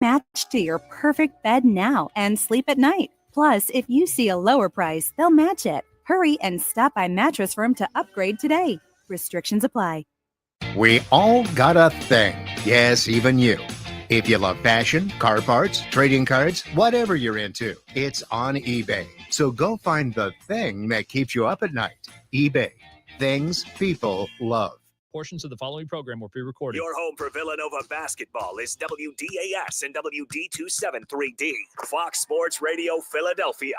match to your perfect bed now and sleep at night. Plus, if you see a lower price, they'll match it. Hurry and stop by Mattress Firm to upgrade today. Restrictions apply. We all got a thing. Yes, even you. If you love fashion, car parts, trading cards, whatever you're into, it's on eBay. So go find the thing that keeps you up at night. eBay. Things people love. Portions of the following program were pre-recorded. Your home for Villanova basketball is WDAS and WD273D. Fox Sports Radio Philadelphia.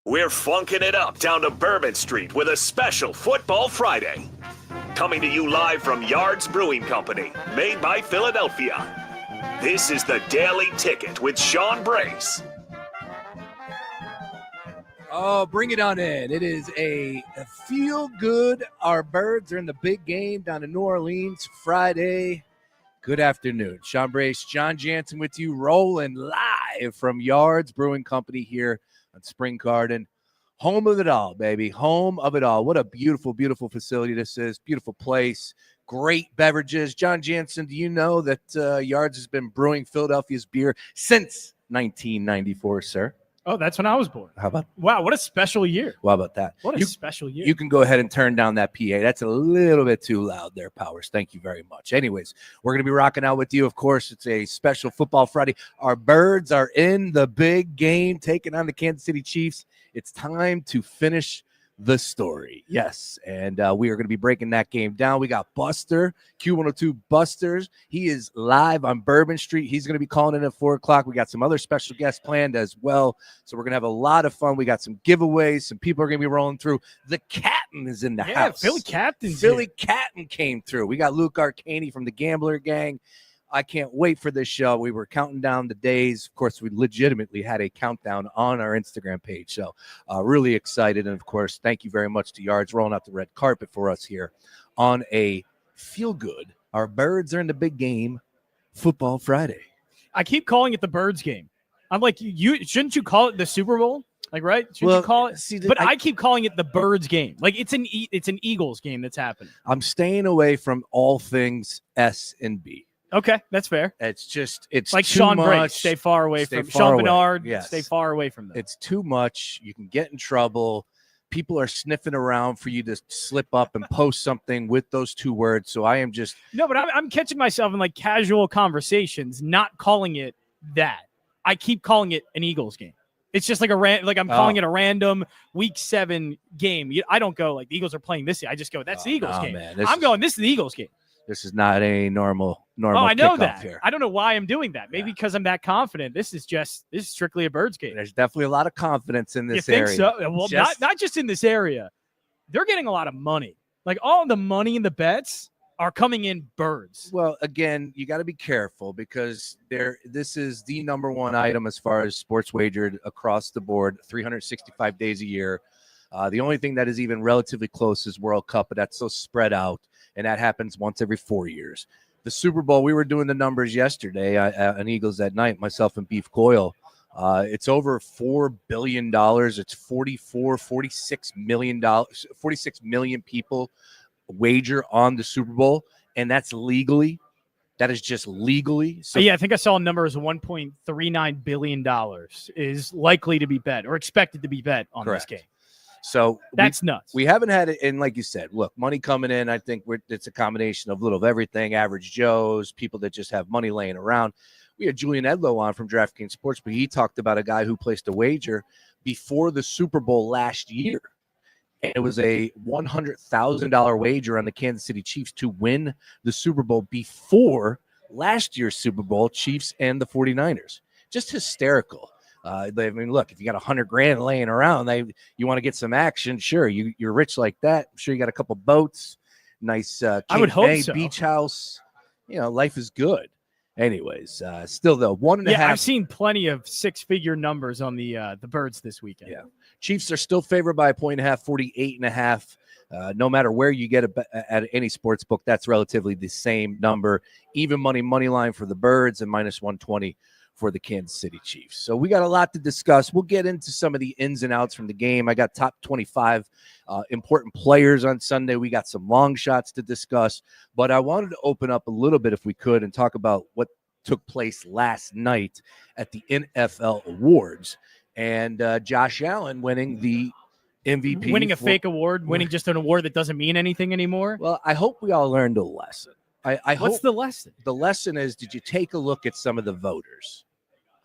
We're funking it up down to Bourbon Street with a special Football Friday. Coming to you live from Yards Brewing Company, made by Philadelphia. This is the Daily Ticket with Sean Brace. Oh, bring it on in. It is a feel good. Our Birds are in the big game down in New Orleans Friday. Good afternoon. Sean Brace, John Jansen with you, rolling live from Yards Brewing Company here on Spring Garden. Home of it all, baby. Home of it all. What a beautiful, beautiful facility this is. Beautiful place. Great beverages. John Jansen, do you know that Yards has been brewing Philadelphia's beer since 1994, sir? Oh, that's when I was born. How about? Wow, what a special year. How about that? What a special year. You can go ahead and turn down that PA. That's a little bit too loud there, Powers. Thank you very much. Anyways, we're going to be rocking out with you. Of course, it's a special Football Friday. Our Birds are in the big game, taking on the Kansas City Chiefs. It's time to finish the story. Yes, and we are going to be breaking that game down. We got Buster, Q102 Busters. He is live on Bourbon Street. He's going to be calling in at 4 o'clock. We got some other special guests planned as well. So we're going to have a lot of fun. We got some giveaways. Some people are going to be rolling through. The Captain is in the house. Philly Captain's Philly here. Captain came through. We got Luke Arcaney from the Gambler Gang. I can't wait for this show. We were counting down the days. Of course, we legitimately had a countdown on our Instagram page. So really excited. And, of course, thank you very much to Yards rolling out the red carpet for us here on a feel-good. Our Birds are in the big game, Football Friday. I keep calling it the Birds game. I'm like, you shouldn't you call it the Super Bowl? Like, right? Shouldn't you call it? But I keep calling it the Birds game. Like, it's an Eagles game that's happening. I'm staying away from all things S and B. Okay, that's fair. It's like too Sean much. Brace. Stay far away from Sean Bernard. Yes. Stay far away from them. It's too much. You can get in trouble. People are sniffing around for you to slip up and post something with those two words. So I am just no, but I'm catching myself in like casual conversations, not calling it that. I keep calling it an Eagles game. It's just like I'm calling it a random Week 7 game. I don't go like the Eagles are playing this. I just go that's the Eagles game. Man, this is the Eagles game. This is not a normal. Oh, I know that. Here. I don't know why I'm doing that. Maybe because I'm that confident. This is strictly a Birds game. There's definitely a lot of confidence in this area. You think so? Well, not just in this area. They're getting a lot of money. Like all the money and the bets are coming in Birds. Well, again, you got to be careful because this is the number one item as far as sports wagered across the board, 365 days a year. The only thing that is even relatively close is World Cup, but that's so spread out. And that happens once every 4 years. The Super Bowl, we were doing the numbers yesterday on Eagles at Night, myself and Beef Coyle. It's over $4 billion. It's 46 million people wager on the Super Bowl, and that's legally. That is just legally. So yeah, I think I saw a number as $1.39 billion is likely to be bet or expected to be bet on Correct. This game. So that's nuts. We haven't had it. And like you said, look, money coming in. I think it's a combination of little of everything, average Joes, people that just have money laying around. We had Julian Edlow on from DraftKings Sportsbook. He talked about a guy who placed a wager before the Super Bowl last year. And it was a $100,000 wager on the Kansas City Chiefs to win the Super Bowl before last year's Super Bowl, Chiefs and the 49ers. Just hysterical. I mean, look, if you got $100,000 laying around, you want to get some action. Sure, you're rich like that. I'm sure you got a couple boats, nice I would hope so. Beach house. Life is good. Anyways, still though, 1.5. Yeah, I've seen plenty of six-figure numbers on the Birds this weekend. Yeah, Chiefs are still favored by 1.5, 48.5. No matter where you get at any sports book, that's relatively the same number. Even money line for the Birds and -120 for the Kansas City Chiefs. So we got a lot to discuss. We'll get into some of the ins and outs from the game. I got top 25 important players on Sunday. We got some long shots to discuss, but I wanted to open up a little bit, if we could, and talk about what took place last night at the NFL Awards, and Josh Allen winning the MVP. Winning a fake award, winning just an award that doesn't mean anything anymore. Well, I hope we all learned a lesson. I What's hope the lesson? the lesson is, did you take a look at some of the voters?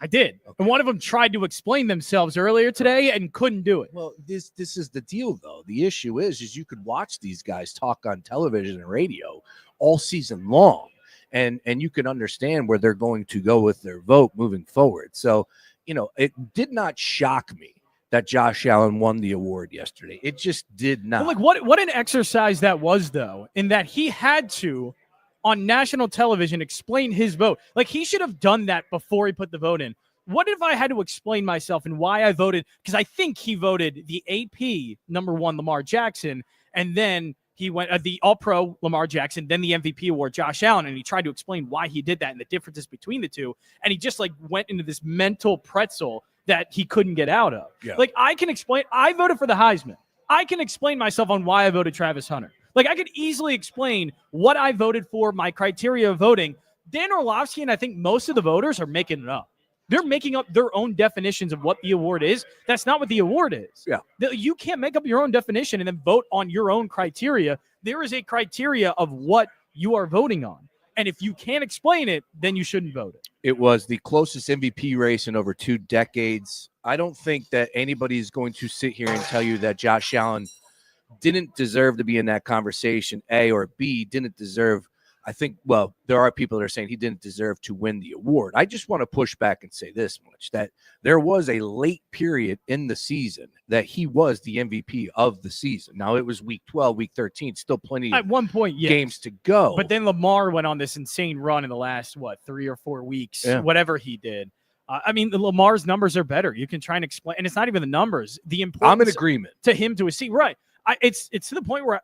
I did. Okay. And one of them tried to explain themselves earlier today and couldn't do it. Well, this is the deal, though. The issue is you could watch these guys talk on television and radio all season long, and you can understand where they're going to go with their vote moving forward. So, it did not shock me that Josh Allen won the award yesterday. It just did not. Well, like what an exercise that was, though, in that he had to, on national television, explain his vote. Like, he should have done that before he put the vote in. What if I had to explain myself and why I voted? Because I think he voted the AP number 1 Lamar Jackson, and then he went the All-Pro Lamar Jackson, then the MVP award Josh Allen, and he tried to explain why he did that and the differences between the two. And he just went into this mental pretzel that he couldn't get out of. Yeah. Like, I can explain. I voted for the Heisman. I can explain myself on why I voted Travis Hunter. Like, I could easily explain what I voted for, my criteria of voting. Dan Orlovsky and I think most of the voters are making it up. They're making up their own definitions of what the award is. That's not what the award is. Yeah. You can't make up your own definition and then vote on your own criteria. There is a criteria of what you are voting on. And if you can't explain it, then you shouldn't vote it. It was the closest MVP race in over 2 decades. I don't think that anybody is going to sit here and tell you that Josh Allen didn't deserve to be in that conversation, A, or B, didn't deserve. I think, well, there are people that are saying he didn't deserve to win the award. I just want to push back and say this much, that there was a late period in the season that he was the MVP of the season. Now, it was week 12, week 13, still plenty At one point, yes. games to go. But then Lamar went on this insane run in the last, 3 or 4 weeks, whatever he did. I mean, Lamar's numbers are better. You can try and explain, and it's not even the numbers. The importance I'm in agreement to him to a seat, right? It's to the point where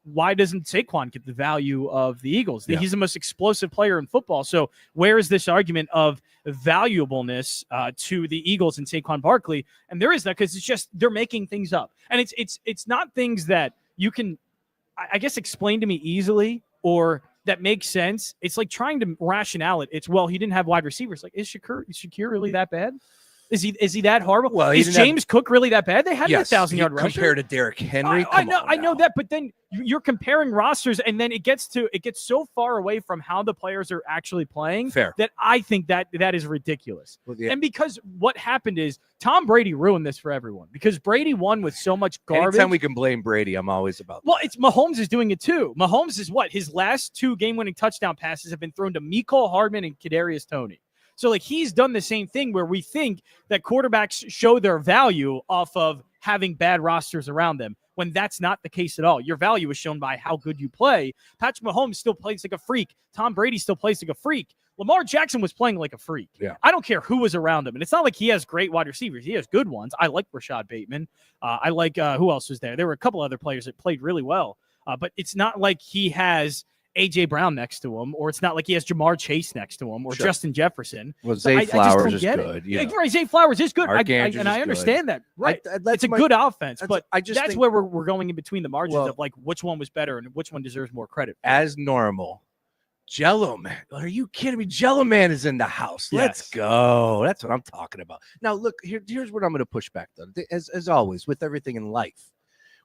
why doesn't Saquon get the value of the Eagles? Yeah. He's the most explosive player in football. So where is this argument of valuableness to the Eagles and Saquon Barkley? And there is that, because it's just they're making things up, and it's not things that you can, I guess, explain to me easily or that makes sense. It's like trying to rationale it. It's, well, he didn't have wide receivers. Like, is Shakir really that bad? Is he that horrible? Well, is James Cook really that bad? They had a 1,000-yard rusher compared to Derrick Henry. I know that, but then you're comparing rosters, and then it gets so far away from how the players are actually playing. Fair. That I think that is ridiculous. Well, yeah. And because what happened is Tom Brady ruined this for everyone, because Brady won with so much garbage. Anytime we can blame Brady, I'm always about that. Well, it's Mahomes is doing it too. Mahomes is his last 2 game-winning touchdown passes have been thrown to Mecole Hardman and Kadarius Toney. So, he's done the same thing where we think that quarterbacks show their value off of having bad rosters around them, when that's not the case at all. Your value is shown by how good you play. Patrick Mahomes still plays like a freak. Tom Brady still plays like a freak. Lamar Jackson was playing like a freak. Yeah. I don't care who was around him. And it's not like he has great wide receivers. He has good ones. I like Rashad Bateman. I like who else was there? There were a couple other players that played really well. But it's not like he has A.J. Brown next to him, or it's not like he has Jamar Chase next to him, or Justin Jefferson. Well, So Zay Flowers is get good. it. Right, Zay Flowers is good. Mark Andrews and is I understand that. Right. That's It's a good offense, that's- but I just that's think- where we're going in between the margins Well, of which one was better and which one deserves more credit. As normal, Jello Man. Are you kidding me? Jello Man is in the house. Let's Yes. go. That's what I'm talking about. Now, look, here's what I'm going to push back, though. As always, with everything in life,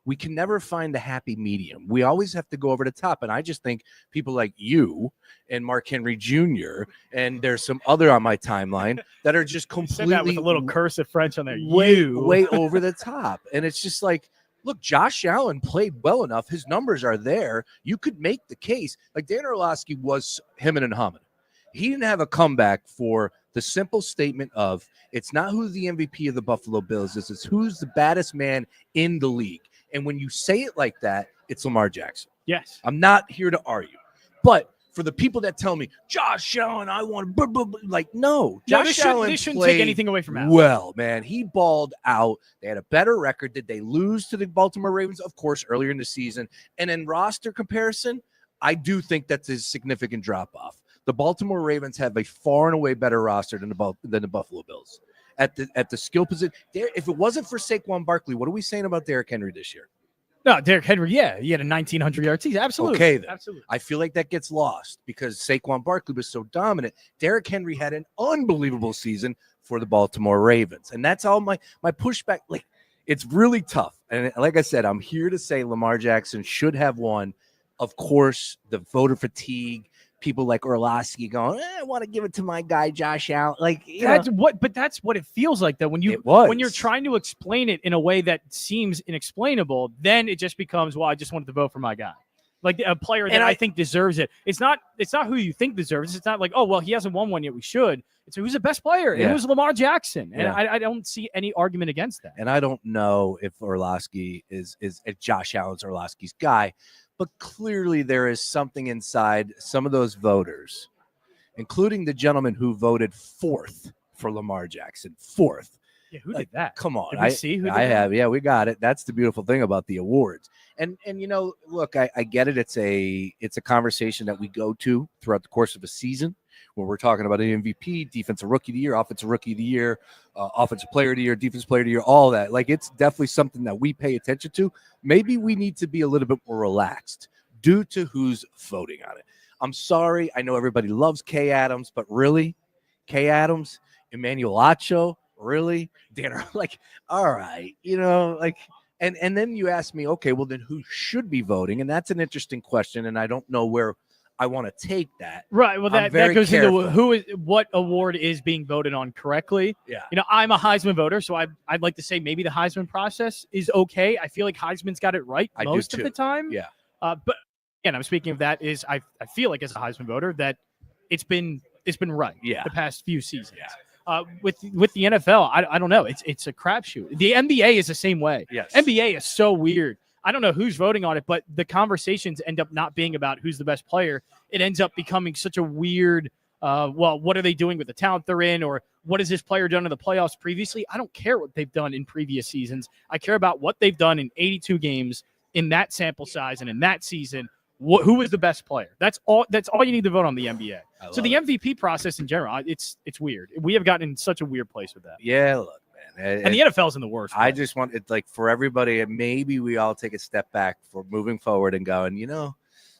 we can never find the happy medium. We always have to go over the top. And I just think people like you and Mark Henry Jr., and there's some other on my timeline that are just You said completely that with a little cursive French on there. way over the top. And it's just like, look, Josh Allen played well enough. His numbers are there. You could make the case. Like Dan Orlovsky was hemming and humming. He didn't have a comeback for the simple statement of, it's not who the MVP of the Buffalo Bills is, it's who's the baddest man in the league. And when you say it like that, it's Lamar Jackson. Yes. I'm not here to argue. But for the people that tell me, Josh Allen, I want to, like, no. Josh Allen this shouldn't played take anything away from Allen. well, man. He balled out. They had a better record. Did they lose to the Baltimore Ravens? Of course, earlier in the season. And in roster comparison, I do think that's a significant drop-off. The Baltimore Ravens have a far and away better roster than the Buffalo Bills. At the skill position, if it wasn't for Saquon Barkley, what are we saying about Derrick Henry this year? No, Derrick Henry, yeah, he had a 1,900-yard season. Absolutely. Okay, then. Absolutely. I feel like that gets lost because Saquon Barkley was so dominant. Derrick Henry had an unbelievable season for the Baltimore Ravens. And that's all my pushback. Like, it's really tough. And like I said, I'm here to say Lamar Jackson should have won. Of course, the voter fatigue, people like Orlovsky going, I want to give it to my guy Josh Allen. Like, that's what it feels like, though. When you're trying to explain it in a way that seems inexplainable, then it just becomes, well, I just wanted to vote for my guy. Like a player that I think deserves it. It's not who you think deserves it. It's not like, oh, well, he hasn't won one yet, we should. It's who's the best player. Yeah. It was Lamar Jackson. And I don't see any argument against that. And I don't know if Orlovsky is if Josh Allen's Orlovsky's guy, but clearly there is something inside some of those voters, including the gentleman who voted fourth for Lamar Jackson. Fourth. Yeah, who did that? Come on. Did we see who did I that? have. Yeah, we got it. That's the beautiful thing about the awards. And look, I get it. It's a conversation that we go to throughout the course of a season when we're talking about an MVP, defensive rookie of the year, offensive rookie of the year, offensive player of the year, defensive player of the year, all that. Like, it's definitely something that we pay attention to. Maybe we need to be a little bit more relaxed due to who's voting on it. I'm sorry. I know everybody loves Kay Adams, but really, Kay Adams, Emmanuel Acho, really? Dan, like, all right, and then you ask me, okay, well, then who should be voting? And that's an interesting question, and I don't know where I want to take that. Right. Well, that goes into what award is being voted on correctly. Yeah. I'm a Heisman voter, so I'd like to say maybe the Heisman process is okay. I feel like Heisman's got it right most of the time. Yeah. But again, I'm speaking of that is I feel like as a Heisman voter that it's been right. Yeah. The past few seasons. Yeah. With the NFL, I don't know. It's a crapshoot. The NBA is the same way. Yes. NBA is so weird. I don't know who's voting on it, but the conversations end up not being about who's the best player. It ends up becoming such a weird, what are they doing with the talent they're in, or what has this player done in the playoffs previously? I don't care what they've done in previous seasons. I care about what they've done in 82 games in that sample size and in that season. Who is the best player? That's all you need to vote on the NBA. So the MVP process in general, it's weird. We have gotten in such a weird place with that. Yeah, look, man. And the NFL's in the worst. I just want it, like, for everybody, and maybe we all take a step back for moving forward and going,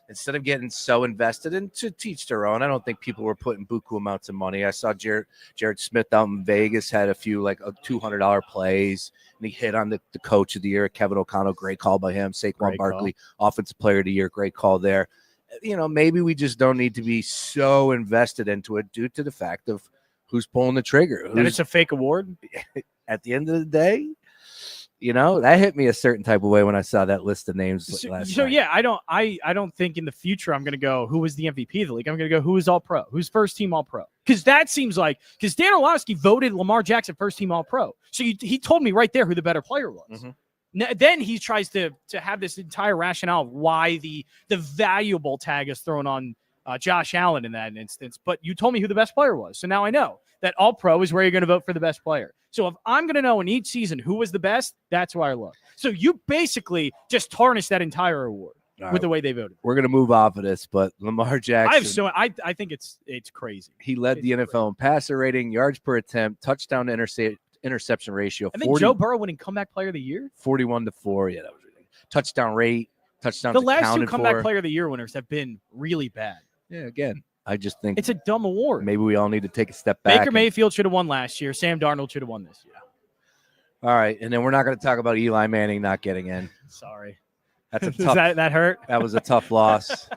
instead of getting so invested, and to teach their own. I don't think people were putting buku amounts of money. I saw Jared Smith out in Vegas had a few like $200 plays, and he hit on the coach of the year, Kevin O'Connell. Great call by him. Saquon Barkley, offensive player of the year. Great call there. Maybe we just don't need to be so invested into it due to the fact of who's pulling the trigger. And it's a fake award. At the end of the day, that hit me a certain type of way when I saw that list of names last night. Yeah, I don't think in the future I'm going to go, who was the MVP of the league? I'm going to go, who is all pro? Who's first team all pro? Because that seems like, because Dan Orlovsky voted Lamar Jackson first team all pro. So he told me right there who the better player was. Mm-hmm. Then he tries to have this entire rationale of why the valuable tag is thrown on Josh Allen in that instance. But you told me who the best player was. So now I know that all pro is where you're going to vote for the best player. So if I'm going to know in each season who was the best, that's where I look. So you basically just tarnish that entire award with the way they voted. We're going to move off of this, but Lamar Jackson. I think it's crazy. He led the NFL in passer rating, yards per attempt, touchdown to interception ratio. I think Joe Burrow winning comeback player of the year. 41-4. Yeah, that was ridiculous. Touchdown rate, touchdowns. The last two comeback player of the year winners have been really bad. Yeah, again, I just think it's a dumb award. Maybe we all need to take a step back. Baker Mayfield should have won last year. Sam Darnold should have won this year. All right, and then we're not going to talk about Eli Manning not getting in. Sorry, that's a tough. that hurt. That was a tough loss.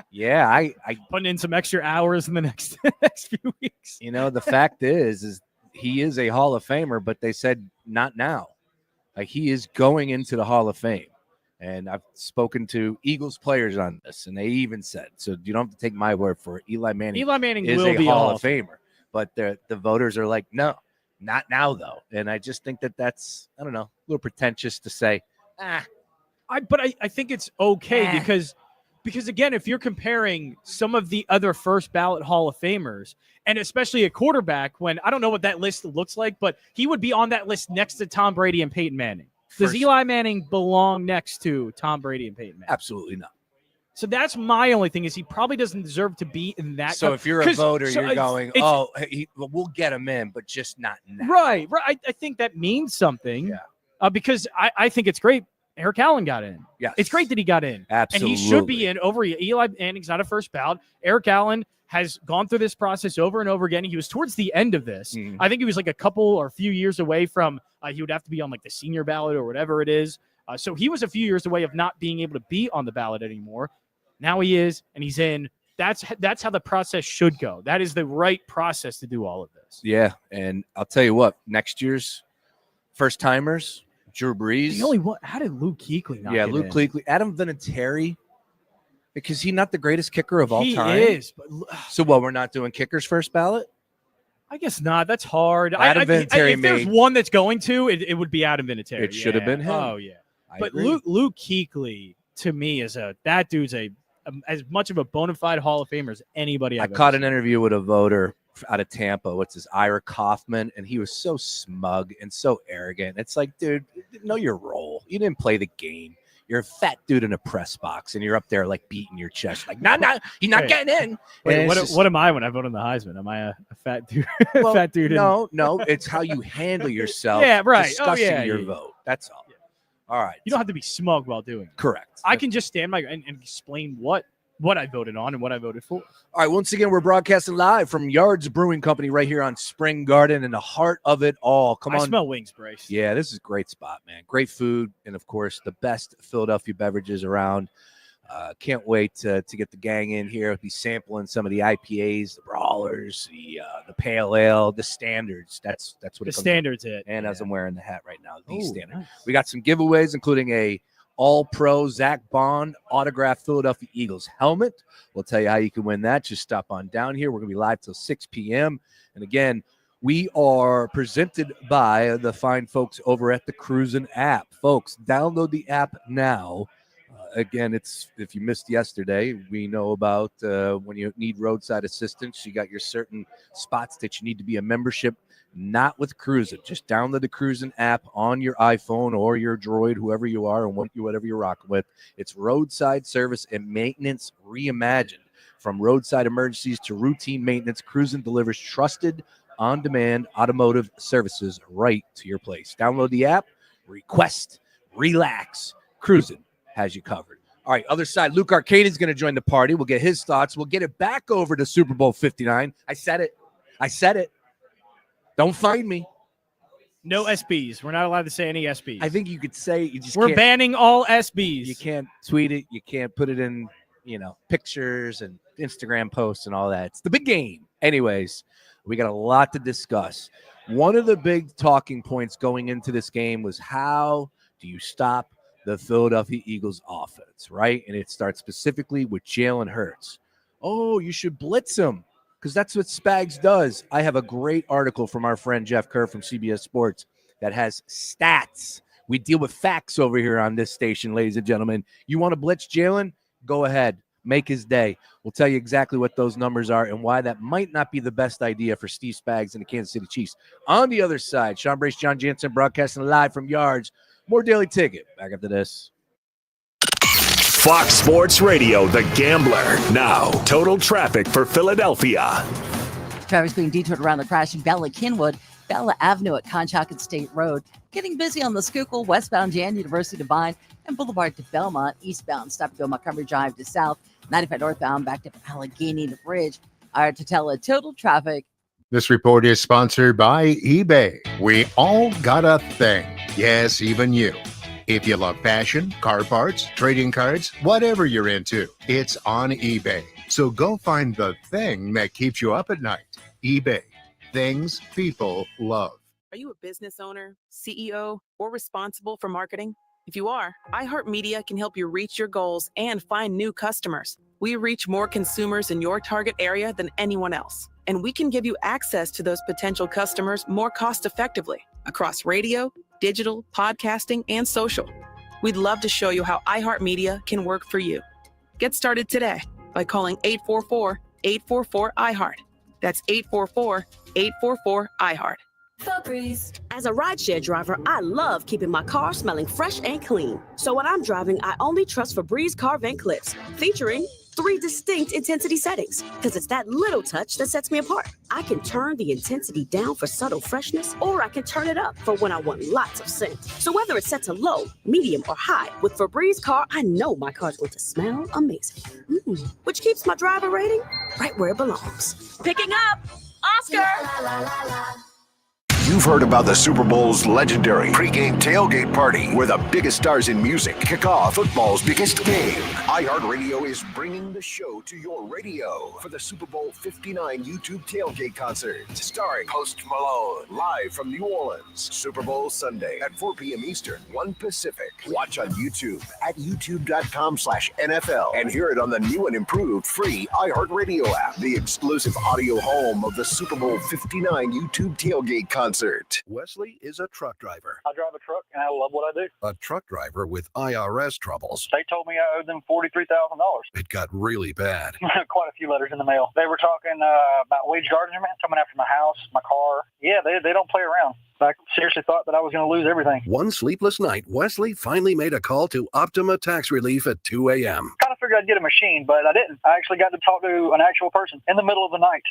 Yeah, I putting in some extra hours in the next few weeks. The fact is he is a Hall of Famer, but they said not now. Like, he is going into the Hall of Fame. And I've spoken to Eagles players on this, and they even said, so you don't have to take my word for it. Eli Manning is will a be Hall of Famer. But the voters are like, no, not now, though. And I just think that's, I don't know, a little pretentious to say, But I think it's okay because, again, if you're comparing some of the other first ballot Hall of Famers, and especially a quarterback, when I don't know what that list looks like, but he would be on that list next to Tom Brady and Peyton Manning. Does Eli Manning belong next to Tom Brady and Peyton Manning? Absolutely not. So that's my only thing is he probably doesn't deserve to be in that. So if you're a voter, you're going, we'll get him in, but just not now. Right. I think that means something. Yeah. Because I think it's great Eric Allen got in. Yes. It's great that he got in. Absolutely. And he should be in over Eli Manning's not a first ballot. Eric Allen has gone through this process over and over again. He was towards the end of this. I think he was like a couple or a few years away from he would have to be on like the senior ballot or whatever it is. So he was a few years away of not being able to be on the ballot anymore. Now he is, and he's in. That's how the process should go. That is the right process to do all of this. Yeah, and I'll tell you what, next year's first timers, Drew Brees. The only one. How did Luke Kuechly not get Luke in? Kuechly, Adam Vinatieri, because he's not the greatest kicker of all time. He is. But, so we're not doing kickers first ballot? I guess not. That's hard. Adam Vinatieri. If there's one that's going to, it would be Adam Vinatieri. It should have been him. Oh yeah. I But agree. Luke Kuechly to me is that dude's as much of a bona fide Hall of Famer as anybody. I caught an interview with a voter out of Tampa. What's his Ira Kaufman, and he was so smug and so arrogant. It's like, dude, know your role. You didn't play the game. You're a fat dude in a press box, and you're up there like beating your chest, like, nah, he's not getting in. Wait, what am I when I vote on the Heisman? Am I a fat dude? Well, fat dude? No, it's how you handle yourself. Yeah, right. Discussing your vote. That's all. Yeah. All right. You don't have to be smug while doing it. Correct. I can just stand and explain what I voted on and what I voted for. All right, once again, we're broadcasting live from Yards Brewing Company right here on Spring Garden in the heart of it all. Come on. I smell wings, Bryce. Yeah, this is a great spot, man. Great food, and, of course, the best Philadelphia beverages around. Can't wait to get the gang in here. Be sampling some of the IPAs, the Brawlers, the Pale Ale, the Standards. That's what The it comes Standards it. And as I'm wearing the hat right now, the Standard. Nice. We got some giveaways, including a All-Pro Zach Bond autographed Philadelphia Eagles helmet. We'll tell you how you can win that. Just stop on down here. We're going to be live till 6 p.m. And again, we are presented by the fine folks over at the Cruzen app. Folks, download the app now. Again, it's if you missed yesterday, we know about when you need roadside assistance, you got your certain spots that you need to be a membership. Not with Cruzen. Just download the Cruzen app on your iPhone or your Droid, whoever you are and whatever you're rocking with. It's roadside service and maintenance reimagined. From roadside emergencies to routine maintenance, Cruzen delivers trusted, on-demand automotive services right to your place. Download the app, request, relax. Cruzen has you covered. All right, other side, Luke Arcade is going to join the party. We'll get his thoughts. We'll get it back over to Super Bowl 59. I said it. Don't find me. No SBs. We're not allowed to say any SBs. I think you could say you just We're can't, banning all SBs. You can't tweet it. You can't put it in, pictures and Instagram posts and all that. It's the big game. Anyways, we got a lot to discuss. One of the big talking points going into this game was how do you stop the Philadelphia Eagles offense, right? And it starts specifically with Jalen Hurts. Oh, you should blitz him because that's what Spags does. I have a great article from our friend Jeff Kerr from CBS Sports that has stats. We deal with facts over here on this station, ladies and gentlemen. You want to blitz Jalen? Go ahead. Make his day. We'll tell you exactly what those numbers are and why that might not be the best idea for Steve Spags and the Kansas City Chiefs. On the other side, Sean Brace, John Jansen broadcasting live from Yards. More Daily Ticket. Back after this. Fox Sports Radio, The Gambler. Now, total traffic for Philadelphia. Traffic's being detoured around the crash in Bella Kinwood, Bella Avenue at Conshohocken State Road. Getting busy on the Schuylkill, westbound Jan University to Vine, and Boulevard to Belmont, eastbound. Stop and go Montgomery Drive to south, 95 northbound back to Allegheny to Bridge. Our Totella total traffic. This report is sponsored by eBay. We all got a thing. Yes, even you. If you love fashion, car parts, trading cards, whatever you're into, it's on eBay. So go find the thing that keeps you up at night. eBay. Things people love. Are you a business owner, CEO, or responsible for marketing? If you are, iHeartMedia can help you reach your goals and find new customers. We reach more consumers in your target area than anyone else, and we can give you access to those potential customers more cost-effectively across radio, digital, podcasting, and social. We'd love to show you how iHeartMedia can work for you. Get started today by calling 844-844-iHeart. That's 844-844-iHeart. Febreze. As a rideshare driver, I love keeping my car smelling fresh and clean. So when I'm driving, I only trust Febreze car vent clips, featuring 3 distinct intensity settings, because it's that little touch that sets me apart. I can turn the intensity down for subtle freshness, or I can turn it up for when I want lots of scent. So whether it's set to low, medium, or high, with Febreze car, I know my car's going to smell amazing. Which keeps my driver rating right where it belongs. Picking up, Oscar! You've heard about the Super Bowl's legendary pregame tailgate party, where the biggest stars in music kick off football's biggest game. iHeartRadio is bringing the show to your radio for the Super Bowl 59 YouTube tailgate concert, starring Post Malone, live from New Orleans. Super Bowl Sunday at 4 p.m. Eastern, 1 Pacific. Watch on YouTube at youtube.com/NFL and hear it on the new and improved free iHeartRadio app, the exclusive audio home of the Super Bowl 59 YouTube tailgate concert. Wesley is a truck driver. I drive a truck and I love what I do. A truck driver with IRS troubles. They told me I owed them $43,000. It got really bad. Quite a few letters in the mail. They were talking about wage garnishment coming after my house, my car. Yeah, they don't play around. I seriously thought that I was going to lose everything. One sleepless night, Wesley finally made a call to Optima Tax Relief at 2 a.m. Kind of figured I'd get a machine, but I didn't. I actually got to talk to an actual person in the middle of the night.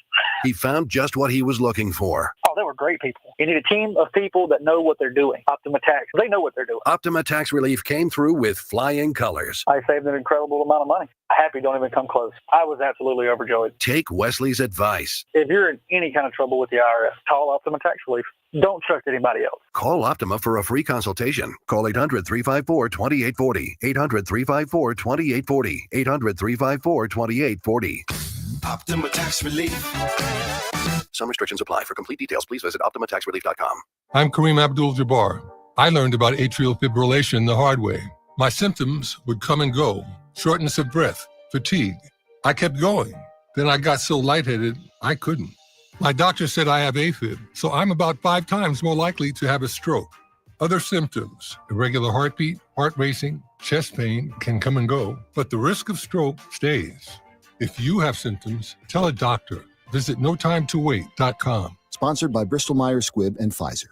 He found just what he was looking for. Oh, they were great people. You need a team of people that know what they're doing. Optima Tax, they know what they're doing. Optima Tax Relief came through with flying colors. I saved an incredible amount of money. Happy don't even come close. I was absolutely overjoyed. Take Wesley's advice. If you're in any kind of trouble with the IRS, call Optima Tax Relief. Don't trust anybody else. Call Optima for a free consultation. Call 800-354-2840. 800-354-2840. 800-354-2840. Optima Tax Relief. Some restrictions apply. For complete details, please visit OptimaTaxRelief.com. I'm Kareem Abdul-Jabbar. I learned about atrial fibrillation the hard way. My symptoms would come and go. Shortness of breath, fatigue. I kept going. Then I got so lightheaded, I couldn't. My doctor said I have AFib, so I'm about 5 times more likely to have a stroke. Other symptoms, irregular heartbeat, heart racing, chest pain can come and go, but the risk of stroke stays. If you have symptoms, tell a doctor. Visit notimetowait.com. Sponsored by Bristol-Myers Squibb and Pfizer.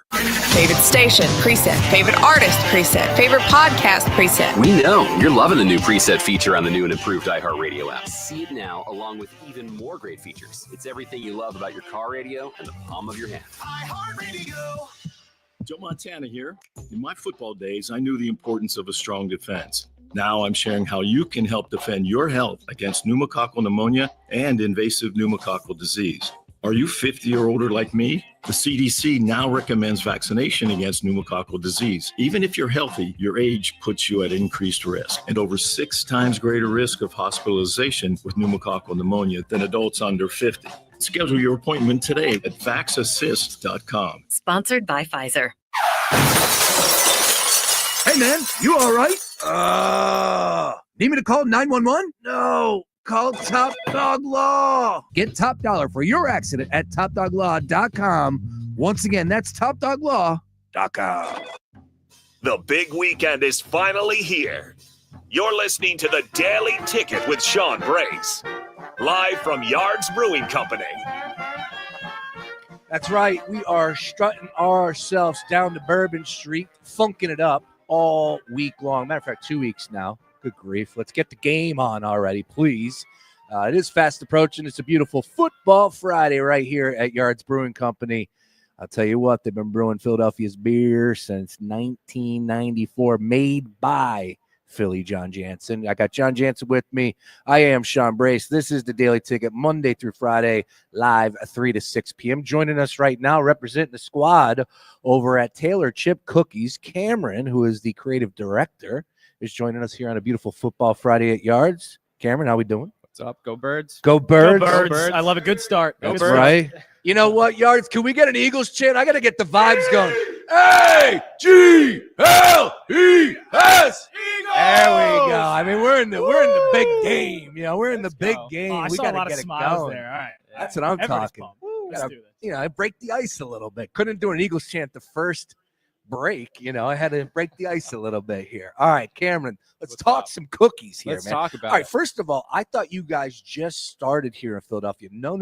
Favorite station, preset. Favorite artist, preset. Favorite podcast, preset. We know you're loving the new preset feature on the new and improved iHeartRadio app. See it now, along with even more great features. It's everything you love about your car radio and the palm of your hand. iHeartRadio. Joe Montana here. In my football days, I knew the importance of a strong defense. Now I'm sharing how you can help defend your health against pneumococcal pneumonia and invasive pneumococcal disease. Are you 50 or older like me? The CDC now recommends vaccination against pneumococcal disease. Even if you're healthy, your age puts you at increased risk and over 6 times greater risk of hospitalization with pneumococcal pneumonia than adults under 50. Schedule your appointment today at vaxassist.com. Sponsored by Pfizer. Hey, man, you all right? Need me to call 911? No. Call Top Dog Law. Get top dollar for your accident at topdoglaw.com. Once again, that's topdoglaw.com. The big weekend is finally here. You're listening to the Daily Ticket with Sean Brace, live from Yards Brewing Company. That's right. We are strutting ourselves down to Bourbon Street, funking it up all week long. Matter of fact, 2 weeks now. Good grief. Let's get the game on already, please. It is fast approaching. It's a beautiful football Friday right here at Yards Brewing Company. I'll tell you what, they've been brewing Philadelphia's beer since 1994, made by Philly John Jansen. I got John Jansen with me. I am Sean Brace. This is the Daily Ticket, Monday through Friday, live 3 to 6 p.m. Joining us right now, representing the squad over at Taylor Chip Cookies, Cameron, who is the creative director, is joining us here on a beautiful football Friday at Yards. Cameron, how we doing? What's up? Go Birds. Go Birds. Go Birds. I love a good start. That's right. You know what, Yards? Can we get an Eagles chant? I got to get the vibes going. A-G-L-E-S. There we go. I mean, we're in the big game. You know, we're in the big game. We got to get it going. There. All right. That's what I'm talking. Let's do this. You know, I break the ice a little bit. Couldn't do an Eagles chant the first break. You know, I had to break the ice a little bit here. All right, Cameron, let's talk some cookies here, Let's man. talk about All right, it. first of all, I thought you guys just started here in Philadelphia. No.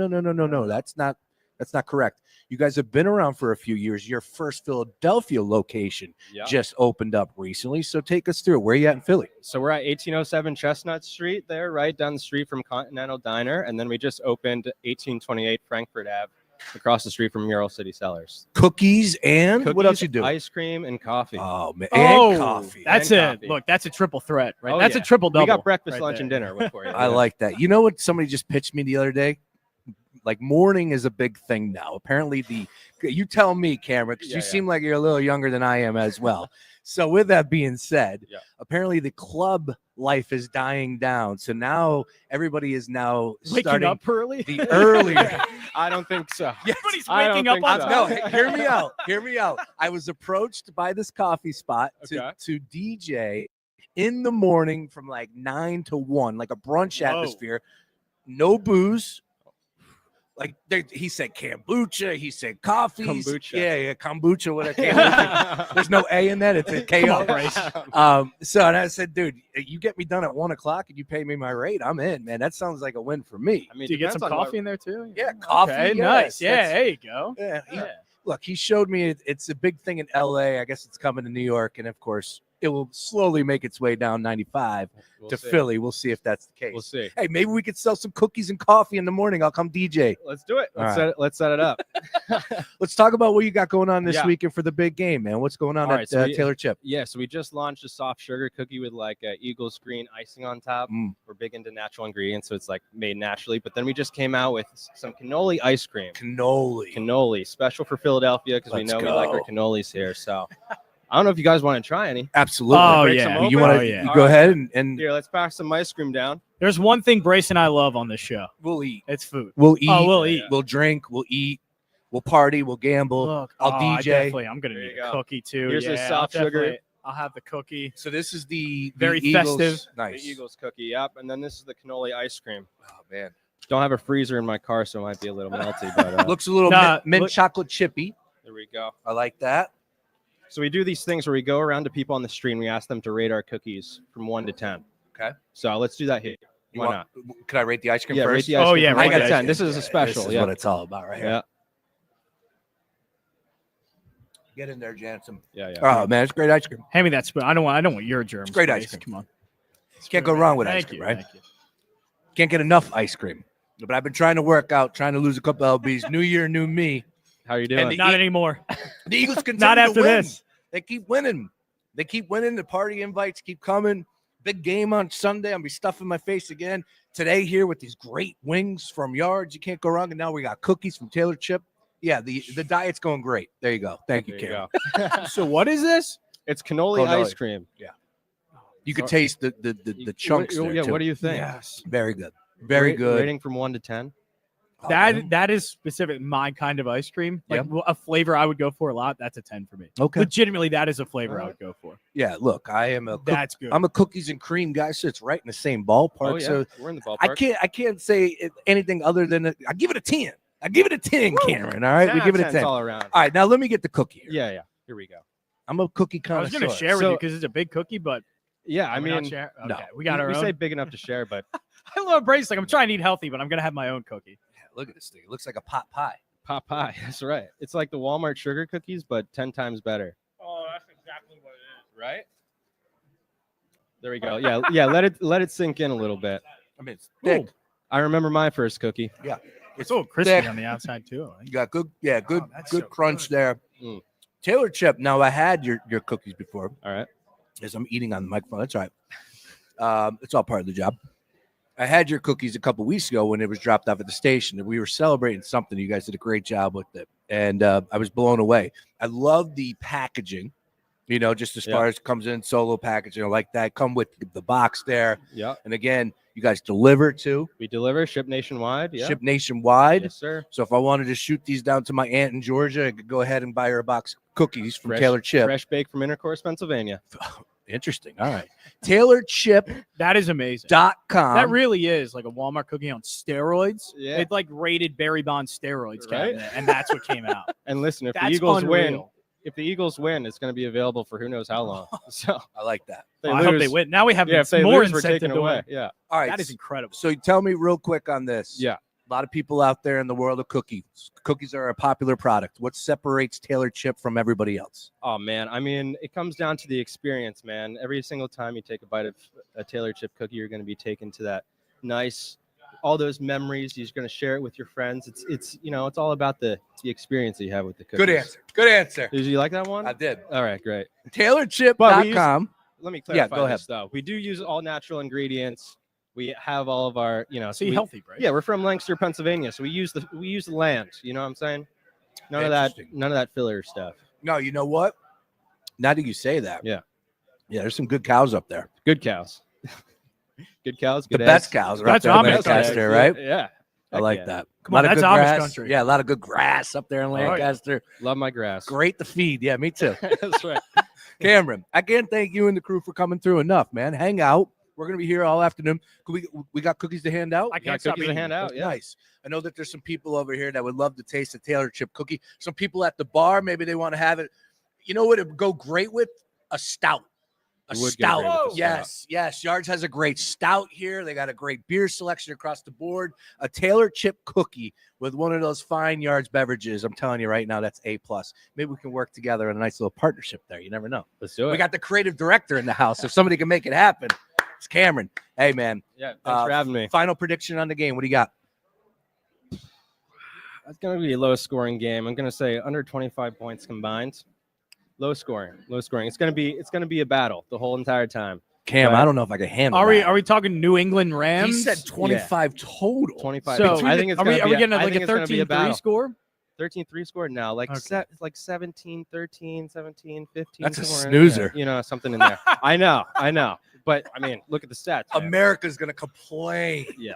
That's not That's not correct. You guys have been around for a few years. Your first Philadelphia location just opened up recently. So take us through. Where are you at in Philly? So we're at 1807 Chestnut Street there, right down the street from Continental Diner. And then we just opened 1828 Frankfurt Ave across the street from Mural City Cellars. Cookies and what else you do? Ice cream and coffee. Oh, man. And coffee. That's And it. coffee. Look, that's a triple threat, right? Oh, That's yeah. a triple double. We got breakfast, right lunch, there. and dinner for you. I like that. You know what somebody just pitched me the other day? Like morning is a big thing now. Apparently you tell me, Cameron, because you seem like you're a little younger than I am as well. So with that being said, apparently the club life is dying down. So now everybody is now Waking starting up early? the earlier. I don't think so. Everybody's I don't waking up think on so. No, hear me out. Hear me out. I was approached by this coffee spot to DJ in the morning from like 9 to 1, like a brunch atmosphere. No booze. Like he said kombucha, he said coffee. Kombucha. Yeah, kombucha, whatever. There's no A in that, it's a KO. So and I said, dude, you get me done at 1 o'clock and you pay me my rate, I'm in, man. That sounds like a win for me. I mean, Do you get some coffee in there too? Yeah, coffee. Okay, yes, nice. Yeah, that's- there you go. Yeah, look, he showed me it's a big thing in LA. I guess it's coming to New York, and of course, it will slowly make its way down 95 to see. Philly. We'll see if that's the case. We'll see. Hey, maybe we could sell some cookies and coffee in the morning. I'll come DJ. Let's do it. All Let's right. let's set it up. Let's talk about what you got going on this Yeah. weekend for the big game, man. What's going on All at right, so we- Taylor Chip? Yeah, so we just launched a soft sugar cookie with like Eagles green icing on top. We're big into natural ingredients, so it's like made naturally. But then we just came out with some cannoli ice cream. Cannoli, special for Philadelphia because we Let's know we like our go. cannolis here. So I don't know if you guys want to try any. Absolutely. Oh, Break yeah. some You open? want Oh, to yeah. go All right. ahead and Here, let's pack some ice cream down. There's one thing Brace and I love on this show. we'll eat. It's food. We'll eat. Oh, we'll eat. We'll drink. We'll eat. We'll party. We'll gamble. Look, I'll I DJ. definitely, I'm gonna There need you a go. cookie too. Here's the yeah, soft I'll sugar. definitely- I'll have the cookie. So this is the Very Eagles. festive. Nice. The Eagles cookie, yep. And then this is the cannoli ice cream. Oh man, Don't have a freezer in my car, so it might be a little melty. But looks a little Nah, mint look- chocolate chippy. there we go. I like that. So we do these things where we go around to people on the street and we ask them to rate our cookies from 1 to 10. Okay. So let's do that here. Why not? Can I rate the ice cream Yeah, first? rate the ice Oh, cream yeah, from rate 1 to the ice 10. cream. This is a special. This is yeah. what it's all about, right here. Yeah. Get in there, Jansen. Yeah. Oh man, it's great ice cream. Hand me that spoon. I don't want your germs. It's great ice Brace. cream. Come on. Can't go wrong with ice Thank cream, you. right? Thank you. Can't get enough ice cream. But I've been trying to work out, trying to lose a couple lbs. New year, new me. How you doing? the Not E- anymore. The Eagles continue Not to after win. this. They keep winning. They keep winning. The party invites keep coming. Big game on Sunday. I'll be stuffing my face again today here with these great wings from Yards. You can't go wrong. And now we got cookies from Taylor Chip. Yeah, the diet's going great. There you go. Thank you, There you Karen. go. So what is this? It's cannoli Cannoli. ice cream. You could taste the chunks What, there, yeah, too. what do you think? Yes. Very good. Very Rate- good. Rating from 1 to 10. Oh, That man. that is specific my kind of ice cream. Like Yeah. a flavor I would go for a lot. That's a 10 for me. Okay. Legitimately, that is a flavor I would go for. Yeah, look, I am a That's good. I'm a cookies and cream guy, so it's right in the same ballpark. Oh, yeah. So We're in the ballpark. I can't say anything other than I give it a 10. I give it a 10, Cameron. All right, 10 we out give of it a 10's 10. all around. All right, now let me get the cookie here. Yeah. Here we go. I'm a cookie I was connoisseur. going to share with So- you because it's a big cookie, but Yeah, I we're not mean, share- no. okay, we got our we own. say big enough to share, but I love Brace. Like I'm trying to eat healthy, but I'm going to have my own cookie. Yeah, look at this thing. It looks like a pot pie. pot pie. That's right. It's like the Walmart sugar cookies, but 10 times better. Oh, that's exactly what it is. Right? There we go. Yeah. Let it sink in a little bit. I mean, it's thick. I remember my first cookie. Yeah, It's a little crispy thick. on the outside too. You got good, good that's good so crunch good. there. Mm. Taylor Chip. Now I had your cookies before. All right. As I'm eating on the microphone. That's all right. It's all part of the job. I had your cookies a couple weeks ago when it was dropped off at the station, and we were celebrating something. You guys did a great job with it, and I was blown away. I love the packaging, just as far as it comes in solo packaging. I like that. Come with the box there. Yeah. And again, you guys deliver too. We deliver, ship nationwide. Yeah. Ship nationwide. Yes, sir. So if I wanted to shoot these down to my aunt in Georgia, I could go ahead and buy her a box of cookies from Taylor Chip. Fresh baked from Intercourse, Pennsylvania. Interesting. All right. TaylorChip.com. That is amazing. That really is like a Walmart cookie on steroids. Yeah. It like rated Barry Bonds steroids, Right? cabinet, and that's what came out. And listen, if That's the Eagles win, unreal. it's going to be available for who knows how long. So I like that. Well, I hope they win. Now we have if they more lose, we're incentive taking to away. win. Yeah. All right. That is incredible. So tell me real quick on this. Yeah. A lot of people out there in the world of cookies. Cookies are a popular product. What separates Taylor Chip from everybody else? Oh, man. I mean, it comes down to the experience, man. Every single time you take a bite of a Taylor Chip cookie, you're going to be taken to that nice, all those memories. You're going to share it with your friends. It's it's all about the experience that you have with the cookies. Good answer. Good answer. Did you like that one? I did. All right, great. TaylorChip.com. Let me clarify go ahead. this, though. We do use all natural ingredients. We have all of our, So you're healthy, right? Yeah, we're from Lancaster, Pennsylvania, so we use the land. You know what I'm saying? None of that filler stuff. No, you know what? Now that you say that, yeah, there's some good cows up there. Good cows. Good cows. Good The eggs. best cows are up there in Lancaster, right? Yeah. I like that. Come on, A lot of that's good Amish grass. country. Yeah, a lot of good grass up there in Lancaster. Love my grass. Great to feed. Yeah, me too. That's right. Cameron, I can't thank you and the crew for coming through enough, man. Hang out. We're going to be here all afternoon. We got cookies to hand out? I can't stop cookies to hand out. That's Yeah. nice. I know that there's some people over here that would love to taste a Taylor Chip cookie. Some people at the bar, maybe they want to have it. You know what it would go great with? A stout. A stout. Yes. Yards has a great stout here. They got a great beer selection across the board. A Taylor Chip cookie with one of those fine Yards beverages. I'm telling you right now, that's A+. Maybe we can work together in a nice little partnership there. You never know. Let's do it. We got the creative director in the house. If somebody can make it happen, it's Cameron. Hey, man. Yeah, thanks for having me. Final prediction on the game. What do you got? It's going to be a low-scoring game. I'm going to say under 25 points combined. Low scoring. It's going to be a battle the whole entire time. Cam, I don't know if I can handle that. Are we talking New England Rams? He said 25 total. 25. So I think it's are we getting like a 13-3 score? 13-3 score? No, like Okay. like 17, 13, 17, 15. That's a somewhere in there. snoozer. You know, something in there. I know. But I mean, look at the stats. man. America's going to complain. Yeah.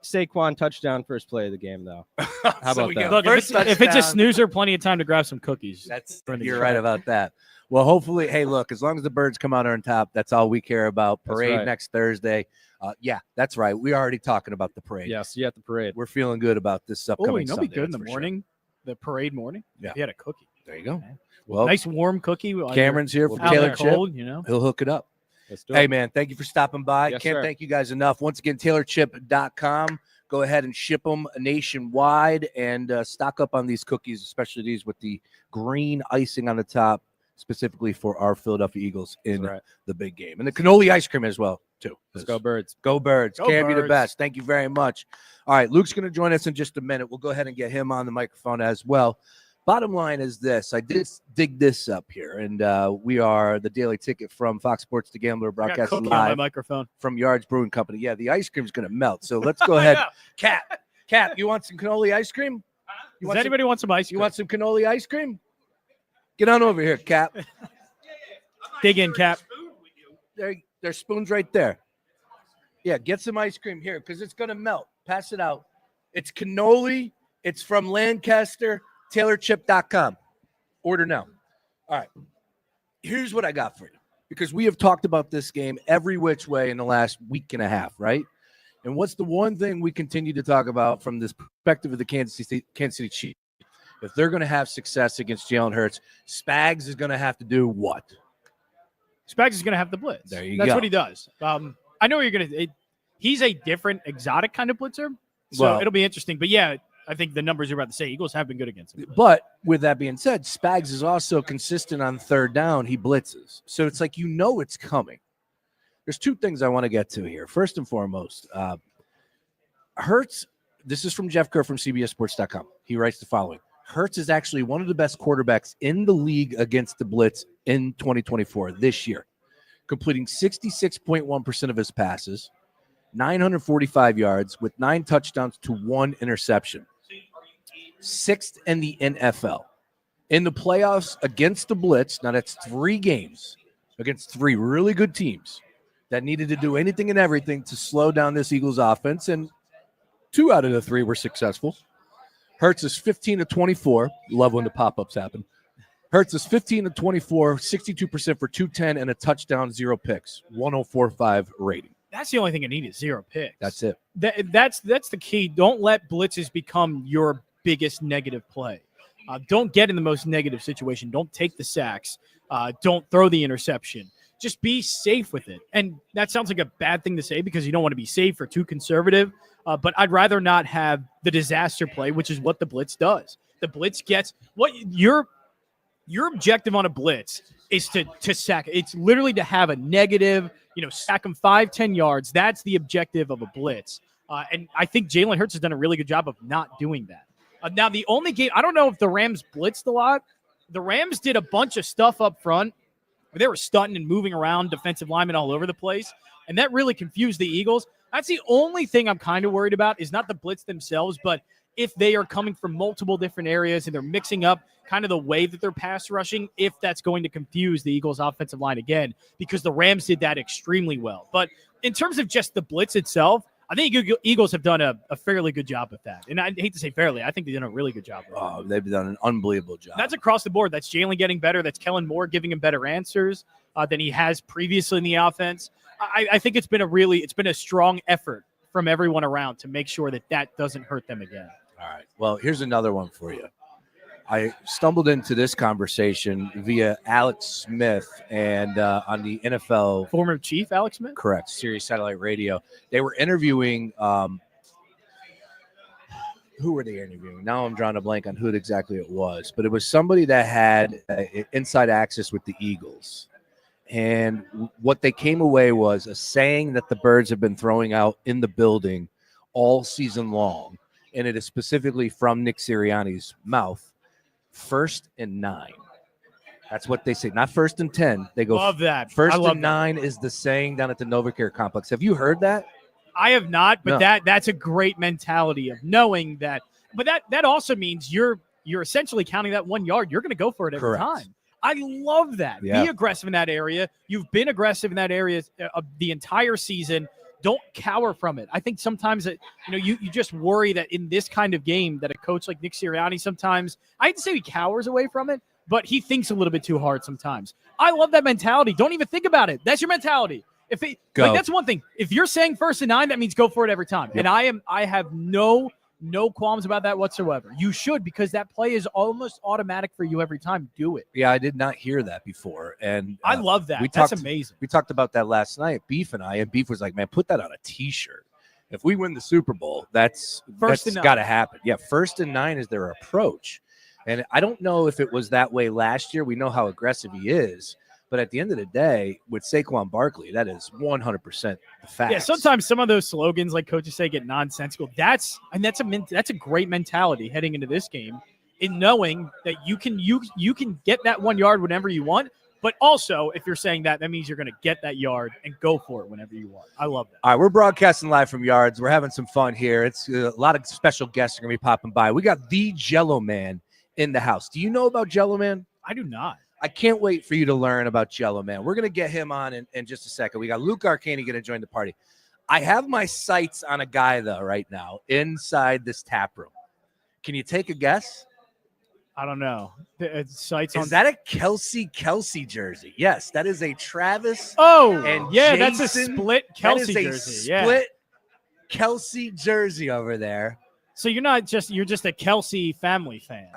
Saquon touchdown first play of the game though. How So about we that? got Look, First if it's a touchdown. snoozer, plenty of time to grab some cookies. You're right about that. Well, hopefully, hey, look, as long as the birds come out on top, that's all we care about. That's Parade right. next Thursday. Yeah, that's right. We're already talking about the parade. Yeah, see you at the parade. We're feeling good about this Oh, upcoming you know, Sunday. be good in the that's for morning, the parade morning. Yeah. If you had a cookie. There you go. Okay. Well, Nice warm cookie. while Cameron's here you're from out Taylor there Chip. cold, you know. He'll hook it up. Let's do Hey, it. man, thank you for stopping by. Yes, Can't sir. thank you guys enough. Once again, TaylorChip.com. Go ahead and ship them nationwide and stock up on these cookies, especially these with the green icing on the top, specifically for our Philadelphia Eagles in That's right. the big game. And the cannoli ice cream as well, too. Let's go Birds. Go Birds. Go Cam, you the Birds. best. Thank you very much. All right, Luke's going to join us in just a minute. We'll go ahead and get him on the microphone as well. Bottom line is this. I did dig this up here, and we are the Daily Ticket from Fox Sports The Gambler, I got broadcast cookie on my live microphone. from Yards Brewing Company. Yeah, the ice cream's going to melt. So let's go ahead. Cap, you want some cannoli ice cream? Does anybody want some ice cream? You want some cannoli ice cream? Get on over here, Cap. Dig in, Cap. There's spoons right there. Yeah, get some ice cream here because it's going to melt. Pass it out. It's cannoli. It's from Lancaster, TaylorChip.com. Order now. All right. Here's what I got for you because we have talked about this game every which way in the last week and a half, right? And what's the one thing we continue to talk about from this perspective of the Kansas City Chiefs? If they're going to have success against Jalen Hurts, Spags is going to have to do what? Spags is going to have the blitz. There you That's go. what he does. I know you're going to. He's a different, exotic kind of blitzer, so Well- it'll be interesting. But yeah, I think the numbers you're about to say, Eagles have been good against him. But with that being said, Spags is also consistent on third down. He blitzes. So it's like it's coming. There's two things I want to get to here. First and foremost, Hurts, this is from Jeff Kerr from CBSSports.com. He writes the following. Hurts is actually one of the best quarterbacks in the league against the blitz in 2024 this year, completing 66.1% of his passes, 945 yards with 9 touchdowns to 1 interception. 6th in the NFL. In the playoffs against the blitz, now that's 3 games against 3 really good teams that needed to do anything and everything to slow down this Eagles offense, and 2 out of the 3 were successful. Hurts is 15 to 24. Love when the pop-ups happen. Hurts is 15 to 24, 62% for 210 and a touchdown, 0 picks, 104.5 rating. That's the only thing I need is 0 picks. That's it. That's the key. Don't let blitzes become your biggest negative play. Don't get in the most negative situation. Don't take the sacks. Don't throw the interception. Just be safe with it. And that sounds like a bad thing to say because you don't want to be safe or too conservative. But I'd rather not have the disaster play, which is what the blitz does. The blitz gets what your objective on a blitz is to sack. It's literally to have a negative, sack them 5-10 yards. That's the objective of a blitz. And I think Jalen Hurts has done a really good job of not doing that. Now, the only game, I don't know if the Rams blitzed a lot. The Rams did a bunch of stuff up front where they were stunting and moving around defensive linemen all over the place. And that really confused the Eagles. That's the only thing I'm kind of worried about is not the blitz themselves, but if they are coming from multiple different areas and they're mixing up kind of the way that they're pass rushing, if that's going to confuse the Eagles' offensive line again, because the Rams did that extremely well. But in terms of just the blitz itself, I think Eagles have done a fairly good job with that. And I hate to say fairly. I think they've done a really good job with Oh, they've done an unbelievable job. That's across the board. That's Jalen getting better. That's Kellen Moore giving him better answers than he has previously in the offense. I think it's been a strong effort from everyone around to make sure that doesn't hurt them again. All right. Well, here's another one for you. I stumbled into this conversation via Alex Smith and on the NFL. Former Chief Alex Smith? Correct. Sirius Satellite Radio. They were interviewing. Who were they interviewing? Now I'm drawing a blank on who exactly it was, but it was somebody that had inside access with the Eagles. And what they came away was a saying that the Birds have been throwing out in the building all season long. And it is specifically from Nick Sirianni's mouth. 1st and 9. That's what they say. Not 1st and 10. They go. Love that. 1st and 9 is the saying down at the NovaCare complex. Have you heard that? I have not, but No. that's a great mentality of knowing that. But that also means you're essentially counting that 1 yard. You're going to go for it every Correct. time. I love that. Yeah. Be aggressive in that area. You've been aggressive in that area the entire season. Don't cower from it. I think sometimes that you just worry that in this kind of game that a coach like Nick Sirianni sometimes, I hate to say he cowers away from it, but he thinks a little bit too hard sometimes. I love that mentality. Don't even think about it. That's your mentality. That's one thing. If you're saying 1st and 9, that means go for it every time. Yep. And I have no qualms about that whatsoever. You should, because that play is almost automatic for you every time. Do it. Yeah, I did not hear that before. And I love that. That's amazing. We talked about that last night, Beef and I, and Beef was like, man, put that on a T-shirt. If we win the Super Bowl, that's got to happen. Yeah, 1st and 9 is their approach. And I don't know if it was that way last year. We know how aggressive he is. But at the end of the day, with Saquon Barkley, that is 100% the fact. Yeah, sometimes some of those slogans, like coaches say, get nonsensical. That's a great mentality heading into this game, in knowing that you can get that 1 yard whenever you want. But also, if you're saying that means you're going to get that yard and go for it whenever you want. I love that. All right, we're broadcasting live from Yards. We're having some fun here. It's a lot of special guests are going to be popping by. We got the Jello Man in the house. Do you know about Jello Man? I do not. I can't wait for you to learn about Jello Man. We're going to get him on in just a second. We got Luke Arcani going to join the party. I have my sights on a guy, though, right now inside this tap room. Can you take a guess? I don't know. Is that a Kelsey jersey? Yes, that is a Travis. Oh, and yeah, Jason. that's a split Kelsey jersey. Split Kelsey jersey over there. So you're just a Kelsey family fan.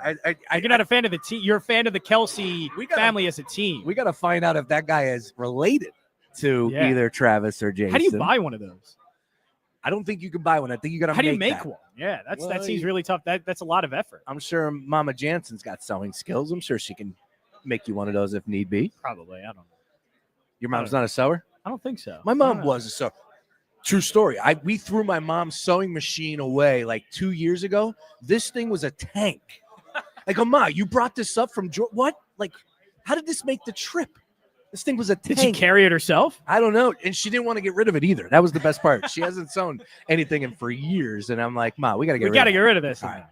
You're not a fan of the team. You're a fan of the Kelsey family as a team. We got to find out if that guy is related to either Travis or Jason. How do you buy one of those? I don't think you can buy one. I think you got to. How do you make one? Yeah, that seems really tough. That's a lot of effort. I'm sure Mama Jansen's got sewing skills. I'm sure she can make you one of those if need be. Probably. I don't know. Your mom's not a sewer? I don't think so. My mom was a sewer. True story. We threw my mom's sewing machine away like 2 years ago. This thing was a tank. I go, Ma, you brought this up from what? Like, how did this make the trip? This thing was a tank. Did she carry it herself? I don't know. And she didn't want to get rid of it either. That was the best part. She hasn't sewn anything in for years. And I'm like, Ma, we got to get rid of this. All right.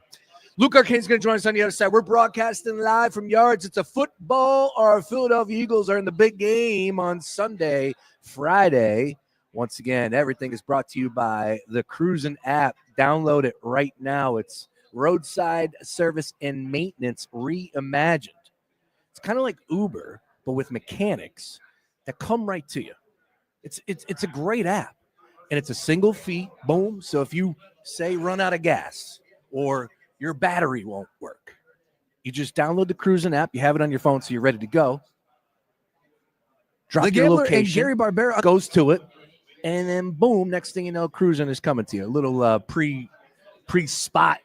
Luke Arcane's going to join us on the other side. We're broadcasting live from Yards. It's a football. Our Philadelphia Eagles are in the big game on Sunday, Friday. Once again, everything is brought to you by the Cruzen app. Download it right now. It's roadside service and maintenance reimagined. It's kind of like Uber, but with mechanics that come right to you. It's a great app, and it's a single fee. Boom. So if you say run out of gas or your battery won't work, you just download the Cruzen app. You have it on your phone, so you're ready to go. Drop The your Gambler location. and Gary Barbera goes to it. And then boom, next thing you know, Cruzen is coming to you. A little pre-spot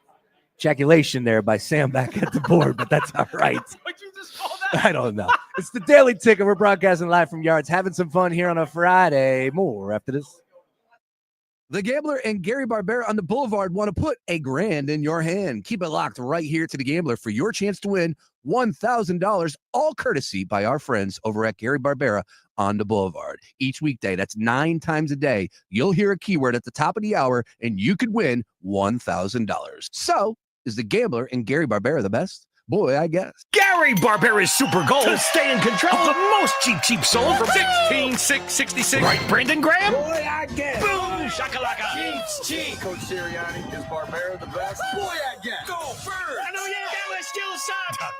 ejaculation there by Sam back at the board, but that's all right. What'd you just call that? I don't know. It's the Daily Ticket. We're broadcasting live from Yards, having some fun here on a Friday. More after this. The Gambler and Gary Barbera on the Boulevard want to put $1,000 in your hand. Keep it locked right here to the Gambler for your chance to win $1,000, all courtesy by our friends over at Gary Barbera on the Boulevard. Each weekday, that's 9 times a day, you'll hear a keyword at the top of the hour, and you could win $1,000. So, is the Gambler and Gary Barbera the best? Boy, I guess. Gary Barbera's super goal to stay in control of the most cheap sold for $16,666. Right, Brendan Graham? Boy, I guess. Boom, shakalaka. Cheap. Coach Sirianni, is Barbera the best? Boy, I guess. Go Birds. I know you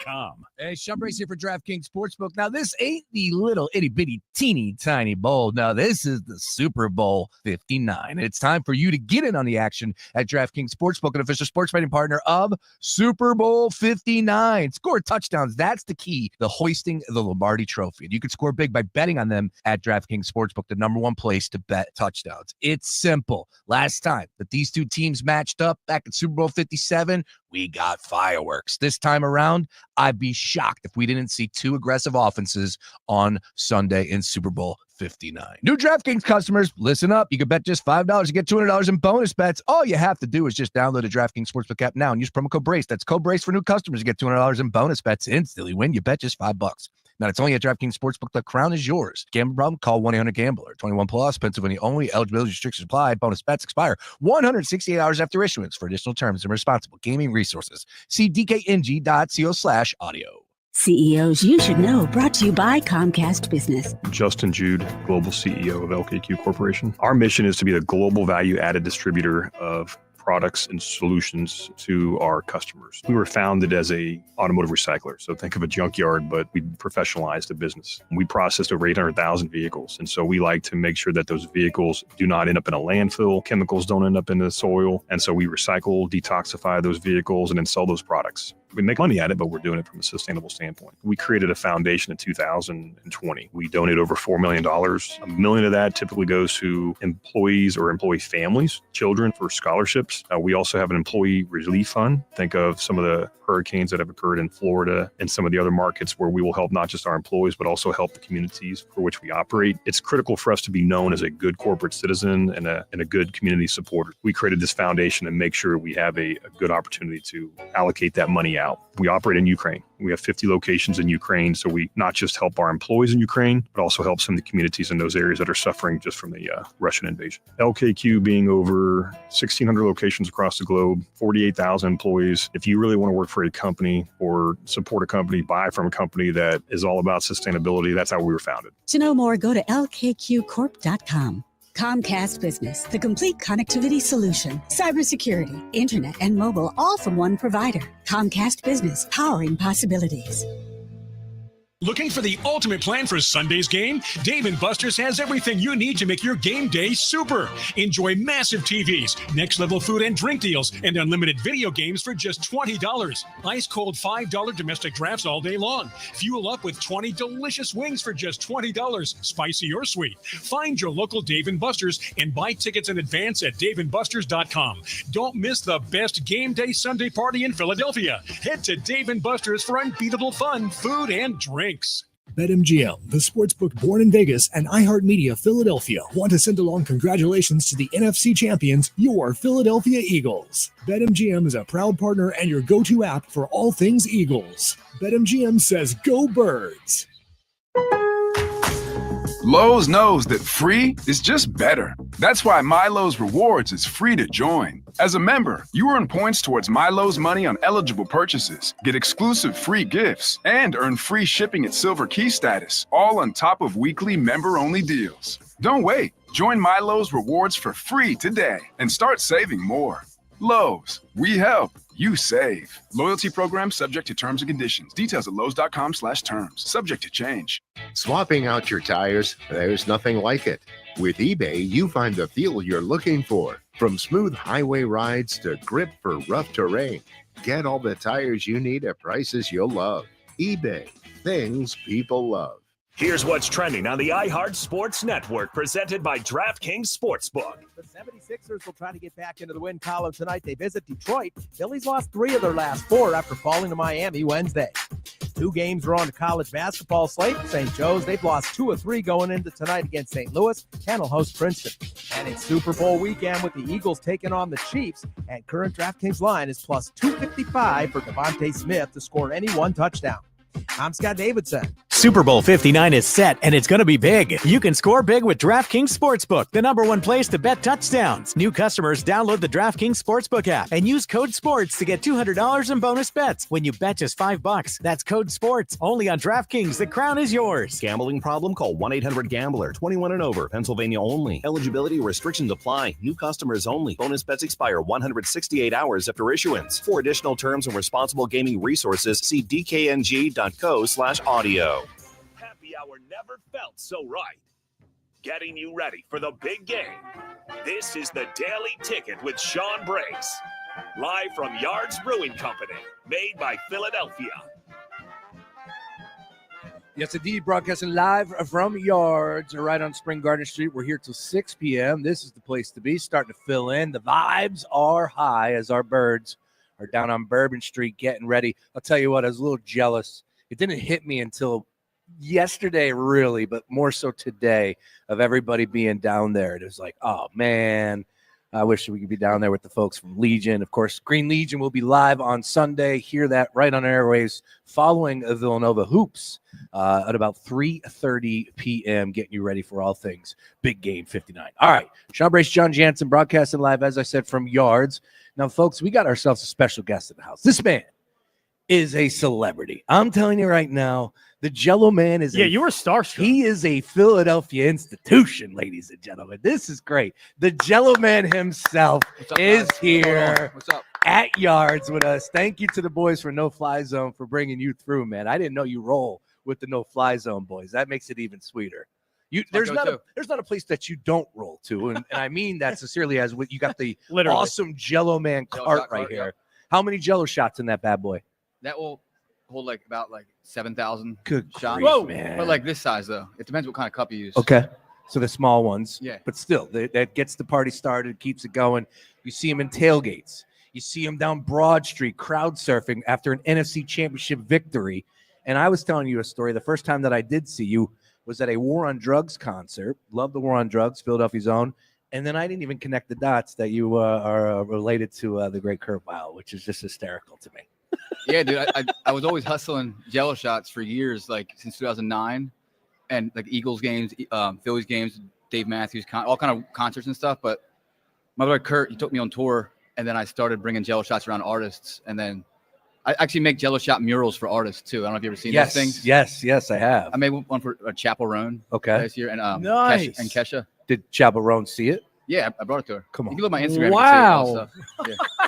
.com. Hey, Sean Brace here for DraftKings Sportsbook. Now, this ain't the little itty-bitty teeny tiny bowl. No, this is the Super Bowl 59. It's time for you to get in on the action at DraftKings Sportsbook, an official sports betting partner of Super Bowl 59. Score touchdowns. That's the key. The hoisting the Lombardi Trophy. And you can score big by betting on them at DraftKings Sportsbook, the #1 place to bet touchdowns. It's simple. Last time that these two teams matched up back in Super Bowl 57, we got fireworks. This time around, I'd be shocked if we didn't see two aggressive offenses on Sunday in Super Bowl 59. New DraftKings customers, listen up. You can bet just $5 to get $200 in bonus bets. All you have to do is just download the DraftKings Sportsbook app now and use promo code BRACE. That's code BRACE for new customers to get $200 in bonus bets instantly. When you bet just $5. Now, it's only at DraftKings Sportsbook. The crown is yours. Gambling problem? Call 1-800-GAMBLER. 21 plus, Pennsylvania only. Eligibility restrictions apply. Bonus bets expire 168 hours after issuance. For additional terms and responsible gaming resources, see dkng.co/audio. CEOs you should know, brought to you by Comcast Business. Justin Jude, Global CEO of LKQ Corporation. Our mission is to be the global value-added distributor of products and solutions to our customers. We were founded as a automotive recycler. So think of a junkyard, but we professionalized the business. We processed over 800,000 vehicles. And so we like to make sure that those vehicles do not end up in a landfill. Chemicals don't end up in the soil. And so we recycle, detoxify those vehicles, and then sell those products. We make money at it, but we're doing it from a sustainable standpoint. We created a foundation in 2020. We donate over $4 million. $1 million of that typically goes to employees or employee families, children for scholarships. We also have an employee relief fund. Think of some of the hurricanes that have occurred in Florida and some of the other markets where we will help not just our employees, but also help the communities for which we operate. It's critical for us to be known as a good corporate citizen and a good community supporter. We created this foundation to make sure we have a good opportunity to allocate that money out. We operate in Ukraine. We have 50 locations in Ukraine, so we not just help our employees in Ukraine, but also help some of the communities in those areas that are suffering just from the Russian invasion. LKQ being over 1,600 locations across the globe, 48,000 employees. If you really want to work for a company or support a company, buy from a company that is all about sustainability, that's how we were founded. To know more, go to lkqcorp.com. Comcast Business, the complete connectivity solution, cybersecurity, internet, and mobile, all from one provider. Comcast Business, powering possibilities. Looking for the ultimate plan for Sunday's game? Dave & Buster's has everything you need to make your game day super. Enjoy massive TVs, next-level food and drink deals, and unlimited video games for just $20. Ice-cold $5 domestic drafts all day long. Fuel up with 20 delicious wings for just $20, spicy or sweet. Find your local Dave & Buster's and buy tickets in advance at daveandbusters.com. Don't miss the best game day Sunday party in Philadelphia. Head to Dave & Buster's for unbeatable fun, food, and drinks. BetMGM, the sportsbook born in Vegas, and iHeartMedia Philadelphia want to send along congratulations to the NFC champions, your Philadelphia Eagles. BetMGM is a proud partner and your go-to app for all things Eagles. BetMGM says go Birds. Lowe's knows that free is just better. That's why MyLowe's Rewards is free to join. As a member, you earn points towards MyLowe's money on eligible purchases, get exclusive free gifts, and earn free shipping at Silver Key status, all on top of weekly member-only deals. Don't wait. Join MyLowe's Rewards for free today and start saving more. Lowe's, we help, you save. Loyalty program subject to terms and conditions. Details at lowes.com/terms. Subject to change. Swapping out your tires, there's nothing like it. With eBay, you find the feel you're looking for. From smooth highway rides to grip for rough terrain. Get all the tires you need at prices you'll love. eBay, things people love. Here's what's trending on the iHeart Sports Network, presented by DraftKings Sportsbook. The 76ers will try to get back into the win column tonight. They visit Detroit. Phillies lost 3 of their last 4 after falling to Miami Wednesday. 2 games are on the college basketball slate. St. Joe's, they've lost 2 of 3 going into tonight against St. Louis. Penn will host Princeton. And it's Super Bowl weekend with the Eagles taking on the Chiefs. And current DraftKings line is plus 255 for Devontae Smith to score any one touchdown. I'm Scott Davidson. Super Bowl 59 is set, and it's going to be big. You can score big with DraftKings Sportsbook, the #1 place to bet touchdowns. New customers download the DraftKings Sportsbook app and use code SPORTS to get $200 in bonus bets when you bet just $5. That's code SPORTS, only on DraftKings. The crown is yours. Gambling problem? Call 1-800-GAMBLER. 21 and over. Pennsylvania only. Eligibility restrictions apply. New customers only. Bonus bets expire 168 hours after issuance. For additional terms and responsible gaming resources, see dkng.co/audio. Happy hour never felt so right. Getting you ready for the big game. This is the Daily Ticket with Sean Brace. Live from Yards Brewing Company, made by Philadelphia. Yes, indeed. Broadcasting live from Yards right on Spring Garden Street. We're here till 6 p.m. This is the place to be. Starting to fill in. The vibes are high as our birds are down on Bourbon Street getting ready. I'll tell you what, I was a little jealous. It didn't hit me until yesterday, really, but more so today, of everybody being down there. It was like, oh, man, I wish we could be down there with the folks from Legion. Of course, Green Legion will be live on Sunday. Hear that right on airwaves following Villanova Hoops at about 3:30 p.m., getting you ready for all things Big Game 59. All right, Sean Brace, John Jansen, broadcasting live, as I said, from Yards. Now, folks, we got ourselves a special guest in the house. This man is a celebrity. I'm telling you right now, the Jello Man is you were starstruck. He is a Philadelphia institution, ladies and gentlemen. This is great. The Jello Man himself is here. What's up? At Yards with us. Thank you to the boys for No Fly Zone for bringing you through, man. I didn't know you roll with the No Fly Zone boys. That makes it even sweeter. There's not a place that you don't roll to, and I mean that sincerely. As you got the awesome Jello Man cart right here. Yep. How many Jello shots in that bad boy? That will hold about 7,000 Good shots. Whoa, man! But this size though, it depends what kind of cup you use. Okay, so the small ones. Yeah, but still, that gets the party started, keeps it going. You see them in tailgates. You see them down Broad Street, crowd surfing after an NFC Championship victory. And I was telling you a story. The first time that I did see you was at a War on Drugs concert. Love the War on Drugs, Philadelphia's own. And then I didn't even connect the dots that you are related to the great Kurt Weil, which is just hysterical to me. Yeah, dude, I was always hustling Jello shots for years, since 2009, and Eagles games, Phillies games, Dave Matthews, all kind of concerts and stuff. But my brother Kurt, he took me on tour, and then I started bringing Jello shots around artists, and then I actually make Jello shot murals for artists too. I don't know if you've ever seen those things. Yes, I have. I made one for Chapel Roan. Okay. This year, and nice. Kesha. Did Chapel Roan see it? Yeah, I brought it to her. Come on. You can look at my Instagram. Wow. You can see all the stuff. Yeah.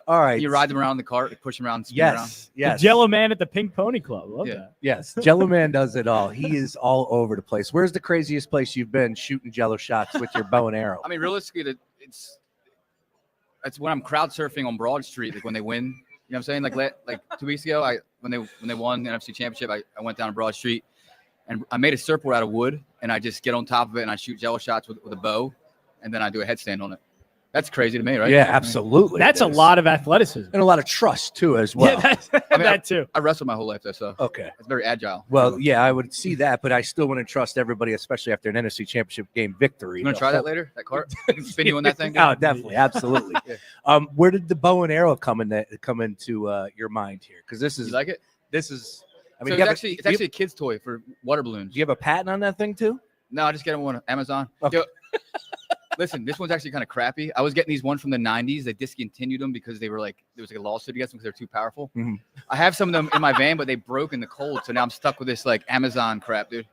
All right. You ride them around the cart, push them around, spin around. Yes. The Jello Man at the Pink Pony Club. Love that. Yes, Jello Man does it all. He is all over the place. Where's the craziest place you've been shooting Jello shots with your bow and arrow? I mean, realistically, it's when I'm crowd surfing on Broad Street, when they win. You know what I'm saying? Like 2 weeks ago, when they won the NFC Championship, I went down to Broad Street, and I made a surfboard out of wood, and I just get on top of it and I shoot Jello shots with a bow, and then I do a headstand on it. That's crazy to me, right? Yeah, absolutely. That's a lot of athleticism and a lot of trust too, as well. Yeah, that too. I wrestled my whole life, though, so okay, it's very agile. Well, yeah, I would see that, but I still wouldn't trust everybody, especially after an NFC Championship game victory. You want to try that later? That cart? I can spin you on that thing. Oh, definitely, absolutely. Yeah. Where did the bow and arrow come into your mind here? Because this is you like it. This is. I mean, so it's actually a kid's toy for water balloons. Do you have a patent on that thing too? No, I just get them on Amazon. Okay. Listen, this one's actually kind of crappy. I was getting these ones from the 90s. They discontinued them because there was a lawsuit against them because they're too powerful. Mm-hmm. I have some of them in my van, but they broke in the cold. So now I'm stuck with this Amazon crap, dude.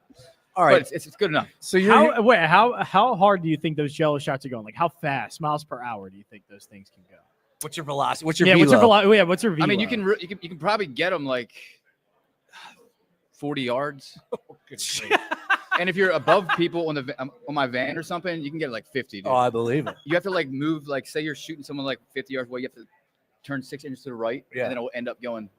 All right. But it's good enough. So how hard do you think those Jello shots are going? Like how fast, miles per hour, do you think those things can go? What's your velocity? What's your velo? What's your velo? I mean, you can probably get them 40 yards. Oh, good and if you're above people on my van or something, you can get 50. Dude. Oh, I believe it. You have to move, say you're shooting someone 50 yards away, you have to turn 6 inches to the right, and then it'll end up going.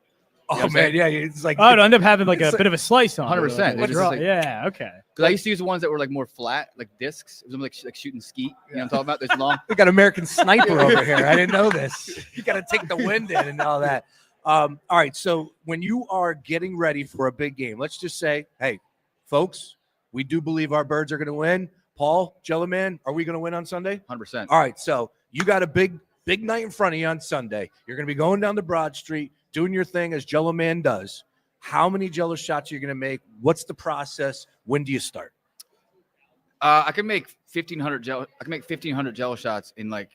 Oh man, yeah, it's like it'll end up having like a bit of a slice on. 100%. It. Yeah, okay. Because I used to use the ones that were like more flat, like discs. It was like shooting skeet. You know what I'm talking about? This long. We got American Sniper over here. I didn't know this. You got to take the wind in and all that. All right. So when you are getting ready for a big game, let's just say, hey, folks, we do believe our Birds are going to win. Paul, Jello Man, are we going to win on Sunday? 100%. All right. So you got a big night in front of you on Sunday. You're going to be going down to Broad Street, doing your thing as Jello Man does. How many Jello shots are you going to make? What's the process? When do you start? I can make 1,500 Jello. I can make 1,500 Jello shots in like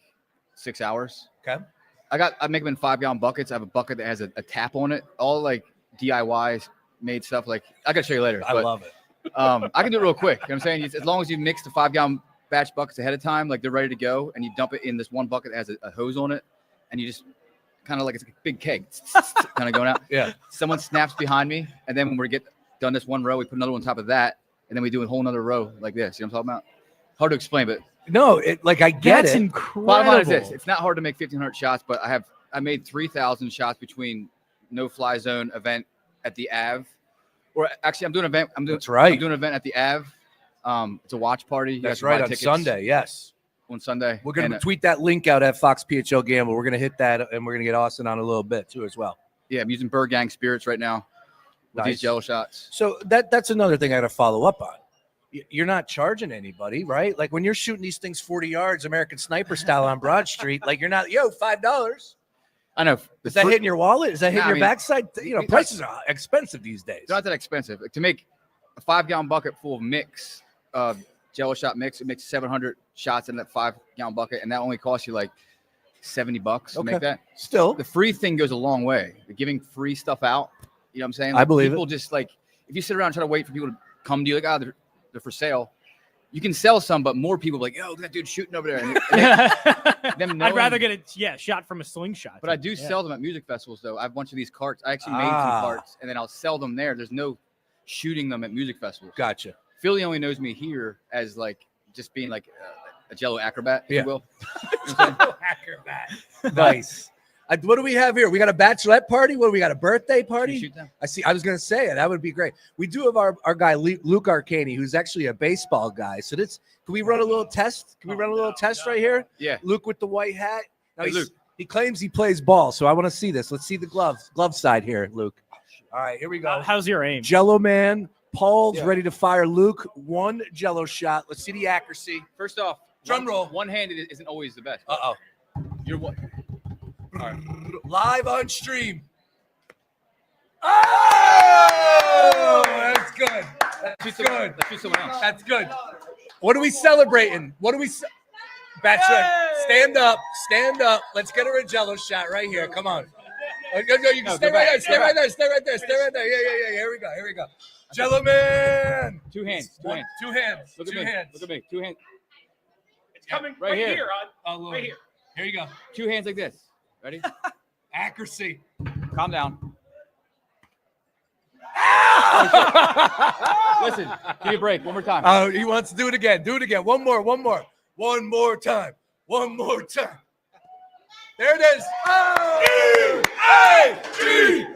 6 hours. Okay. I make them in 5-gallon buckets. I have a bucket that has a tap on it. All like DIY made stuff. Like I gotta show you later. I love it. I can do it real quick. You know what I'm saying? As long as you mix the 5-gallon batch buckets ahead of time, like they're ready to go, and you dump it in this one bucket that has a hose on it, and you just kind of like it's a big keg, kind of going out. Yeah. Someone snaps behind me, and then when we get done this one row, we put another one on top of that, and then we do a whole another row like this. You know what I'm talking about? Hard to explain, but no, I get That's it. incredible. bottom line is this: it's not hard to make 1,500 shots, but I made 3,000 shots between no-fly zone event at the Ave, or actually I'm doing an event. I'm doing an event at the Ave. It's a watch party. That's right, on Sunday. Yes. On Sunday. We're going to tweet that link out at Fox PHL Gamble. We're going to hit that, and we're going to get Austin on a little bit too as well. Yeah, I'm using Bird Gang spirits right now with these Jello shots. So that's another thing I got to follow up on. You're not charging anybody, right? Like when you're shooting these things 40 yards, American Sniper style on Broad Street, like you're not, $5. I know. Is that hitting your wallet? Is that hitting your backside? Prices are expensive these days. They're not that expensive. Like, to make a 5-gallon bucket full of mix, Jello shot mix, it makes 700 shots in that 5-gallon bucket, and that only costs you like $70 to make that. Still, the free thing goes a long way. Giving free stuff out, you know what I'm saying? I believe people just like, if you sit around and try to wait for people to come to you, like, they're for sale. You can sell some, but more people like, yo, that dude's shooting over there. And I'd rather get a shot from a slingshot. But I do sell them at music festivals, though. I have a bunch of these carts. I actually made some carts, and then I'll sell them there. There's no shooting them at music festivals. Gotcha. Philly only knows me here as like just being like a Jello acrobat, if you will. Acrobat. Nice. What do we have here? We got a bachelorette party. What do we got? A birthday party? Shoot them. I see. I was going to say that would be great. We do have our guy Luke Arcani, who's actually a baseball guy. So can we run a little test? Can we run a little test right here? Yeah. Luke with the white hat. Now Hey, Luke. He claims he plays ball, so I want to see this. Let's see the glove side here, Luke. All right, here we go. How's your aim? Jello Man. Paul's ready to fire. Luke, one Jello shot. Let's see the accuracy. First off, drum roll. One-handed isn't always the best. Uh-oh. You're what? All right. Live on stream. Oh, that's good. That's good. Let's do someone else. That's good. What are we celebrating? Bachelor, stand up. Stand up. Let's get her a Jello shot right here. Come on. No, you can stay right there. Stay right there. Stay right there. Stay right there. Yeah. Here we go. Here we go. Jello Man. Two hands. Two hands. Look at Two me. hands. Look at me. Two hands. It's coming right here. Oh, right here. Here you go. Two hands like this. Ready? Accuracy. Calm down. Listen, give me a break. One more time. Oh, he wants to do it again. Do it again. One more time. There it is. E-A-G-L-E-S.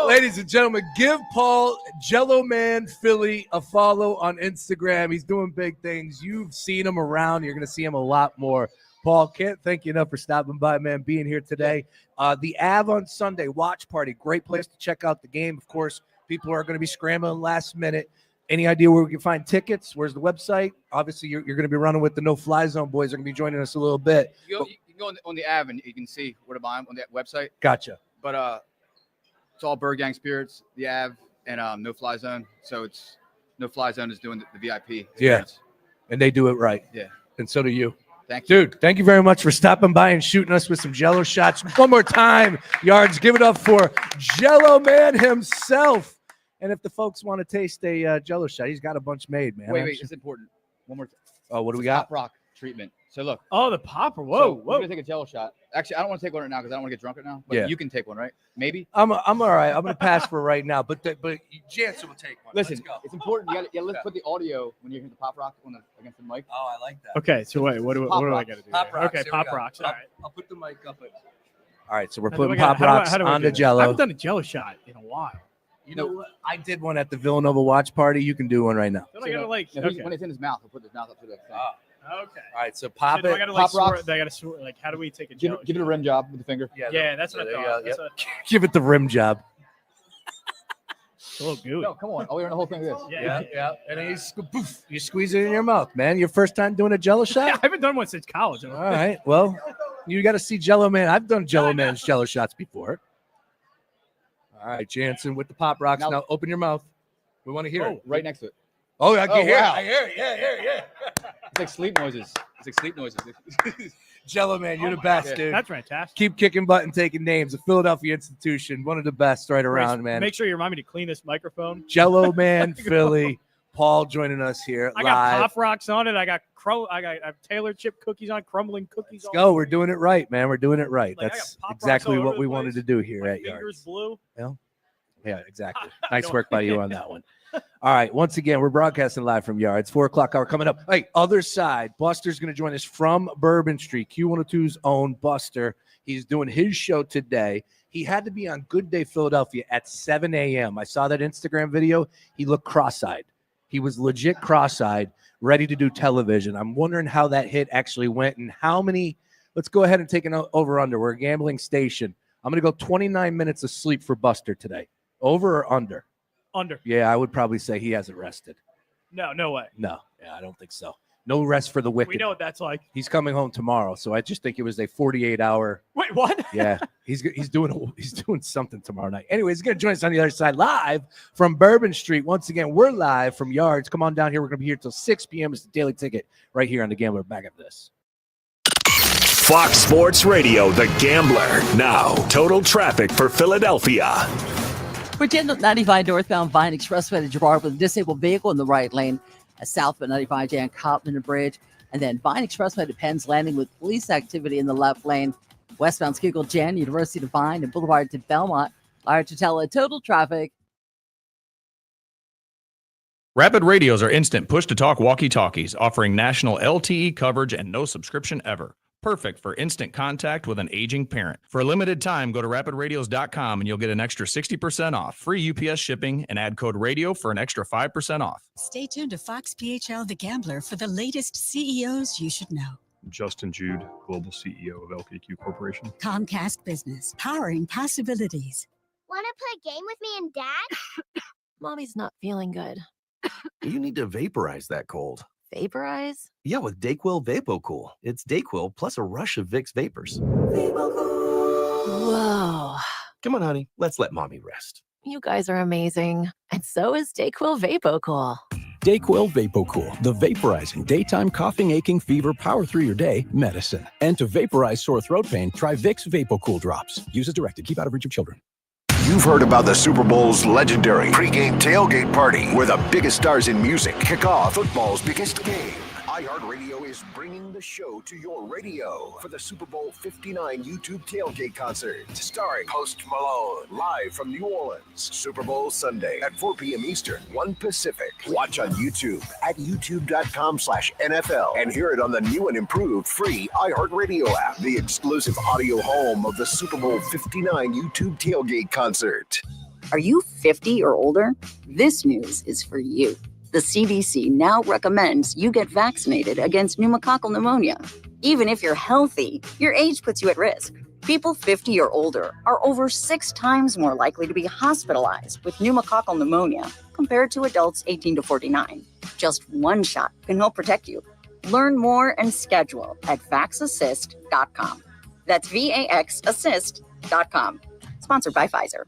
Ladies and gentlemen, give Paul Jello Man Philly a follow on Instagram. He's doing big things. You've seen him around. You're going to see him a lot more. Paul, can't thank you enough for stopping by, man, being here today. The Ave on Sunday, watch party. Great place to check out the game. Of course, people are going to be scrambling last minute. Any idea where we can find tickets? Where's the website? Obviously, you're going to be running with the No Fly Zone boys. They're going to be joining us a little bit. You can go on the Ave and you can see where to buy them on that website. Gotcha. But it's all Bird Gang Spirits, the Ave, and No Fly Zone. So it's No Fly Zone is doing the VIP experience. Yeah, and they do it right. Yeah. And so do you. Thank you. Dude, thank you very much for stopping by and shooting us with some Jello shots. One more time, Yards, give it up for Jello Man himself. And if the folks want to taste a Jello shot, he's got a bunch made, man. Wait, it's important. One more. Oh, what do we got? Pop rock treatment. So look. Oh, the popper. Whoa, So whoa. I'm gonna take a Jello shot. Actually, I don't want to take one right now because I don't want to get drunk right now. But Yeah. you can take one, right? Maybe. I'm all right. I'm going to pass for right now, but Jansen will take one. Listen, Let's go. it's important. You got let's put the audio when you're hitting the pop rock against the mic. Oh, I like that. Okay, so wait, what do I got to do? Pop there? rocks. Okay, Here we pop go. rocks. All right. I'll put the mic up. All right, so we're How do putting I Pop gotta- how do I- Rocks how do I on do the this? I Jello. haven't done a Jello shot in a while. You know what? I did one at the Villanova watch party. You can do one right now. Don't I gotta like? No, Okay. when it's in his mouth, he'll put his mouth up to the thing. Okay. All right, so pop So do I it. gotta like Pop swirl, Rocks. do I gotta swirl, like how do we take a Give Jello? it a rim job with the finger. Yeah, that's what I there you thought. go, That's yep. what, Give it the rim job. it's a little gooey. No, come on. Oh, we're doing the whole thing like this. Yeah. And then you squeeze it in your mouth, man. Your first time doing a Jello shot? I haven't done one since college. All right. Well, you got to see Jello Man. I've done Jello Man's Jello shots before. All right, Jansen with the Pop Rocks. Now open your mouth. We want to hear it. Right next to it. Oh, I can hear wow. it. I hear it. Yeah. It's like sleep noises. It's like sleep noises. Jello Man, you're the best, dude. That's fantastic. Keep kicking butt and taking names. A Philadelphia institution, one of the best right around, man. Make sure you remind me to clean this microphone. Jello Man, Philly. Paul joining us here I got live. Pop Rocks on it. I got I have Taylor chip cookies on, crumbling cookies on. Go, we're doing it right, man. We're doing it right. Like, I That's got Pop Rocks exactly all what over we the wanted place. to do here My at Yards. fingers blue. Yeah, exactly. Nice work by you on that one. All right. Once again, we're broadcasting live from Yards. 4:00 hour coming up. Hey, other side. Buster's going to join us from Bourbon Street. Q102's own Buster. He's doing his show today. He had to be on Good Day Philadelphia at 7 a.m. I saw that Instagram video. He looked cross-eyed. He was legit cross-eyed, ready to do television. I'm wondering how that hit actually went and how many. Let's go ahead and take an over-under. We're a gambling station. I'm going to go 29 minutes of sleep for Buster today. Over or under? Under. Yeah, I would probably say he hasn't rested. No way. No, yeah, I don't think so. No rest for the wicked. We know what that's like. He's coming home tomorrow, so I just think it was a 48-hour. Wait, what? Yeah, he's doing something tomorrow night. Anyways, he's going to join us on the other side live from Bourbon Street. Once again, we're live from Yards. Come on down here. We're going to be here till 6 p.m. It's the Daily Ticket right here on the Gambler. Back at this. Fox Sports Radio, The Gambler. Now, total traffic for Philadelphia. We're 95 northbound Vine Expressway to Girard with a disabled vehicle in the right lane. A southbound 95 Jan Copman Bridge. And then Vine Expressway to Penn's Landing with police activity in the left lane. Westbound Schuylkill Jan, University to Vine, and Boulevard to Belmont. Liar to tell total traffic. Rapid radios are instant push-to-talk walkie-talkies, offering national LTE coverage and no subscription ever. Perfect for instant contact with an aging parent. For a limited time, go to rapidradios.com and you'll get an extra 60% off, free UPS shipping, and add code radio for an extra 5% off. Stay tuned to Fox PHL The Gambler for the latest CEOs you should know. Justin Jude, Global CEO of LKQ Corporation. Comcast Business, powering possibilities. Want to play a game with me and Dad? Mommy's not feeling good. You need to vaporize that cold. Vaporize? Yeah, with DayQuil VapoCool. It's DayQuil plus a rush of Vicks vapors. Whoa. Come on, honey. Let's let mommy rest. You guys are amazing. And so is DayQuil VapoCool. DayQuil VapoCool, the vaporizing daytime coughing, aching, fever, power through your day medicine. And to vaporize sore throat pain, try Vicks VapoCool drops. Use as directed. Keep out of reach of children. You've heard about the Super Bowl's legendary pregame tailgate party, where the biggest stars in music kick off football's biggest game. iHeartRadio is bringing the show to your radio for the Super Bowl 59 YouTube tailgate concert, starring Post Malone, live from New Orleans. Super Bowl Sunday at 4 p.m. Eastern, 1 Pacific. Watch on YouTube at youtube.com/NFL and hear it on the new and improved free iHeartRadio app, the exclusive audio home of the Super Bowl 59 YouTube tailgate concert. Are you 50 or older? This news is for you. The CDC now recommends you get vaccinated against pneumococcal pneumonia. Even if you're healthy, your age puts you at risk. People 50 or older are over 6 times more likely to be hospitalized with pneumococcal pneumonia compared to adults 18 to 49. Just one shot can help protect you. Learn more and schedule at vaxassist.com. That's VAXassist.com. Sponsored by Pfizer.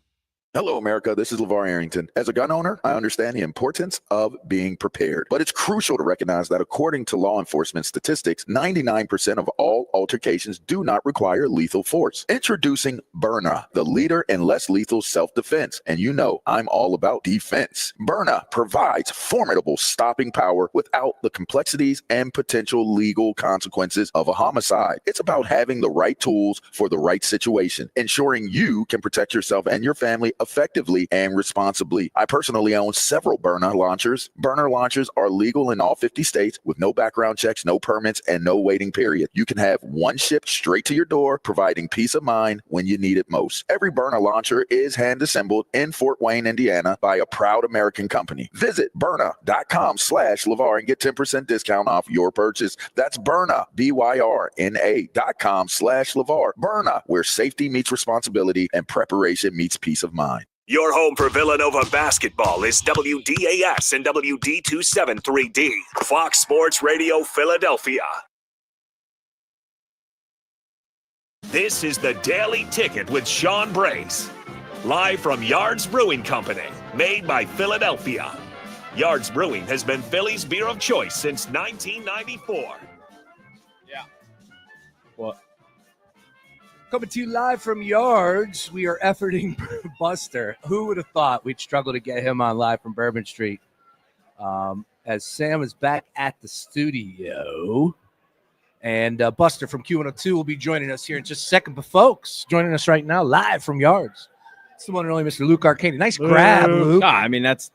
Hello, America. This is LeVar Arrington. As a gun owner, I understand the importance of being prepared. But it's crucial to recognize that according to law enforcement statistics, 99% of all altercations do not require lethal force. Introducing Byrna, the leader in less lethal self-defense. And you know I'm all about defense. Byrna provides formidable stopping power without the complexities and potential legal consequences of a homicide. It's about having the right tools for the right situation, ensuring you can protect yourself and your family effectively and responsibly. I personally own several burner launchers. Burner launchers are legal in all 50 states with no background checks, no permits, and no waiting period. You can have one shipped straight to your door, providing peace of mind when you need it most. Every burner launcher is hand-assembled in Fort Wayne, Indiana by a proud American company. Visit Byrna.com/LeVar and get 10% discount off your purchase. That's Byrna, BYRNA.com/LeVar. Byrna, where safety meets responsibility and preparation meets peace of mind. Your home for Villanova basketball is WDAS and WD273D, Fox Sports Radio Philadelphia. This is the Daily Ticket with Sean Brace. Live from Yards Brewing Company, made by Philadelphia. Yards Brewing has been Philly's beer of choice since 1994. Yeah. What? Coming to you live from Yards, we are efforting Buster. Who would have thought we'd struggle to get him on live from Bourbon Street? As Sam is back at the studio. And Buster from Q102 will be joining us here in just a second. But folks, joining us right now live from Yards, it's the one and only Mr. Luke Arcani. Nice grab, Luke. I mean, that's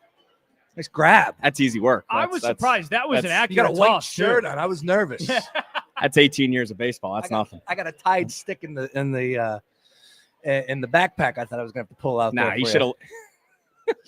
nice grab. That's easy work. I was surprised. That was an accurate You got a white toss, shirt too. on. I was nervous. That's 18 years of baseball. That's nothing. I got a tied stick in the backpack. I thought I was going to have to pull out. Nah, there you for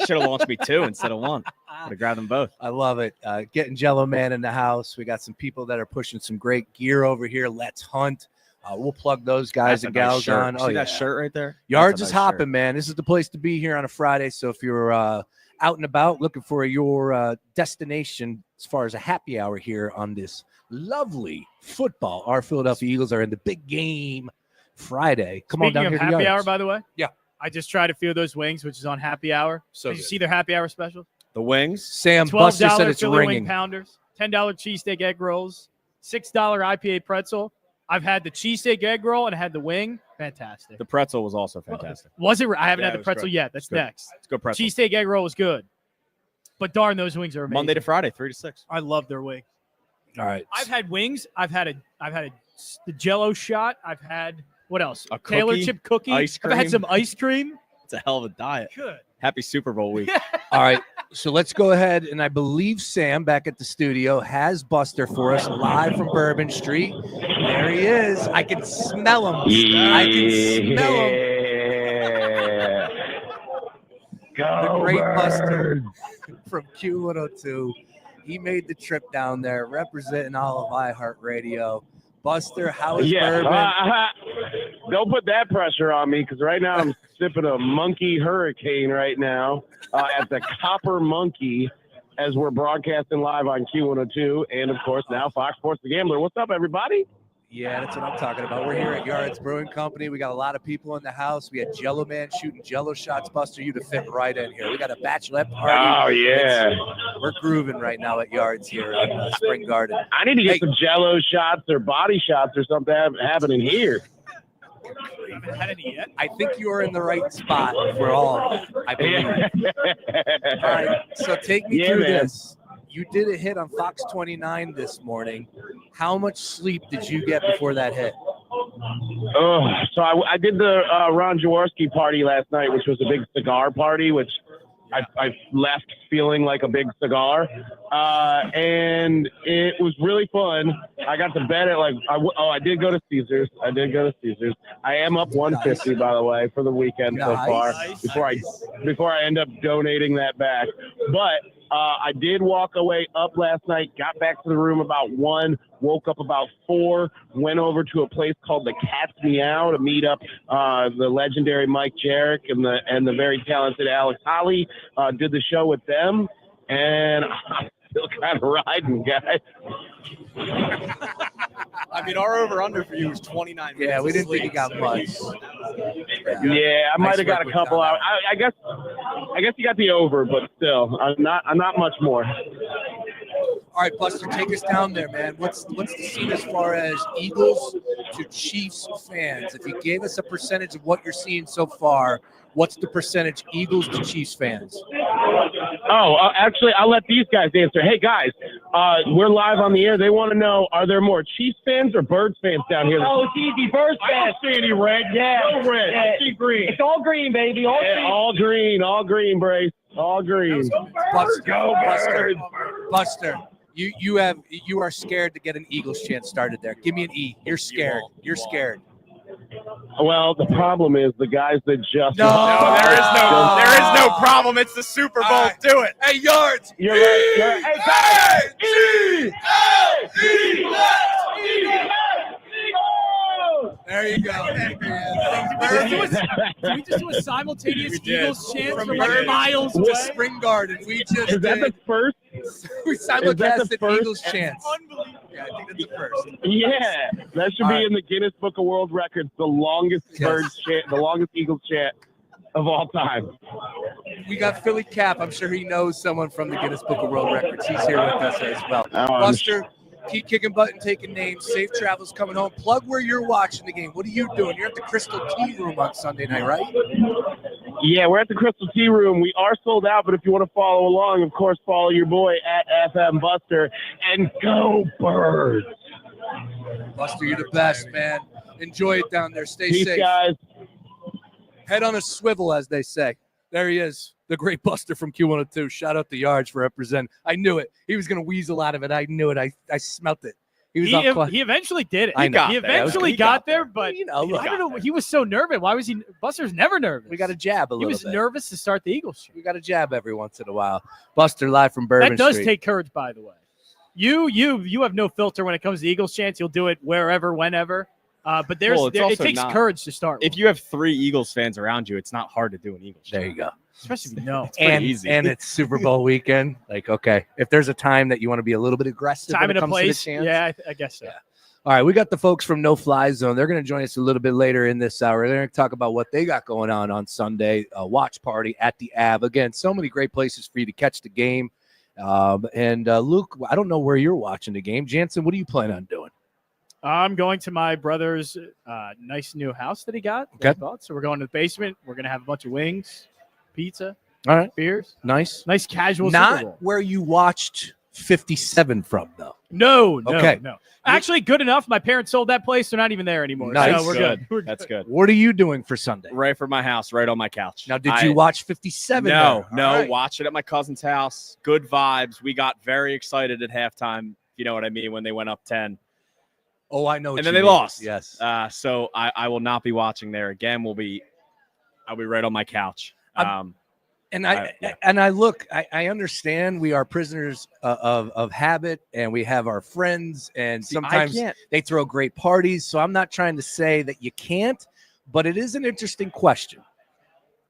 should have launched me 2 instead of 1. Would have grabbed them both. I love it. Getting Jello Man in the house. We got some people that are pushing some great gear over here. Let's Hunt. We'll plug those guys That's a and nice gals shirt. on. See that shirt right there? Yards That's is a nice hopping, shirt. man. This is the place to be here on a Friday. So if you're out and about looking for your destination as far as a happy hour here on this lovely football, our Philadelphia Eagles are in the big game Friday. Come on Speaking down of here to happy Yards. hour, by the way. Yeah. I just tried a few of those wings, which is on happy hour. So Did you good. see their happy hour special? The wings. Sam $12 Buster said it's Philly ringing. wing pounders, $10 cheesesteak egg rolls, $6 IPA pretzel. I've had the cheesesteak egg roll and I had the wing. Fantastic. The pretzel was also fantastic. Was it? I haven't Yeah, had it the was pretzel good. yet. That's It's good. next. It's good pretzel. Cheesesteak egg roll was good. But darn, those wings are amazing. Monday to Friday, 3 to 6. I love their wings. All right. I've had wings. I've had the Jello shot. I've had what else? A Taylor cookie, chip cookie. ice I've had cream. some ice cream. It's a hell of a diet. Good. Happy Super Bowl week. All right. So let's go ahead. And I believe Sam back at the studio has Buster for us live from Bourbon Street. There he is. I can smell him. I can smell him. The great Buster from Q102. He made the trip down there representing all of iHeartRadio. Buster, how is Bourbon? Don't put that pressure on me because right now I'm sipping a Monkey Hurricane right now at the Copper Monkey as we're broadcasting live on Q102 and, of course, now Fox Sports The Gambler. What's up, everybody? Yeah, that's what I'm talking about. We're here at Yards Brewing Company. We got a lot of people in the house. We had Jello Man shooting Jello shots. Buster, you'd have fit right in here. We got a bachelorette party. Oh, yeah. We're grooving right now at Yards here on Spring Garden. I need to get some Jello shots or body shots or something happening here. You haven't had any yet? I think you are in the right spot for all of it, I believe. All right, so take me through this. You did a hit on Fox 29 this morning. How much sleep did you get before that hit? So I did the Ron Jaworski party last night, which was a big cigar party, which I left feeling like a big cigar. And it was really fun. I got to bed at I did go to Caesars. I am up 150, by the way, for the weekend so far before I end up donating that back. But I did walk away up last night, got back to the room about 1, woke up about 4, went over to a place called the Cat's Meow to meet up the legendary Mike Jarek and the very talented Alex Holly. Did the show with them, and I'm still kind of riding, guys. I mean, our over-under for you was 29 minutes. Yeah, we didn't think you got much. Yeah, I might have got a couple hours. I guess you got the over, but still, I'm not much more. All right, Buster, take us down there, man. What's the scene as far as Eagles to Chiefs fans? If you gave us a percentage of what you're seeing so far, what's the percentage Eagles to Chiefs fans? Oh, actually, I'll let these guys answer. Hey, guys, We're live on the air. They want to know, are there more Chiefs fans or Birds fans down here? Oh, it's easy. Birds fans. I don't see any red. Yeah. No red. Yeah. I see green. It's all green, baby. All green. All green, Brace. All green. Buster, you are scared to get an Eagles chant started there. Give me an E. You're scared. You're scared. Well, the problem is the guys that just No, there is no problem. It's the Super Bowl. Right. Do it. Hey, Yards. You're right. Hey, There you go. Can we just do a simultaneous Eagles chant from like miles to away? Spring Garden. We just Is that the first? we Is that the simulcasted first? Eagles chants. Yeah, I think that's the first. Yeah, that should be in the Guinness Book of World Records, the longest Birds chant, the longest Eagles chant of all time. We got Philly Cap. I'm sure he knows someone from the Guinness Book of World Records. He's here with us as well. Buster, keep kicking butt and taking names. Safe travels coming home. Plug where you're watching the game. What are you doing? You're at the Crystal Tea Room on Sunday night, right? Yeah, we're at the Crystal Tea Room. We are sold out, but if you want to follow along, of course, follow your boy at FM Buster and go Birds. Buster, you're the best, man. Enjoy it down there. Stay Peace, safe. guys. Head on a swivel, as they say. There he is, the great Buster from Q102. Shout out to Yards for representing. I knew it. He was going to weasel out of it. I knew it. I smelt it. He was He eventually did it. I know. He eventually got there, but look. I don't know. He was so nervous. Why was he? Buster's never nervous. We got to jab a He little was bit. nervous to start the Eagles chant. We got to jab every once in a while. Buster live from Bourbon That does Street. take courage, by the way. You have no filter when it comes to Eagles chants. You'll do it wherever, whenever. But it takes courage to start. If you have 3 Eagles fans around you, it's not hard to do an Eagles chant. There you go. Especially if you know. It's pretty easy. And it's Super Bowl weekend. Like, okay, if there's a time that you want to be a little bit aggressive Time when and it a comes place. to the chants. Yeah, I guess so. Yeah. All right, we got the folks from No Fly Zone. They're going to join us a little bit later in this hour. They're going to talk about what they got going on Sunday, a watch party at the Ave. Again, so many great places for you to catch the game. Luke, I don't know where you're watching the game. Jansen, what are you planning on doing? I'm going to my brother's nice new house that he got. Okay. So we're going to the basement. We're going to have a bunch of wings, pizza, All right, beers. nice. Nice casual Super Bowl. Not where you watched 57 from, though. No. Okay. Actually, good enough. My parents sold that place. They're not even there anymore. Nice. So we're good. We're That's good. What are you doing for Sunday? Right from my house, right on my couch. Now, did you watch 57? No, there? All right. watch it at my cousin's house. Good vibes. We got very excited at halftime. You know what I mean? When they went up 10. Oh, I know. And then they lost. Yes. So I will not be watching there again. I'll be right on my couch. And I understand we are prisoners of habit, and we have our friends, and sometimes they throw great parties. So I'm not trying to say that you can't, but it is an interesting question.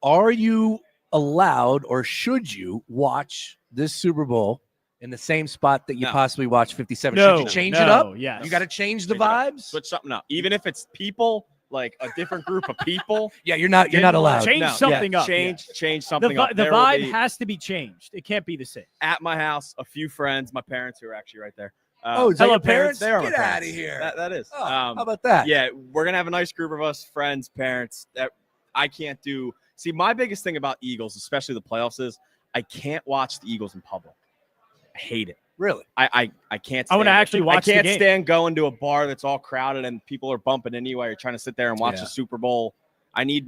Are you allowed, or should you watch this Super Bowl in the same spot that you possibly watched 57? No, should you change it up? Yes. You got to change the vibes. Switch something up. Even if it's people, like a different group of people. Yeah, you're not allowed. Change something up. Change something up. The There will vibe be, has to be changed. It can't be the same. at my house, a few friends, my parents who are actually right there. Is that hello, your parents? They are my Get out of parents. here. That is. Oh, how about that? Yeah, we're gonna have a nice group of us, friends, parents. That I can't do. See, my biggest thing about Eagles, especially the playoffs, is I can't watch the Eagles in public. I hate it. Really? I can't. I wanna stand it. actually watch the I can't game. stand going to a bar that's all crowded and people are bumping into you while you're trying to sit there and watch Yeah. the Super Bowl. I need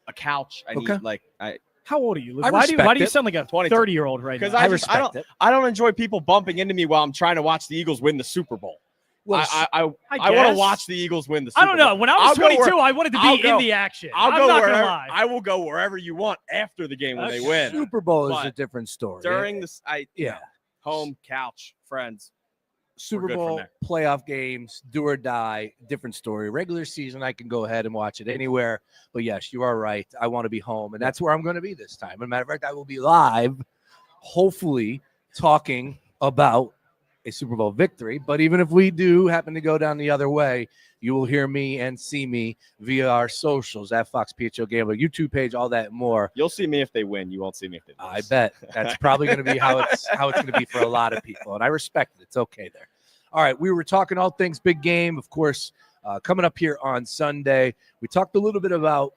a couch. I Okay. need How old are you, Luke? I Why do you respect it. sound like a 22. 30-year-old right because now? I don't enjoy people bumping into me while I'm trying to watch the Eagles win the Super Bowl. Well, I want guess. to watch the Eagles win the Super I don't know. Bowl. When I was I'll go 22, I wanted to I'll be go- in the action. I'm not not gonna wherever. lie. I will go wherever you want after the game when they win. Super Bowl is a But different story. During this, Yeah. home couch, friends. Super good from Bowl there. playoff games, do or die, different story. Regular season, I can go ahead and watch it anywhere. But yes, you are right. I want to be home, and that's where I'm going to be this time. As a matter of fact, I will be live, hopefully, talking about a Super Bowl victory. But even if we do happen to go down the other way, you will hear me and see me via our socials at Fox PHO Gambler, YouTube page, all that and more. You'll see me if they win. You won't see me if they lose. I bet that's probably going to be how it's going to be for a lot of people, and I respect it. It's okay there. All right, we were talking all things big game, of course, coming up here on Sunday. We talked a little bit about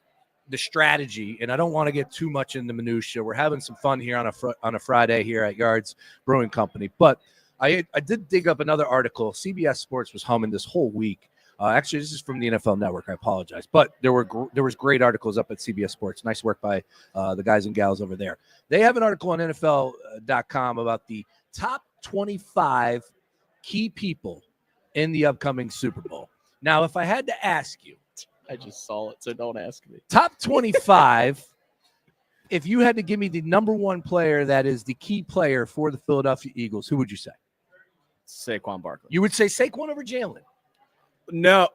the strategy, and I don't want to get too much in the minutia. We're having some fun here on a Friday here at Yards Brewing Company, but I did dig up another article. CBS Sports was humming this whole week. Actually, this is from the NFL Network. I apologize, but there was great articles up at CBS Sports. Nice work by the guys and gals over there. They have an article on NFL.com about the top 25 key people in the upcoming Super Bowl. Now, if I had to ask you, I just saw it, so don't ask me. top 25. If you had to give me the number one player that is the key player for the Philadelphia Eagles, who would you say? Saquon Barkley. You would say Saquon over Jalen? No,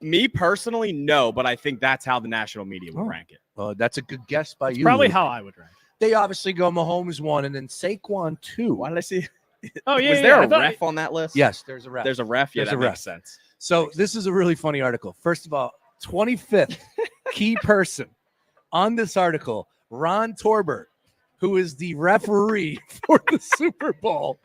me personally, no, but I think that's how the national media would rank it. That's a good guess by you. Probably Luke. how I would rank. They obviously go Mahomes 1 and then Saquon 2. Why did I see? Oh, yeah. Was there a ref on that list? Yes, there's a ref. There's a ref. Yeah, There's that a ref. makes sense. So this is a really funny article. First of all, 25th key person on this article, Ron Torbert, who is the referee for the Super Bowl.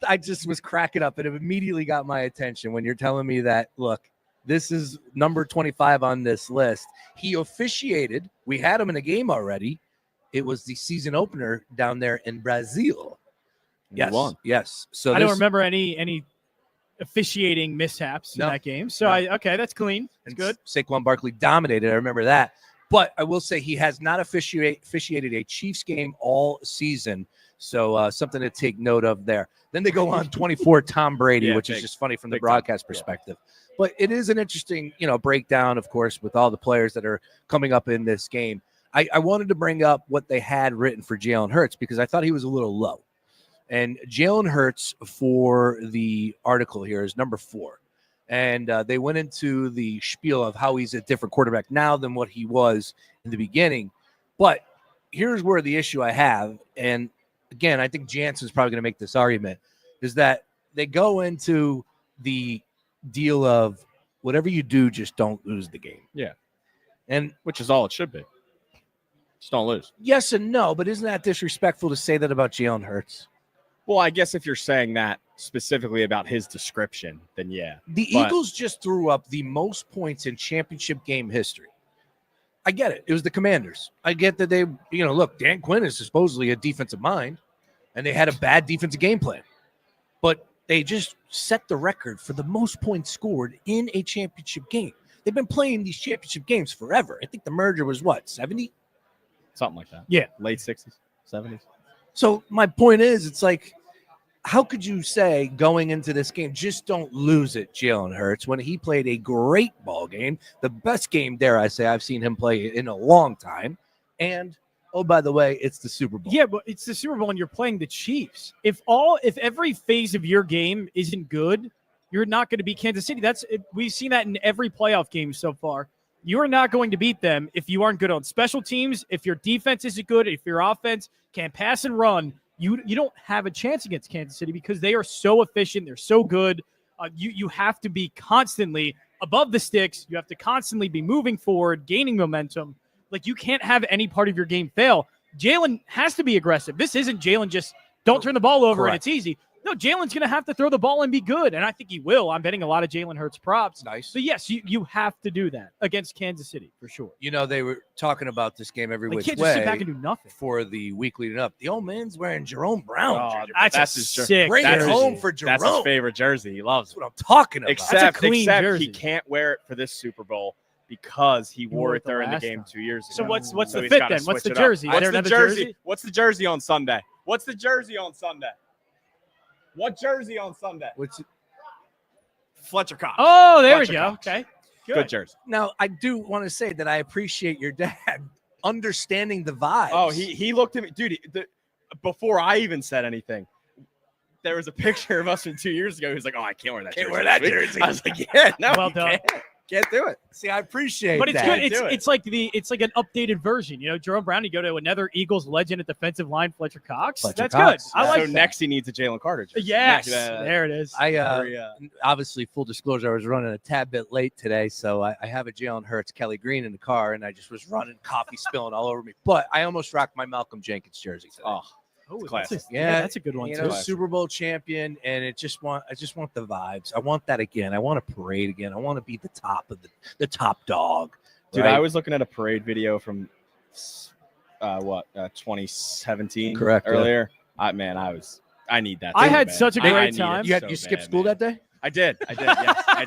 I just was cracking up, and it immediately got my attention when you're telling me that, look, this is number 25 on this list. He officiated. We had him in a game already. It was the season opener down there in Brazil. Yes. Yes. So I don't remember any officiating mishaps in that game. So okay, that's clean. That's good. Saquon Barkley dominated. I remember that. But I will say he has not officiated a Chiefs game all season. So something to take note of there. Then they go on 24 Tom Brady, which is just funny from the broadcast perspective. But it is an interesting, breakdown, of course, with all the players that are coming up in this game. I wanted to bring up what they had written for Jalen Hurts because I thought he was a little low. And Jalen Hurts for the article here is number 4. And they went into the spiel of how he's a different quarterback now than what he was in the beginning. But here's where the issue I have, and again, I think Jansen's probably going to make this argument, is that they go into the deal of whatever you do, just don't lose the game. Yeah. And which is all it should be. Just don't lose. Yes and no, but isn't that disrespectful to say that about Jalen Hurts? Well, I guess if you're saying that specifically about his description, then yeah. The Eagles just threw up the most points in championship game history. I get it. It was the Commanders. I get that they, look, Dan Quinn is supposedly a defensive mind, and they had a bad defensive game plan. But they just set the record for the most points scored in a championship game. They've been playing these championship games forever. I think the merger was, 70? Something like that. Yeah. Late 60s, 70s. So my point is, it's like, how could you say going into this game, just don't lose it, Jalen Hurts, when he played a great ball game, the best game, dare I say, I've seen him play in a long time. And, oh, by the way, it's the Super Bowl. Yeah, but it's the Super Bowl and you're playing the Chiefs. If every phase of your game isn't good, you're not going to beat Kansas City. We've seen that in every playoff game so far. You are not going to beat them if you aren't good on special teams, if your defense isn't good, if your offense can't pass and run. You don't have a chance against Kansas City because they are so efficient. They're so good. You have to be constantly above the sticks. You have to constantly be moving forward, gaining momentum. Like, you can't have any part of your game fail. Jalen has to be aggressive. This isn't Jalen just don't turn the ball over and it's easy. No, Jalen's going to have to throw the ball and be good, and I think he will. I'm betting a lot of Jalen Hurts props. Nice. So, yes, you have to do that against Kansas City for sure. They were talking about this game every which can't way. just sit back and do nothing. For the week leading up. The old man's wearing Jerome Brown. Oh, jersey. that's his sick. Bring it home for Jerome. That's his favorite jersey. He loves it. That's what I'm talking about. Except jersey. he can't wear it for this Super Bowl because he wore it during the game 2 years ago. So what's the he's fit gotta then? What's switch the it up. jersey? Is What's there the another jersey? What's the jersey on Sunday? What's the jersey on Sunday? What jersey on Sunday? Fletcher Cox. Oh, there we Fletcher go. Cox. Okay. Good jersey. Now, I do want to say that I appreciate your dad understanding the vibes. Oh, he looked at me. Dude, before I even said anything, there was a picture of us from 2 years ago. He was like, oh, I can't wear that jersey. I was like, yeah, no, Well done. Can't do it. See, I appreciate But it's that. good. It's like an updated version. Jerome Brown, you go to another Eagles legend at defensive line, Fletcher Cox. That's Cox. good. I like that. Next he needs a Jalen Carter jersey. Yes, Next, there it is. Obviously, full disclosure, I was running a tad bit late today, so I have a Jalen Hurts Kelly Green in the car, and I just was running coffee spilling all over me. But I almost rocked my Malcolm Jenkins jersey today. Oh, classic. That's a good one too. Super Bowl champion, and I just want the vibes. I want that again. I want a parade again. I want to be the top of the top dog. Dude, right? I was looking at a parade video from 2017. Correct. Earlier. I I need that. I so had bad. such a I great need it time. so You skipped bad, school man. that day? I did. Yes, I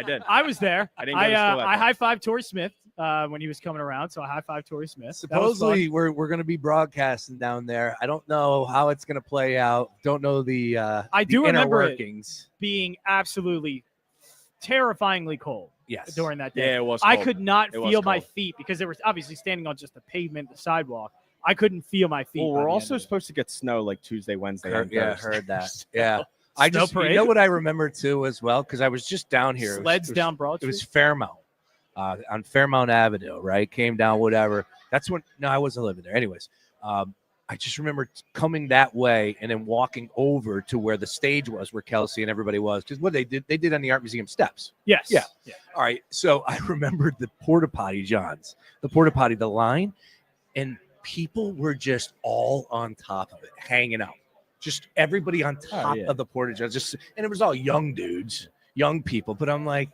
did. I was there. I didn't go to school that I day. high-fived Torrey Smith when he was coming around, so I high-fived Torrey Smith. Supposedly, we're going to be broadcasting down there. I don't know how it's going to play out. Don't know the I the do inner remember workings. it being absolutely terrifyingly cold. Yes. During that day. Yeah, it was I cold. could not It was feel my cold. feet because they were obviously standing on just the pavement, the sidewalk. I couldn't feel my feet. Well, by we're the also end of it. supposed to get snow like Tuesday, Wednesday. and Yeah, Thursday. heard that. So- Yeah. I Snow just, you parade? know what I remember too as well? Because I was just down here. Sleds down Broad It was Street? Fairmount, on Fairmount Avenue, right? Came down, whatever. That's when, no, I wasn't living there. Anyways, I just remember coming that way and then walking over to where the stage was, where Kelsey and everybody was. Because what they did on the Art Museum steps. Yes. Yeah. All right. So I remembered the porta potty, Johns, the line, and people were just all on top of it, hanging out. Just everybody on top of the porta johns. And it was all young dudes, young people. But I'm like,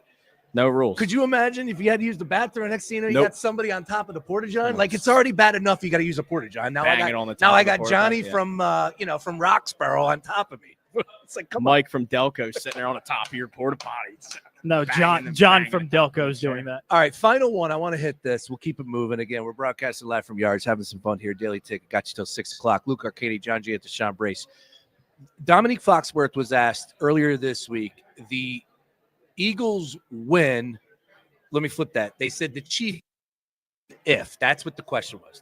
no rules. Could you imagine if you had to use the bathroom? Next thing you know, you Nope. got somebody on top of the porta john. Like it's already bad enough you got to use a porta john. Now Banging I got on the top now of I the got porta Johnny potty, yeah. from Roxborough on top of me. It's like come Mike from Delco sitting there on the top of your porta potties. No, Banging John and from Delco's doing that. All right, final one. I want to hit this. We'll keep it moving. Again, we're broadcasting live from Yards, having some fun here. Daily Ticket got you till 6 o'clock. Luke Arcady, John G. at the Sean Brace. Dominique Foxworth was asked earlier this week. The Eagles win. Let me flip that. They said the Chiefs if. That's what the question was.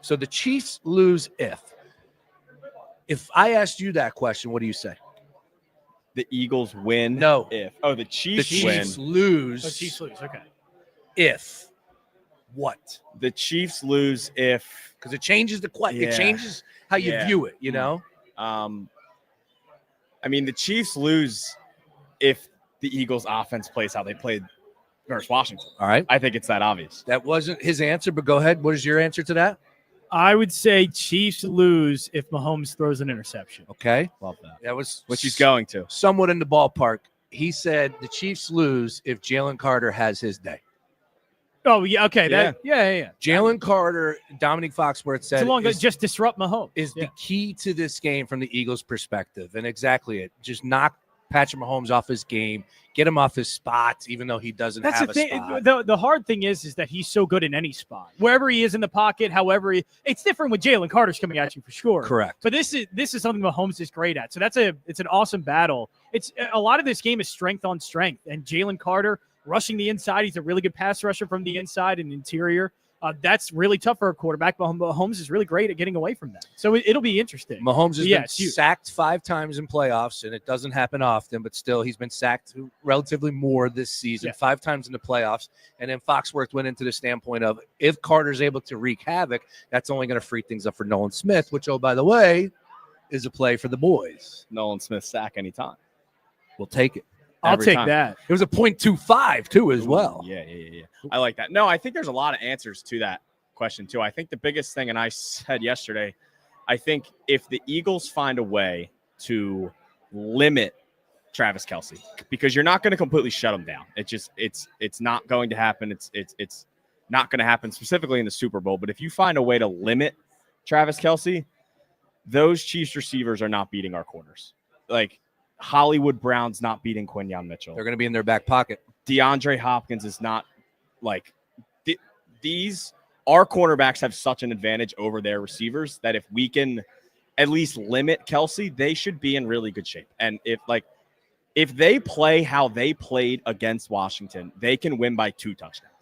So the Chiefs lose if. If I asked you that question, what do you say? The Eagles win. No. If. Oh, the Chiefs, The Chiefs win. lose. Oh, Chiefs lose. Okay. If. What? The Chiefs lose if. Because it changes the question. It Yeah. changes how you Yeah. view it, you know? I mean, the Chiefs lose if the Eagles offense plays how they played versus Washington. All right. I think it's that obvious. That wasn't his answer, but go ahead. What is your answer to that? I would say Chiefs lose if Mahomes throws an interception. Okay. Love that. That was Which he's going to. somewhat in the ballpark. He said the Chiefs lose if Jalen Carter has his day. Oh, yeah. Okay. Yeah. Jalen Carter, Dominique Foxworth said, It's along is, just disrupt Mahomes. is the key to this game from the Eagles' perspective. And exactly it. Just knock Patrick Mahomes off his game, get him off his spot, even though he doesn't That's have the a thing. spot. The hard thing is that he's so good in any spot, wherever he is in the pocket. However, it's different with Jalen Carter's coming at you for sure. Correct. But this is something Mahomes is great at. So it's an awesome battle. It's a lot of this game is strength on strength, and Jalen Carter rushing the inside. He's a really good pass rusher from the inside and interior. That's really tough for a quarterback. But Mahomes is really great at getting away from that. So it'll be interesting. Mahomes has Yeah, been sacked 5 times in playoffs, and it doesn't happen often, but still he's been sacked relatively more this season, 5 times in the playoffs. And then Foxworth went into the standpoint of if Carter's able to wreak havoc, that's only going to free things up for Nolan Smith, which, oh, by the way, is a play for the boys. Nolan Smith sack anytime. We'll take it. I'll every take time. that. It was a .25 too, as well. Yeah. I like that. No, I think there's a lot of answers to that question too. I think the biggest thing, and I said yesterday, I think if the Eagles find a way to limit Travis Kelce, because you're not going to completely shut him down. It's not going to happen. It's not going to happen specifically in the Super Bowl. But if you find a way to limit Travis Kelce, those Chiefs receivers are not beating our corners. Like Hollywood Brown's not beating Quinyon Mitchell. They're going to be in their back pocket. DeAndre Hopkins is not like these. Our cornerbacks have such an advantage over their receivers that if we can at least limit Kelce, they should be in really good shape. And if they play how they played against Washington, they can win by 2 touchdowns.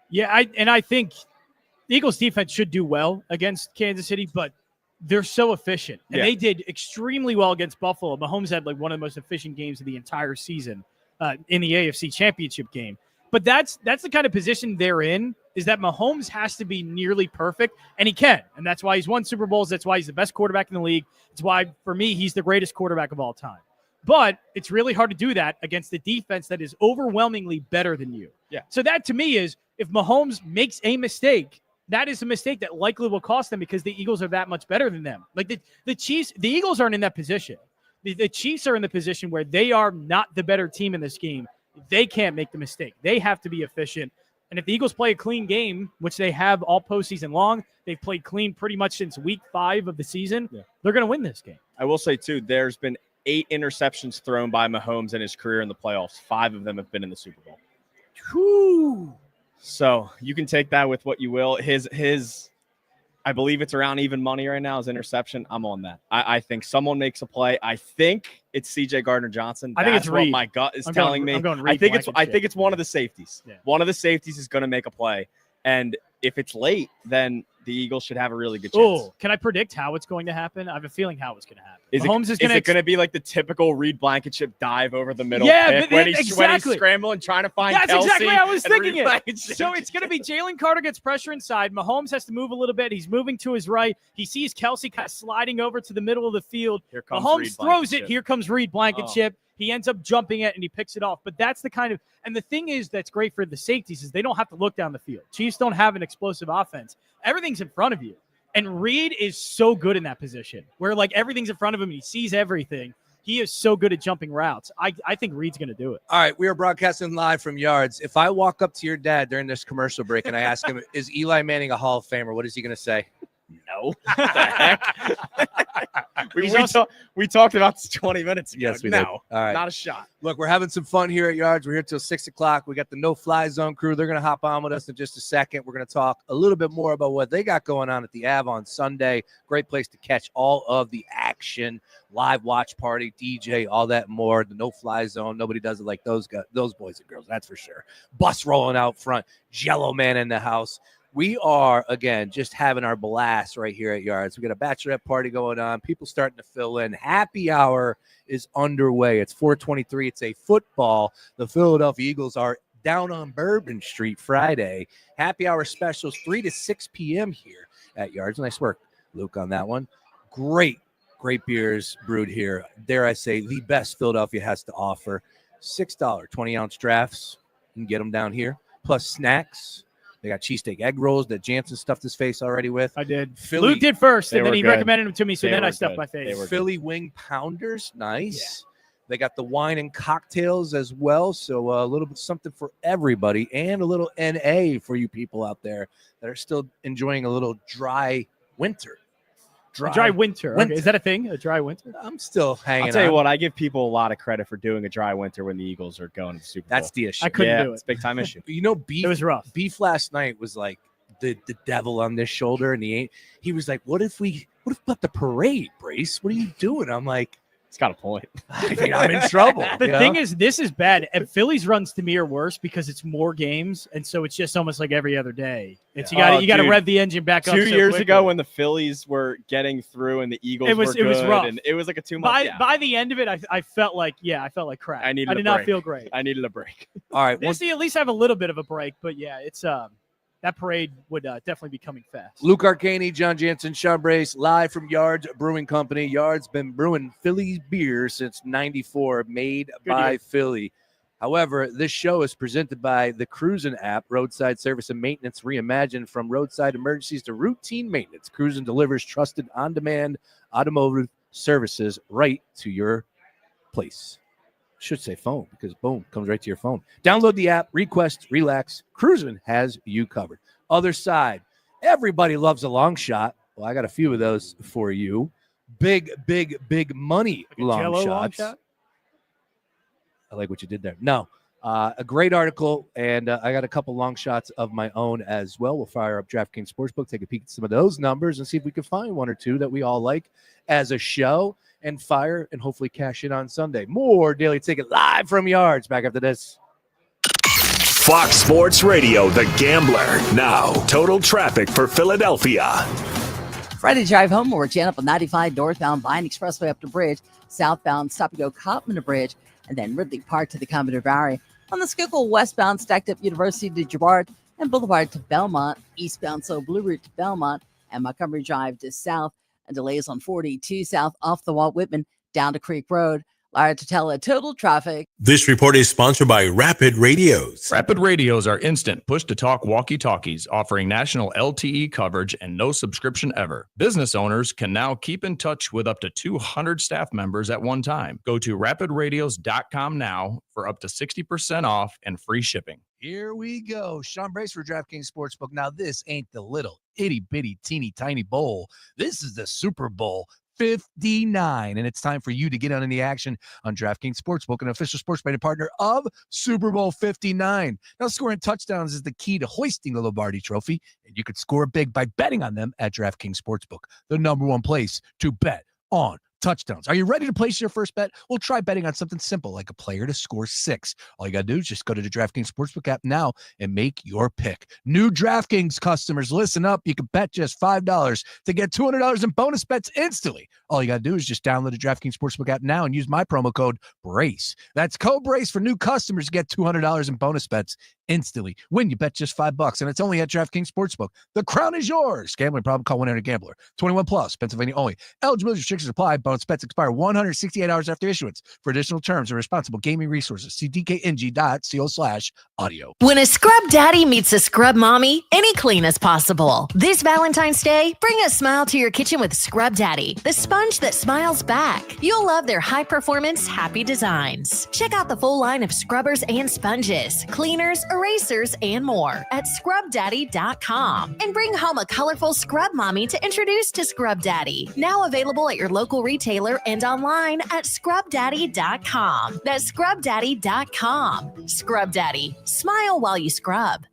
Yeah, I think the Eagles defense should do well against Kansas City, but they're so efficient. And they did extremely well against Buffalo. Mahomes had like one of the most efficient games of the entire season in the AFC Championship game. But that's the kind of position they're in, is that Mahomes has to be nearly perfect, and he can. And that's why he's won Super Bowls. That's why he's the best quarterback in the league. It's why, for me, he's the greatest quarterback of all time. But it's really hard to do that against the defense that is overwhelmingly better than you. Yeah. So that, to me, is if Mahomes makes a mistake, that is a mistake that likely will cost them because the Eagles are that much better than them. Like the Chiefs, the Eagles aren't in that position. The Chiefs are in the position where they are not the better team in this game. They can't make the mistake. They have to be efficient. And if the Eagles play a clean game, which they have all postseason long, they've played clean pretty much since week 5 of the season, they're going to win this game. I will say, too, there's been 8 interceptions thrown by Mahomes in his career in the playoffs. 5 of them have been in the Super Bowl. Whew. So you can take that with what you will. His I believe it's around even money right now, his interception. I'm on that. I think someone makes a play. I think it's C.J. Gardner-Johnson. I think it's what Reed. my gut is I'm telling going, me. I'm going I Reed think it's Blankenship. one of the safeties. Yeah. One of the safeties is going to make a play. And if it's late, then the Eagles should have a really good chance. Oh, can I predict how it's going to happen? I have a feeling how it's going to happen. Is Mahomes it going to be like the typical Reed Blankenship dive over the middle? Yeah, pick but when he's exactly. scrambling, trying to find That's Kelsey exactly how I was and thinking Reed it. Blankenship. So it's going to be Jalen Carter gets pressure inside. Mahomes has to move a little bit. He's moving to his right. He sees Kelsey kind of sliding over to the middle of the field. Here comes Mahomes Reed throws it. Blankenship. Here comes Reed Blankenship. He ends up jumping it and he picks it off. But that's the kind of – and the thing is that's great for the safeties is they don't have to look down the field. Chiefs don't have an explosive offense. Everything's in front of you. And Reed is so good in that position where, like, everything's in front of him and he sees everything. He is so good at jumping routes. I think Reed's going to do it. All right, we are broadcasting live from Yards. If I walk up to your dad during this commercial break and I ask him, is Eli Manning a Hall of Famer, what is he going to say? No. We talked about this 20 minutes ago. Yes, we no, did. All right. Not a shot. Look, we're having some fun here at Yards. We're here till 6 o'clock. We got the no-fly zone crew. They're going to hop on with us in just a second. We're going to talk a little bit more about what they got going on at the Ave on Sunday. Great place to catch all of the action, live watch party, DJ, all that and more. The no-fly zone. Nobody does it like those guys, those boys and girls, that's for sure. Bus rolling out front. Jello Man in the house. We are, again, just having our blast right here at Yards. We got a bachelorette party going on. People starting to fill in. Happy hour is underway. It's 4:23. It's a football. The Philadelphia Eagles are down on Bourbon Street Friday. Happy hour specials, 3 to 6 p.m. here at Yards. Nice work, Luke, on that one. Great beers brewed here. Dare I say, the best Philadelphia has to offer. $6 20-ounce drafts. You can get them down here. Plus snacks. They got cheesesteak egg rolls that Jansen stuffed his face already with. I did. Philly, Luke did first, and then he good. recommended them to me, so They then I were stuffed good. my face. Philly wing pounders, nice. They got the wine and cocktails as well, so a little bit something for everybody, and a little NA for you people out there that are still enjoying a little dry winter. Dry winter. Okay. Is that a thing? A dry winter? I'm still hanging I'll tell you on. what, I give people a lot of credit for doing a dry winter when the Eagles are going to the Super Bowl. That's the issue. I couldn't Yeah, do it. it's a big time issue. You know, Beef. It was rough. Beef last night was like the devil on this shoulder, and he was like, "What if about the parade, Brace? What are you doing?" I'm like, It's got a point. I think I'm in trouble. The you thing know? is, this is bad. And Phillies runs to me are worse because it's more games, and so it's just almost like every other day. It's you got Oh, you got to dude. rev the engine back up. 2 so years quickly. ago when the Phillies were getting through and the Eagles It was were rough. and it was like a 2 month. by the end of it, I felt like crap. I needed I a did not break. feel great. I needed a break. All right, This at least have a little bit of a break, but yeah, it's that parade would definitely be coming fast. Luke Arcaney, John Jansen, Sean Brace, live from Yards Brewing Company. Yards been brewing Philly beer since '94, made by year. Philly. However, this show is presented by the Cruzen app, roadside service and maintenance reimagined from roadside emergencies to routine maintenance. Cruzen delivers trusted on-demand automotive services right to your place. Should say phone because boom, comes right to your phone. Download the app, request, relax. Cruzen has you covered. Other side, everybody loves a long shot. Well, I got a few of those for you. Big money Like a long Jell-O shots. long shot? I like what you did there. No, a great article, and I got a couple long shots of my own as well. We'll fire up DraftKings Sportsbook, take a peek at some of those numbers, and see if we can find one or two that we all like as a show, and fire and hopefully cash in on Sunday. More Daily Ticket live from Yards. Back after this. Fox Sports Radio, The Gambler. Now, total traffic for Philadelphia. Friday drive home, we're Jan up on 95 northbound Vine Expressway up the bridge, southbound stop and go Cottman Bridge, and then Ridley Park to the Commodore Valley. On the Schuylkill westbound, stacked up University to Girard and Boulevard to Belmont, eastbound slow Blue Route to Belmont, and Montgomery Drive to south, and delays on 42 south off the Walt Whitman down to Creek Road. to tell a total traffic. This report is sponsored by Rapid Radios. Rapid Radios are instant push-to-talk walkie-talkies offering national LTE coverage and no subscription ever. Business owners can now keep in touch with up to 200 staff members at one time. Go to rapidradios.com now for up to 60% off and free shipping. Here we go. Sean Brace for DraftKings Sportsbook. Now, this ain't the little itty-bitty, teeny-tiny bowl. This is the Super Bowl 59, and it's time for you to get on the action on DraftKings Sportsbook, an official sports betting partner of Super Bowl 59. Now, scoring touchdowns is the key to hoisting the Lombardi Trophy, and you could score big by betting on them at DraftKings Sportsbook, the number one place to bet on touchdowns. Are you ready to place your first bet? We'll try betting on something simple like a player to score 6. All you got to do is just go to the DraftKings Sportsbook app now and make your pick. New DraftKings customers, listen up. You can bet just $5 to get $200 in bonus bets instantly. All you got to do is just download the DraftKings Sportsbook app now and use my promo code BRACE. That's code BRACE for new customers to get $200 in bonus bets instantly when you bet just $5, and it's only at DraftKings Sportsbook. The crown is yours. Gambling problem? Call 1-800-GAMBLER. 21 plus, Pennsylvania only. Eligibility restrictions apply. Bonus bets expire 168 hours after issuance. For additional terms and responsible gaming resources, see dkng.co/audio. When a scrub daddy meets a scrub mommy, any clean is possible. This Valentine's Day, bring a smile to your kitchen with Scrub Daddy, the sponge that smiles back. You'll love their high-performance, happy designs. Check out the full line of scrubbers and sponges, cleaners, erasers, and more at scrubdaddy.com. And bring home a colorful scrub mommy to introduce to Scrub Daddy. Now available at your local retailer and online at scrubdaddy.com. That's scrubdaddy.com. Scrub Daddy. Smile while you scrub.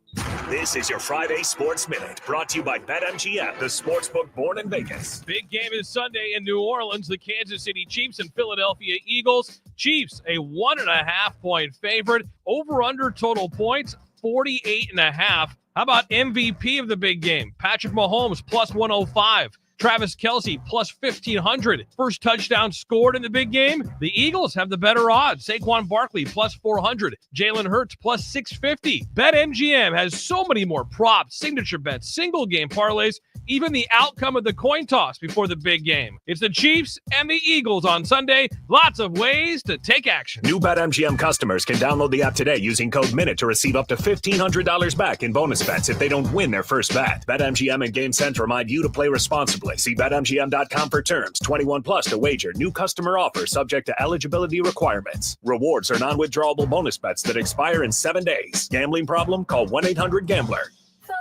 This is your Friday Sports Minute, brought to you by BetMGM, the sportsbook born in Vegas. Big game is Sunday in New Orleans. The Kansas City Chiefs and Philadelphia Eagles. Chiefs, a 1.5-point favorite. Over-under total points, 48.5. How about MVP of the big game? Patrick Mahomes, plus 105. Travis Kelce, plus 1,500. First touchdown scored in the big game. The Eagles have the better odds. Saquon Barkley, plus 400. Jalen Hurts, plus 650. BetMGM has so many more props, signature bets, single game parlays, even the outcome of the coin toss before the big game. It's the Chiefs and the Eagles on Sunday. Lots of ways to take action. New BetMGM customers can download the app today using code MINUTE to receive up to $1,500 back in bonus bets if they don't win their first bet. BetMGM and GameSense remind you to play responsibly. See BetMGM.com for terms. 21 plus to wager. New customer offer subject to eligibility requirements. Rewards are non-withdrawable bonus bets that expire in 7 days. Gambling problem? Call 1-800-GAMBLER.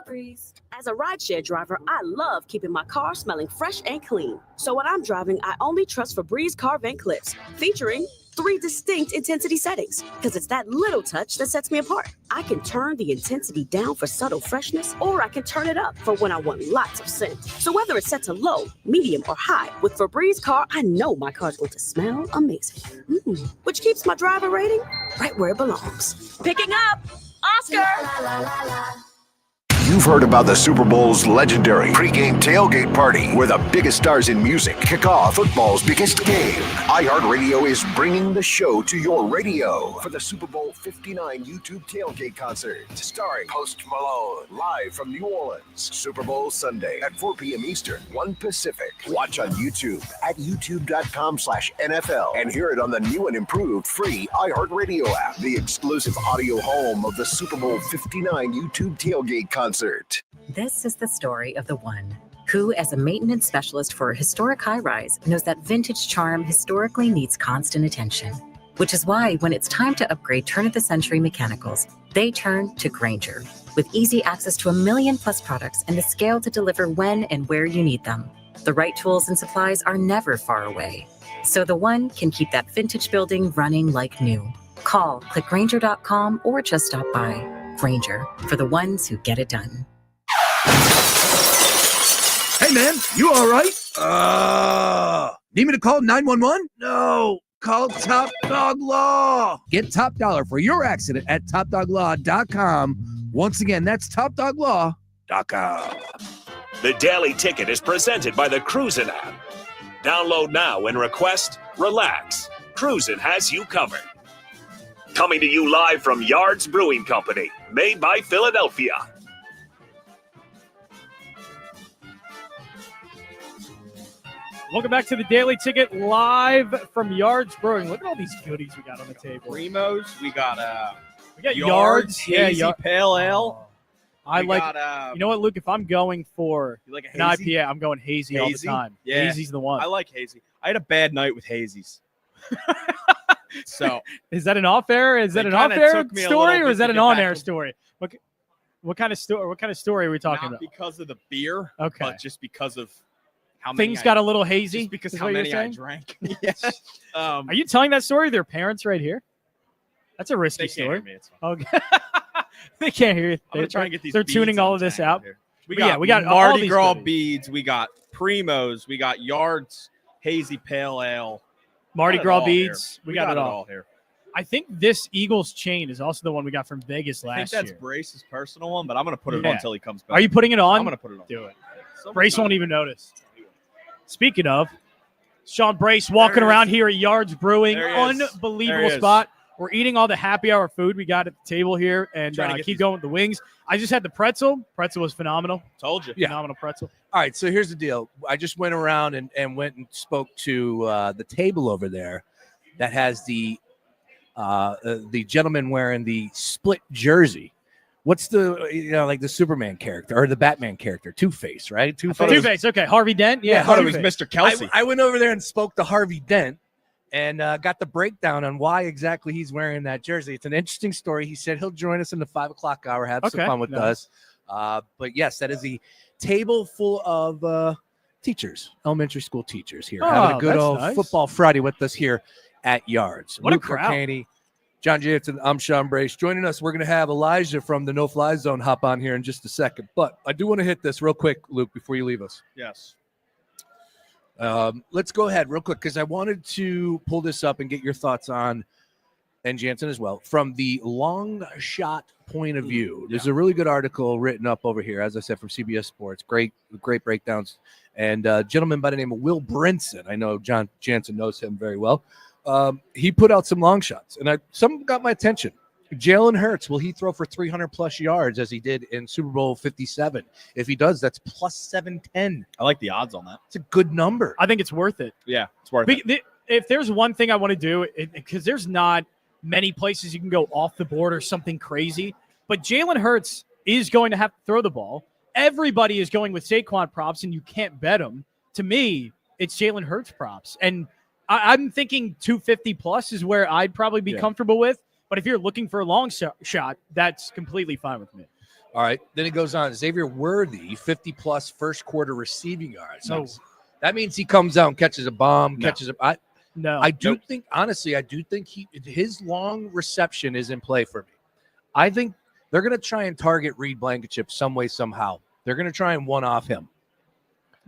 Febreze. As a rideshare driver, I love keeping my car smelling fresh and clean. So when I'm driving, I only trust Febreze car vent clips, featuring 3 distinct intensity settings, because it's that little touch that sets me apart. I can turn the intensity down for subtle freshness, or I can turn it up for when I want lots of scent. So whether it's set to low, medium, or high, with Febreze car, I know my car's going to smell amazing. Which keeps my driver rating right where it belongs. Picking up Oscar! You've heard about the Super Bowl's legendary pregame tailgate party, where the biggest stars in music kick off football's biggest game. iHeartRadio is bringing the show to your radio for the Super Bowl 59 YouTube tailgate concert, starring Post Malone, live from New Orleans. Super Bowl Sunday at 4 p.m. Eastern, 1 Pacific. Watch on YouTube at youtube.com/NFL and hear it on the new and improved free iHeartRadio app, the exclusive audio home of the Super Bowl 59 YouTube tailgate concert. This is the story of the one who, as a maintenance specialist for a historic high-rise, knows that vintage charm historically needs constant attention. Which is why when it's time to upgrade turn-of-the-century mechanicals, they turn to Grainger. With easy access to 1 million+ products and the scale to deliver when and where you need them. The right tools and supplies are never far away. So the one can keep that vintage building running like new. Call, click Grainger.com, or just stop by. Grainger, for the ones who get it done. Hey, man, you all right? Need me to call 911? No, call Top Dog Law. Get top dollar for your accident at topdoglaw.com. Once again, that's topdoglaw.com. The Daily Ticket is presented by the Cruzen app. Download now and request, relax. Cruzen has you covered. Coming to you live from Yards Brewing Company, made by Philadelphia. Welcome back to the Daily Ticket live from Yards Brewing. Look at all these goodies we got on the table. Primos. We got Yards. Hazy Pale Ale. I We like. got, you know what, Luke? If I'm going for You like a an hazy? IPA, I'm going hazy all the time. Yeah. Hazy's the one. I like hazy. I had a bad night with hazies. So Is that an off-air? Is that They an kinda off-air took me a story, little or is bit that to an get on-air back in. story? What kind of story? What kind of story are we talking not about? because of the beer, Okay. but just because of how many Things got a little hazy. Just because is how what you're many I saying? drank. Yes. Are you telling that story to their parents right here? That's a risky They can't story. hear me, it's fine. Okay. They can't hear you. I'm gonna try and get these. They're beads tuning on all of this tank out. here. We But got, yeah, we got all Mardi these Gras goodies. beads. We got Primos. We got Yards Hazy Pale Ale. Mardi Got it Gras all here. beads. We got it all here. I think this Eagles chain is also the one we got from Vegas I think last that's year. Brace's personal one, but I'm gonna put it Yeah. on until he comes back. Are you putting it on? I'm gonna put it on. Do it. Someone Brace got won't it. even notice. Speaking of, Sean Brace walking There he around is. here at Yards Brewing. There he is. Unbelievable There he is. spot. We're eating all the happy hour food we got at the table here, and Trying to get keep these- going with the wings. I just had the pretzel. Pretzel was phenomenal. Told you. Yeah. Phenomenal pretzel. All right, so here's the deal. I just went around and went and spoke to the table over there that has the gentleman wearing the split jersey. What's the like the Superman character or the Batman character? Two-Face, right? Two-Face. Okay. Harvey Dent. Yeah. I thought it was Two-Face. Mr. Kelsey. I went over there and spoke to Harvey Dent and got the breakdown on why exactly he's wearing that jersey. It's an interesting story. He said he'll join us in the 5 o'clock hour, have some Okay, fun with nice. us. But yes, that is the table full of teachers, elementary school teachers here, having Oh, a good that's old nice. football Friday with us here at Yards. What a Luke crowd. Mercaney, John Jansen, I'm Sean Brace. Joining us, we're going to have Elijah from the No Fly Zone hop on here in just a second. But I do want to hit this real quick, Luke, before you leave us. Yes. Let's go ahead real quick because I wanted to pull this up and get your thoughts on, and Jansen as well, from the long shot point of view. There's a really good article written up over here, as I said, from CBS Sports. Great breakdowns. And a gentleman by the name of Will Brinson, I know John Jansen knows him very well. He put out some long shots, and some got my attention. Jalen Hurts, will he throw for 300 plus yards as he did in Super Bowl 57? If he does, that's plus 710. I like the odds on that. It's a good number. I think it's worth it. Yeah, it's worth it. If there's one thing I want to do, because there's not many places you can go off the board or something crazy, but Jalen Hurts is going to have to throw the ball. Everybody is going with Saquon props, and you can't bet them. To me, it's Jalen Hurts props. And I'm thinking 250 plus is where I'd probably be comfortable with. But if you're looking for a long shot, that's completely fine with me. All right. Then it goes on. Xavier Worthy, 50 plus first quarter receiving yards. No. That means he comes out and catches a bomb, No. I do think, honestly, his long reception is in play for me. I think they're going to try and target Reed Blankenship some way, somehow. They're going to try and one-off him.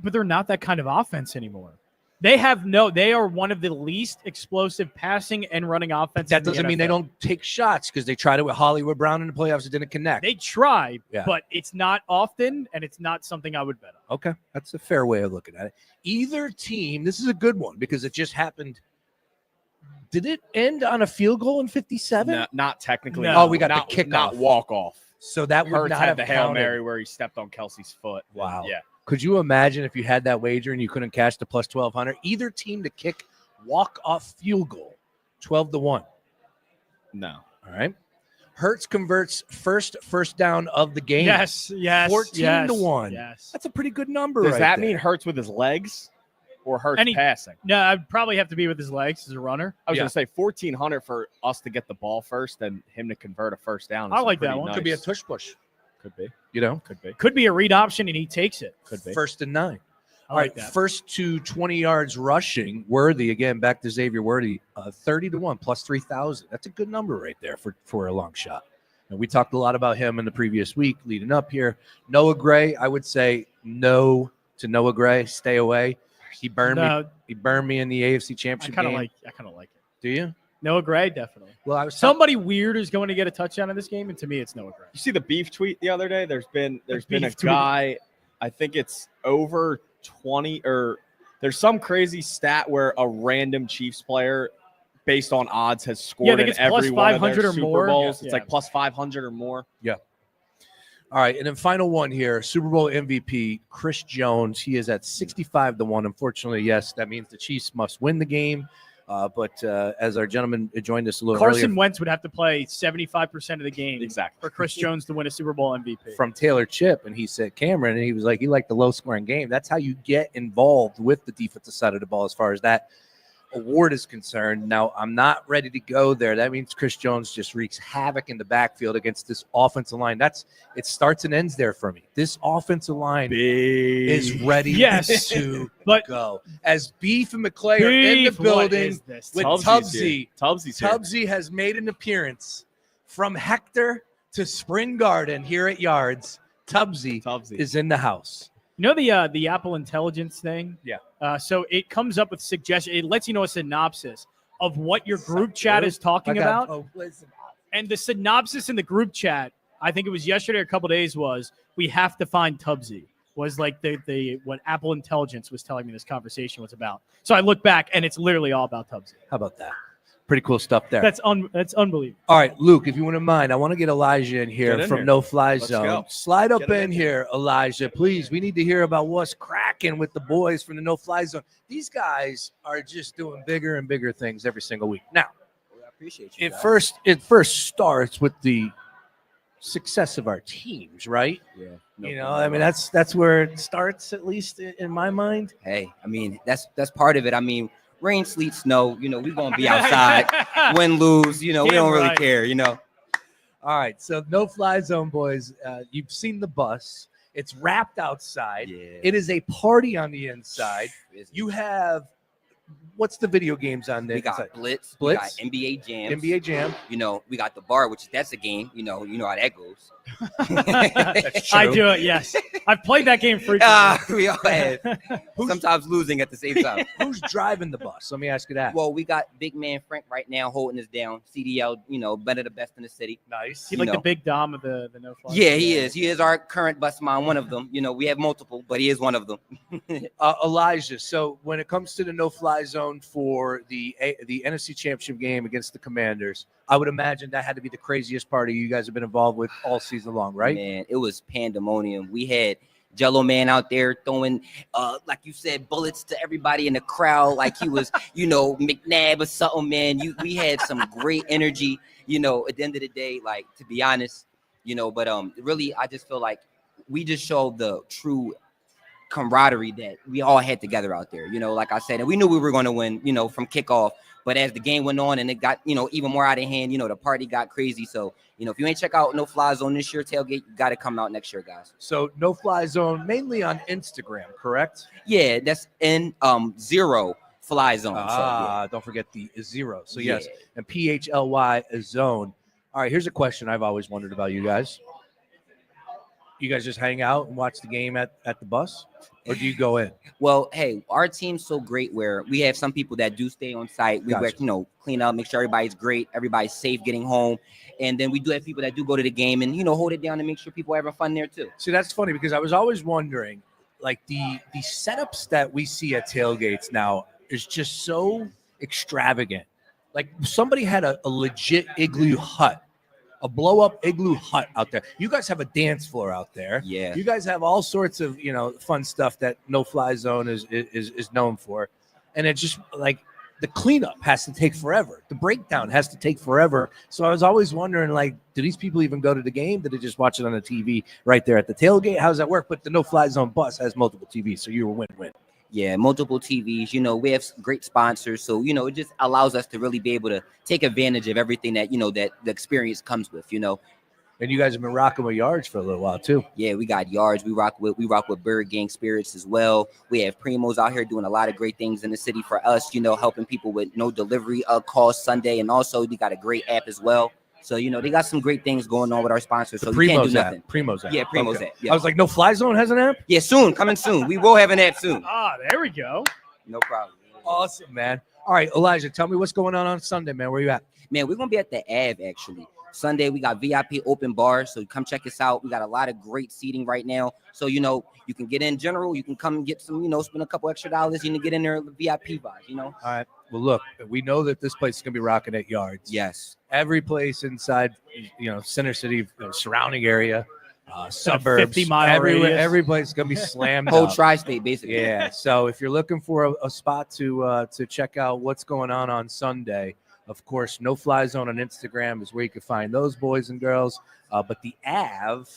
But they're not that kind of offense anymore. They are one of the least explosive passing and running offenses. That doesn't mean they don't take shots because they tried it with Hollywood Brown in the playoffs. It didn't connect. They try, Yeah. but it's not often, and it's not something I would bet on. Okay. That's a fair way of looking at it. Either team, this is a good one because it just happened. Did it end on a field goal in 57? No, not technically. No. Oh, we got not, the kickoff. Not walk off. So that would Hurts not had have the Hail counted. Mary where he stepped on Kelsey's foot. Wow. Yeah. Could you imagine if you had that wager and you couldn't cash the plus 1,200? Either team to kick walk-off field goal, 12-1. No. All right. Hurts converts first down of the game. Yes, 14-1. Yes. That's a pretty good number. Does right that there. mean Hurts with his legs or Hurts Any- passing? No, I'd probably have to be with his legs as a runner. I was Yeah. going to say 1,400 for us to get the ball first and him to convert a first down. I like that one. Could be a tush push. Could be. You know, Could be. Could be a read option, and he takes it. Could be. 1st and 9. I All like right, that. first to 20 yards rushing. Worthy again, back to Xavier Worthy, 30-1 plus 3,000. That's a good number right there for a long shot. And we talked a lot about him in the previous week leading up here. Noah Gray, I would say no to Noah Gray. Stay away. He burned me. He burned me in the AFC I Championship kind of game. like it. Do you? Noah Gray, definitely. Well, I was Somebody weird is going to get a touchdown in this game, and to me, it's Noah Gray. You see the beef tweet the other day? There's been a beef tweet. guy, I think it's over 20 or there's some crazy stat where a random Chiefs player based on odds has Yeah, I scored think in it's plus every one of 500 their or Super more. Bowls. Yeah. It's like plus 500 or more. Yeah. All right, and then final one here, Super Bowl MVP, Chris Jones. He is at 65-1. Unfortunately, yes, that means the Chiefs must win the game. But as our gentleman joined us a little Carson earlier Wentz would have to play 75% of the game for Chris Jones to win a Super Bowl MVP. from Taylor Chip, and he said Cameron, and he was like, he liked the low-scoring game. That's how you get involved with the defensive side of the ball as far as that award is concerned. Now, I'm not ready to go there. That means Chris Jones just wreaks havoc in the backfield against this offensive line. It starts and ends there for me. This offensive line is ready to go. As Beef and McClay are in the building with Tubbsy. Tubbsy has made an appearance from Hector to Spring Garden here at Yards. Tubbsy is in the house. You know the Apple Intelligence thing? Yeah. So it comes up with suggestions. It lets you know a synopsis of what your group chat is talking about. And the synopsis in the group chat, I think it was yesterday or a couple days, was we have to find Tubbsy. Was like the what Apple Intelligence was telling me this conversation was about. So I look back and it's literally all about Tubbsy. How about that? Pretty cool stuff there. That's unbelievable. All right, Luke, if you wouldn't mind, I want to get Elijah in here from No Fly Zone. Go. Slide up in here, Elijah, please. We need to hear about what's cracking with the boys from the No Fly Zone. These guys are just doing bigger and bigger things every single week. Now, I appreciate you. It first starts with the success of our teams, right? Yeah. I mean, that's where it starts, at least in my mind. Hey, I mean, that's part of it. I mean, rain, sleet, snow, we're going to be outside, win, lose, we don't really care, All right, so No Fly Zone, boys. You've seen the bus. It's wrapped outside. Yeah. It is a party on the inside. You have, what's the video games on there? We got Blitz. We got NBA Jam. NBA Jam. We got the bar, which that's a game. You know how that goes. That's true. I do it, yes. I've played that game frequently. We all have. Sometimes losing at the same time. Who's driving the bus? Let me ask you that. Well, we got big man Frank right now holding us down. CDL, better the best in the city. Nice. He like the big dom of the No Fly. Yeah, he is. He is our current bus man, one of them. We have multiple, but he is one of them. Elijah, so when it comes to the No Fly Zone for the NFC Championship game against the Commanders, I would imagine that had to be the craziest party you guys have been involved with all season long, right? Man, it was pandemonium. We had Jello Man out there throwing, like you said, bullets to everybody in the crowd, like he was, McNabb or something, man. We had some great energy, at the end of the day, like, to be honest, but really, I just feel like we just showed the true camaraderie that we all had together out there, like I said, and we knew we were going to win, from kickoff. But as the game went on and it got, even more out of hand, the party got crazy. So, if you ain't check out No Fly Zone this year, tailgate, you got to come out next year, guys. So No Fly Zone mainly on Instagram, correct? Yeah, that's in Zero Fly Zone. Don't forget the zero. So yes, and PHLY zone. All right, here's a question I've always wondered about you guys. You guys just hang out and watch the game at the bus, or do you go in? Well, hey, our team's so great where we have some people that do stay on site. We work, clean up, make sure everybody's great, everybody's safe getting home. And then we do have people that do go to the game and, hold it down and make sure people are having fun there too. See, that's funny because I was always wondering, like the setups that we see at tailgates now is just so extravagant. Like somebody had a legit igloo hut. A blow-up igloo hut out there. You guys have a dance floor out there. Yeah. You guys have all sorts of, fun stuff that No Fly Zone is known for. And it's just like the cleanup has to take forever. The breakdown has to take forever. So I was always wondering, like, do these people even go to the game? Do they just watch it on the TV right there at the tailgate? How does that work? But the No Fly Zone bus has multiple TVs, so you're a win-win. Yeah, multiple TVs. We have great sponsors. So, it just allows us to really be able to take advantage of everything that, that the experience comes with, And you guys have been rocking with Yards for a little while, too. Yeah, we got Yards. We rock with Bird Gang Spirits as well. We have Primos out here doing a lot of great things in the city for us, helping people with no delivery cost Sunday. And also, they got a great app as well. So, they got some great things going on with our sponsors. So we can't do nothing. Primo's app. Yeah, Primo's okay. app. Yeah. I was like, No Fly Zone has an app? Yeah, coming soon. We will have an app soon. There we go. No problem. Awesome, man. All right, Elijah, tell me what's going on Sunday, man. Where you at? Man, we're going to be at the Ave, actually. Sunday, we got VIP open bars, so come check us out. We got a lot of great seating right now. So, you can get in general. You can come and get some, spend a couple extra dollars, get in there with VIP vibes, All right. Well, look, we know that this place is going to be rocking at Yards. Yes. Every place inside, Center City, surrounding area. suburbs, 50-mile everywhere. radius. Everybody's gonna be slammed. Whole up. tri-state, basically. Yeah. So if you're looking for a spot to check out what's going on Sunday, of course, No Fly Zone on Instagram is where you can find those boys and girls. But the Av,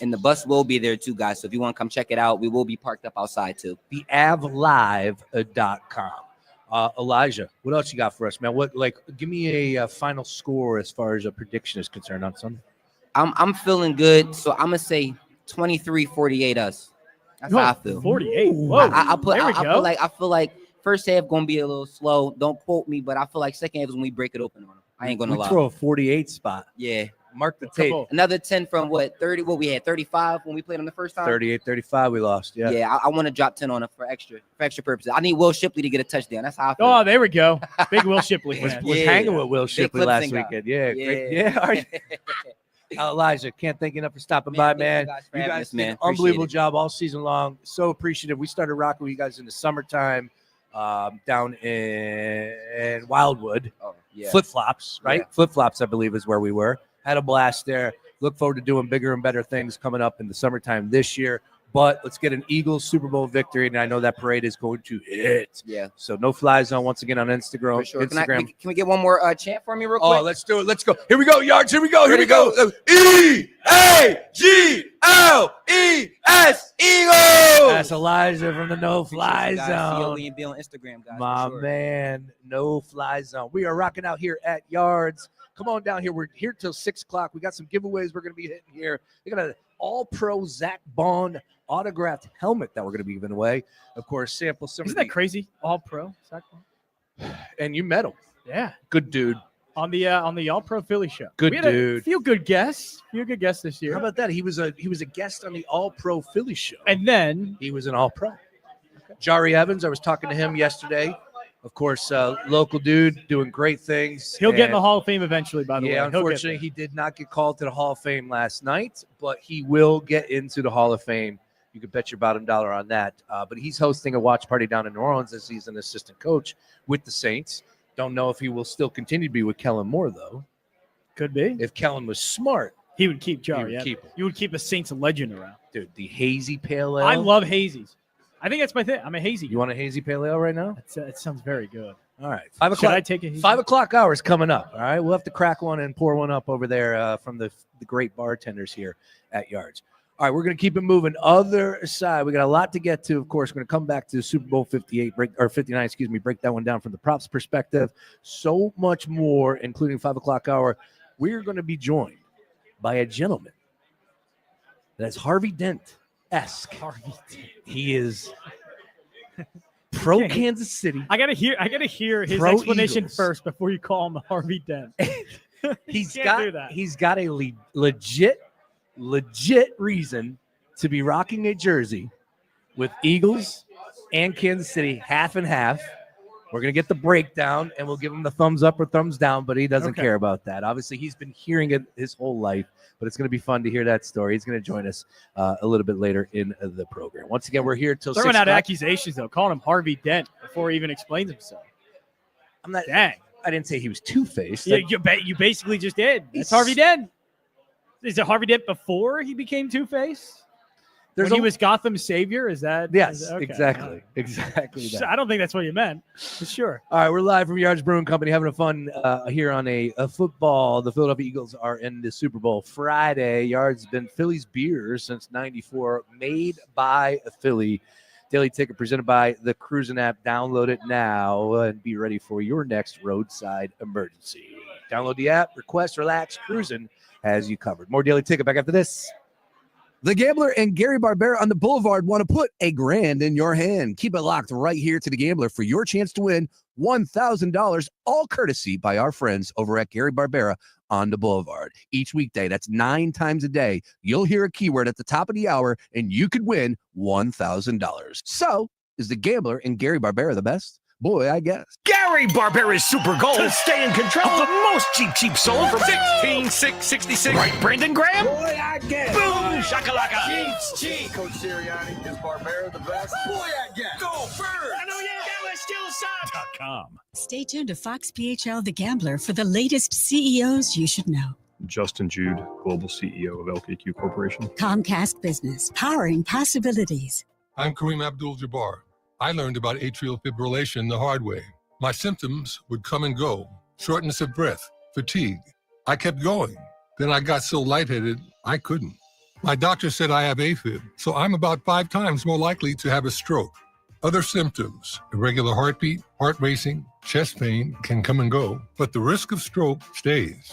and the bus will be there too, guys. So if you want to come check it out, we will be parked up outside too. the avlive.com. Elijah, what else you got for us, man? Give me a final score as far as a prediction is concerned on Sunday. I'm feeling good, so I'm gonna say 23-48 us. That's how I feel. 48. Whoa. I feel like first half gonna be a little slow. Don't quote me, but I feel like second half is when we break it open on them. I ain't gonna lie. Throw a 48 spot. Yeah. Mark the tape. Another 10 from what 30? What we had 35 when we played them the first time. 38-35 we lost. Yeah. Yeah. I want to drop 10 on it for extra purposes. I need Will Shipley to get a touchdown. That's how I feel. Oh, there we go. Big Will Shipley. was hanging with Will Shipley last weekend. Yeah. Great. Yeah. Elijah, can't thank you enough for stopping by, man. You guys did an unbelievable job all season long. So appreciative. We started rocking with you guys in the summertime down in Wildwood. Oh, yeah. Flip-flops, right? Yeah. Flip-flops, I believe, is where we were. Had a blast there. Look forward to doing bigger and better things coming up in the summertime this year. But let's get an Eagles Super Bowl victory, and I know that parade is going to hit. Yeah. So No Fly Zone once again on Instagram. For sure. Instagram. Can we get one more chant for me real quick? Oh, let's do it. Let's go. Here we go, Yards. Here we go. Here we go. E-A-G-L-E-S, Eagles. That's Elijah from the No Fly Zone. COE and be on Instagram, guys. My man, No Fly Zone. We are rocking out here at Yards. Come on down here. We're here till 6 o'clock. We got some giveaways we're going to be hitting here. We got an all-pro Zach Bond autographed helmet that we're going to be giving away. Of course, sample some. Isn't that crazy? All-pro Zach Bond. And you met him. Yeah. Good dude. On the All-Pro Philly show. Good we had dude. A few good guests. this year. How about that? He was a guest on the All-Pro Philly show. And then he was an All-Pro. Jari Evans, I was talking to him yesterday. Of course, local dude doing great things. He'll get in the Hall of Fame eventually, by the way. Yeah, unfortunately, he did not get called to the Hall of Fame last night, but he will get into the Hall of Fame. You could bet your bottom dollar on that. But he's hosting a watch party down in New Orleans as he's an assistant coach with the Saints. Don't know if he will still continue to be with Kellen Moore, though. Could be. If Kellen was smart, he would keep Jari. He would keep him. You would keep a Saints legend around. Dude, the hazy pale ale. I love hazies. I think that's my thing. I'm a hazy. You want a hazy pale ale right now? It sounds very good. All right. 5 o'clock. Should I take a hazy? 5 o'clock hour is coming up. All right. We'll have to crack one and pour one up over there from the great bartenders here at Yards. All right. We're going to keep it moving. Other side, we got a lot to get to. Of course, we're going to come back to Super Bowl 59, break that one down from the props perspective. So much more, including 5 o'clock hour. We're going to be joined by a gentleman that's Harvey Dent-esque. He is pro Kansas City. I gotta hear his Pro explanation Eagles. first before you call him Harvey Dent. He's can't do that. got a legit reason to be rocking a jersey with Eagles and Kansas City half and half. We're going to get the breakdown, and we'll give him the thumbs up or thumbs down, but he doesn't care about that. Obviously, he's been hearing it his whole life, but it's going to be fun to hear that story. He's going to join us a little bit later in the program. Once again, we're here till 6 Throwing out o'clock. accusations, though, calling him Harvey Dent before he even explains himself. I'm not. Dang. I didn't say he was two-faced. Yeah, you basically just did. It's Harvey Dent. Is it Harvey Dent before he became Two-Face? When he was Gotham's savior? Is that? Yes, okay. exactly. Exactly that. I don't think that's what you meant. For sure. All right, we're live from Yards Brewing Company having a fun here on a football. The Philadelphia Eagles are in the Super Bowl Friday. Yards been Philly's beer since '94, made by a Philly. Daily Ticket presented by the Cruzen app. Download it now and be ready for your next roadside emergency. Download the app, request, relax. Cruzen has you covered. More Daily Ticket back after this. The Gambler and Gary Barbera on the Boulevard want to put $1,000 in your hand. Keep it locked right here to The Gambler for your chance to win $1,000, all courtesy by our friends over at Gary Barbera on the Boulevard. Each weekday, that's 9 times a day, you'll hear a keyword at the top of the hour, and you could win $1,000. So, is The Gambler and Gary Barbera the best? Boy, I guess. Gary Barbera's super goal to stay in control of the most cheap sold from 16,666. Right, Brandon Graham? Boy, I guess. Boom, shakalaka. Cheap. Coach Sirianni, is Barbera the best? Boy, I guess. Go Birds. I know .com. Stay tuned to Fox PHL The Gambler for the latest CEOs you should know. Justin Jude, Global CEO of LKQ Corporation. Comcast Business, powering possibilities. I'm Kareem Abdul-Jabbar. I learned about atrial fibrillation the hard way. My symptoms would come and go. Shortness of breath, fatigue. I kept going. Then I got so lightheaded, I couldn't. My doctor said I have AFib, so I'm about 5 times more likely to have a stroke. Other symptoms, irregular heartbeat, heart racing, chest pain can come and go, but the risk of stroke stays.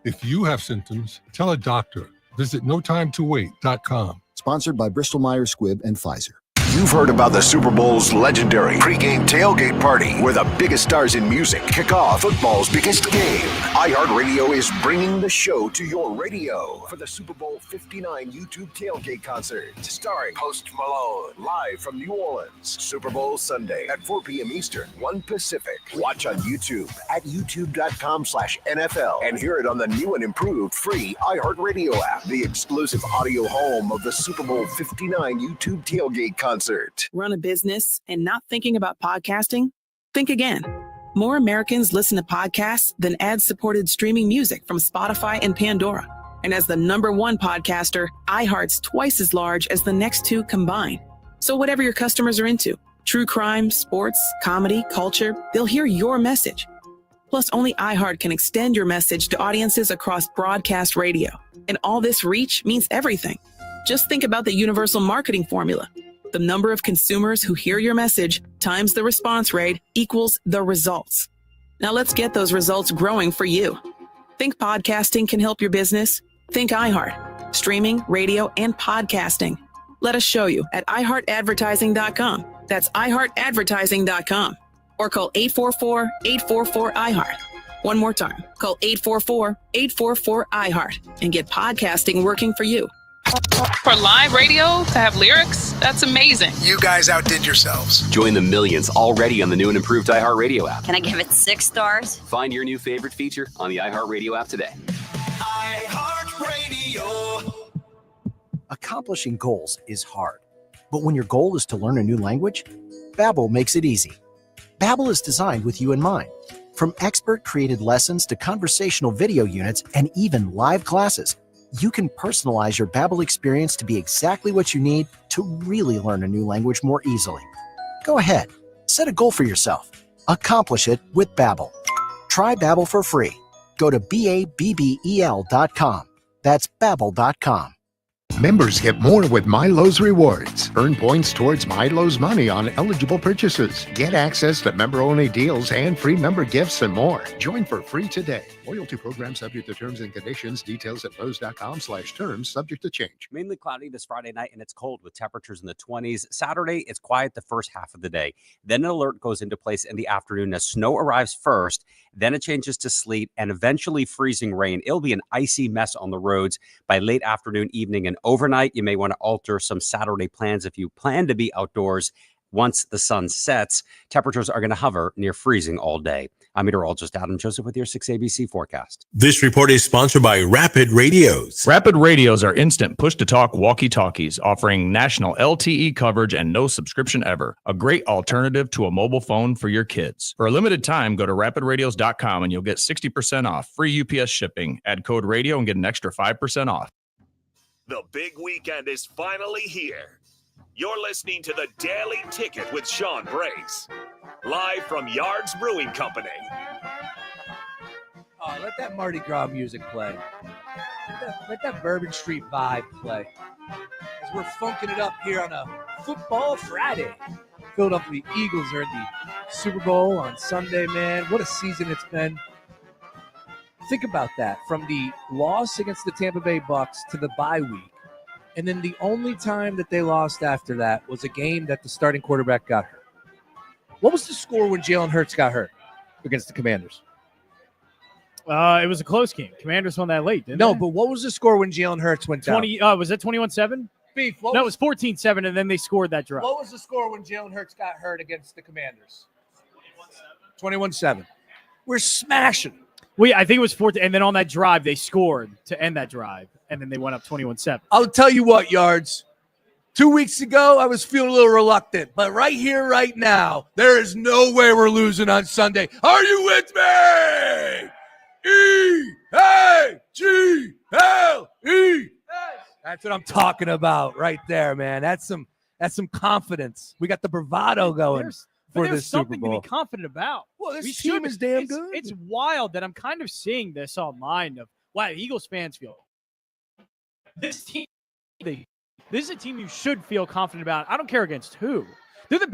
If you have symptoms, tell a doctor. Visit notimetowait.com. Sponsored by Bristol-Myers Squibb and Pfizer. You've heard about the Super Bowl's legendary pregame tailgate party, where the biggest stars in music kick off football's biggest game. iHeartRadio is bringing the show to your radio for the Super Bowl 59 YouTube tailgate concert, starring Post Malone, live from New Orleans. Super Bowl Sunday at 4 p.m. Eastern, 1 Pacific. Watch on YouTube at youtube.com/NFL and hear it on the new and improved free iHeartRadio app, the exclusive audio home of the Super Bowl 59 YouTube tailgate concert. Run a business and not thinking about podcasting? Think again. More Americans listen to podcasts than ad-supported streaming music from Spotify and Pandora. And as the #1 podcaster, iHeart's twice as large as the next two combined. So whatever your customers are into, true crime, sports, comedy, culture, they'll hear your message. Plus, only iHeart can extend your message to audiences across broadcast radio. And all this reach means everything. Just think about the universal marketing formula. The number of consumers who hear your message times the response rate equals the results. Now let's get those results growing for you. Think podcasting can help your business? Think iHeart. Streaming, radio, and podcasting. Let us show you at iHeartAdvertising.com. That's iHeartAdvertising.com. Or call 844-844-iHeart. One more time. Call 844-844-iHeart and get podcasting working for you. For live radio to have lyrics, that's amazing. You guys outdid yourselves. Join the millions already on the new and improved iHeartRadio app. Can I give it 6 stars? Find your new favorite feature on the iHeartRadio app today. iHeartRadio. Accomplishing goals is hard, but when your goal is to learn a new language, Babbel makes it easy. Babbel is designed with you in mind. From expert-created lessons to conversational video units and even live classes, you can personalize your Babbel experience to be exactly what you need to really learn a new language more easily. Go ahead, set a goal for yourself. Accomplish it with Babbel. Try Babbel for free. Go to BABBEL.com. That's Babbel.com. Members get more with MyLowe's Rewards. Earn points towards MyLowe's money on eligible purchases. Get access to member-only deals and free member gifts and more. Join for free today. Loyalty program subject to terms and conditions. Details at Lowe's.com/terms subject to change. Mainly cloudy this Friday night, and it's cold with temperatures in the 20s. Saturday, it's quiet the first half of the day. Then an alert goes into place in the afternoon as snow arrives first. Then it changes to sleet and eventually freezing rain. It'll be an icy mess on the roads by late afternoon, evening, and overnight. You may want to alter some Saturday plans if you plan to be outdoors once the sun sets. Temperatures are going to hover near freezing all day. I'm meteorologist Adam Joseph with your 6ABC forecast. This report is sponsored by Rapid Radios. Rapid Radios are instant push-to-talk walkie-talkies offering national LTE coverage and no subscription ever. A great alternative to a mobile phone for your kids. For a limited time, go to rapidradios.com and you'll get 60% off, free UPS shipping. Add code radio and get an extra 5% off. The big weekend is finally here. You're listening to the Daily Ticket with Sean Brace, live from Yards Brewing Company. Oh, let that Mardi Gras music play. Let that Bourbon Street vibe play. As we're funking it up here on a Football Friday. Philadelphia Eagles are in the Super Bowl on Sunday, man. What a season it's been. Think about that. From the loss against the Tampa Bay Bucks to the bye week. And then the only time that they lost after that was a game that the starting quarterback got hurt. What was the score when Jalen Hurts got hurt against the Commanders? It was a close game. Commanders won that late, didn't No, they? but what was the score when Jalen Hurts went down? Was that 21-7? Beef. No, it was 14-7, and then they scored that drive. What was the score when Jalen Hurts got hurt against the Commanders? 21-7. We're smashing. I think it was 14, and then on that drive, they scored to end that drive, and then they went up 21-7. I'll tell you what, Yards. 2 weeks ago, I was feeling a little reluctant, but right here, right now, there is no way we're losing on Sunday. Are you with me? E-A-G-L-E. That's what I'm talking about right there, man. That's some confidence. We got the bravado going for There's this Super something Bowl. to be confident about. Well, this We team should. is damn It's- good. It's wild that I'm kind of seeing this online of wow, Eagles fans feel this team. This is a team you should feel confident about. I don't care against who. They're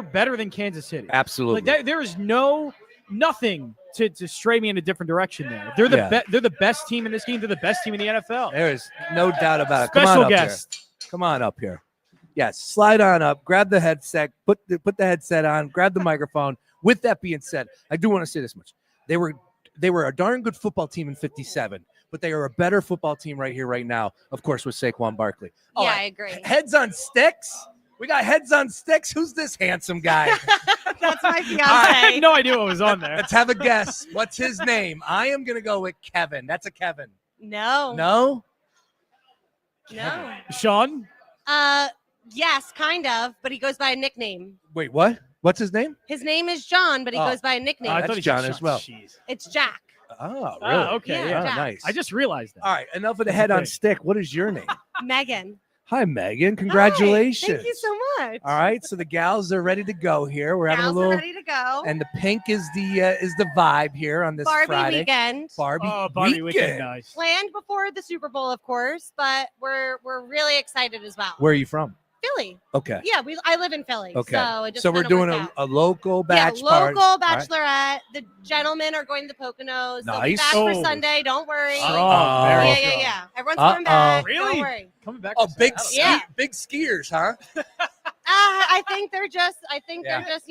better than Kansas City. Absolutely. Like there is nothing to stray me in a different direction there. They're the best team in this game. They're the best team in the NFL. There is no doubt about it. Come on Special up guest. here. Come on up here. Yes, slide on up. Grab the headset. Put the headset on. Grab the microphone. With that being said, I do want to say this much: they were a darn good football team in '57, but they are a better football team right here, right now. Of course, with Saquon Barkley. Yeah, I agree. Heads on sticks. We got heads on sticks. Who's this handsome guy? That's my fiance. I had no idea what was on there. Let's have a guess. What's his name? I am gonna go with Kevin. That's a Kevin. No. No. No. Sean? Yes, kind of, but he goes by a nickname. Wait, what? What's his name? His name is John, but he Oh. goes by a nickname. That's John as well. It's Jack. Oh, really? Oh, okay. Yeah, Oh, Jack. nice. I just realized that. All right, enough of the head on stick. What is your name? Megan. Hi, Megan. Congratulations. Thank you so much. All right, so the gals are ready to go here. We're having a Gals little are ready to go. and the pink is the vibe here on this Barbie Friday. weekend. Barbie weekend, nice. Planned before the Super Bowl, of course, but we're really excited as well. Where are you from? Philly. Okay. Yeah, I live in Philly. Okay. So, it just So we're kinda doing worked a out. local batch yeah, party. local All right. bachelorette. The gentlemen are going to the Poconos. They'll be Nice. back for Oh. Sunday. Don't worry. Strong, very yeah. strong. Everyone's coming back. Really? Don't worry. Coming back. Oh, big Yeah. big skiers, huh? I think they're just. Yeah. They're just.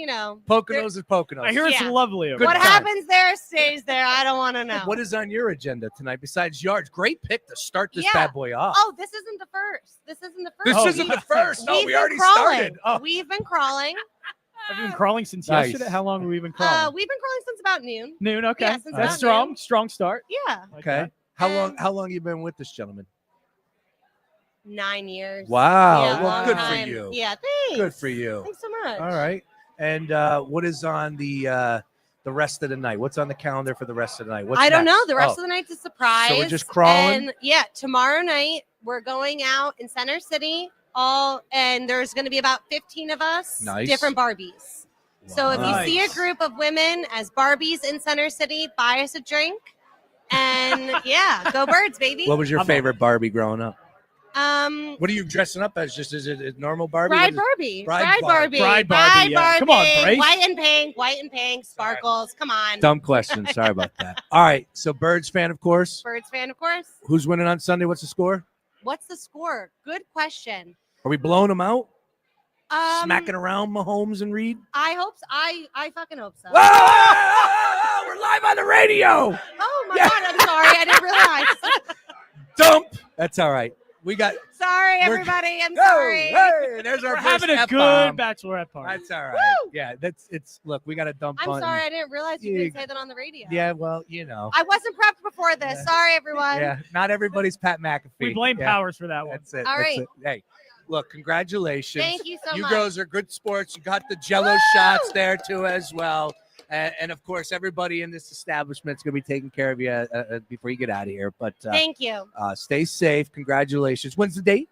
Poconos is Poconos. I hear it's Yeah. lovely. over Good What there. time. happens there stays there. I don't want to know. What is on your agenda tonight besides yards? Great pick to start this Yeah. bad boy off. Oh, this isn't the first. This isn't the first. This isn't the first. No, We've we been already crawling. started. Oh. We've been crawling. Have you been crawling since Nice. yesterday? How long have we been crawling? We've been crawling since about noon. Noon. Okay, Yeah, since that's about strong. noon. Strong start. Yeah. Okay. How long you been with this gentleman? 9 years. Wow. Yeah, Well, long good time. for you. Yeah, thanks. Good for you. Thanks so much. All right. And what is on the rest of the night? What's on the calendar for the rest of the night? What's I don't know. next? The rest Oh. of the night's a surprise. So we're just crawling? And yeah, tomorrow night we're going out in Center City. And there's going to be about 15 of us. Nice. Different Barbies. So if you see a Nice. group of women as Barbies in Center City, buy us a drink. And yeah, go Birds, baby. What was your favorite Barbie growing up? What are you dressing up as? Just is it a normal Barbie? Bride What is- Barbie. Bride Barbie. Bride Barbie, yeah. Come on, Bryce. White and pink, sparkles. Come on. Dumb question. Sorry about that. All right. So Birds fan, of course. Birds fan, of course. Who's winning on Sunday? What's the score? What's the score? Good question. Are we blowing them out? Um, Smacking around Mahomes and Reed? I hope so. I fucking hope so. We're live on the radio. Oh my God, I'm sorry. I didn't realize. Dump. That's all right. We got. Sorry, We're- everybody. I'm Oh, sorry. hey, there's our We're first having a F-bomb. good bachelorette party. That's all right. Woo! Yeah, it's. Look, we got to dump. I'm on. sorry. I didn't realize you Yeah. didn't say that on the radio. Yeah, well, you know. I wasn't prepped before this. Sorry, everyone. Yeah, not everybody's Pat McAfee. We blame Yeah, Powers for that one. That's it. All that's right. it. Hey, look, congratulations. Thank you so You much. girls are good sports. You got the Jello shots there too as well. And of course, everybody in this establishment is going to be taking care of you before you get out of here. But Thank you. stay safe. Congratulations. When's the date?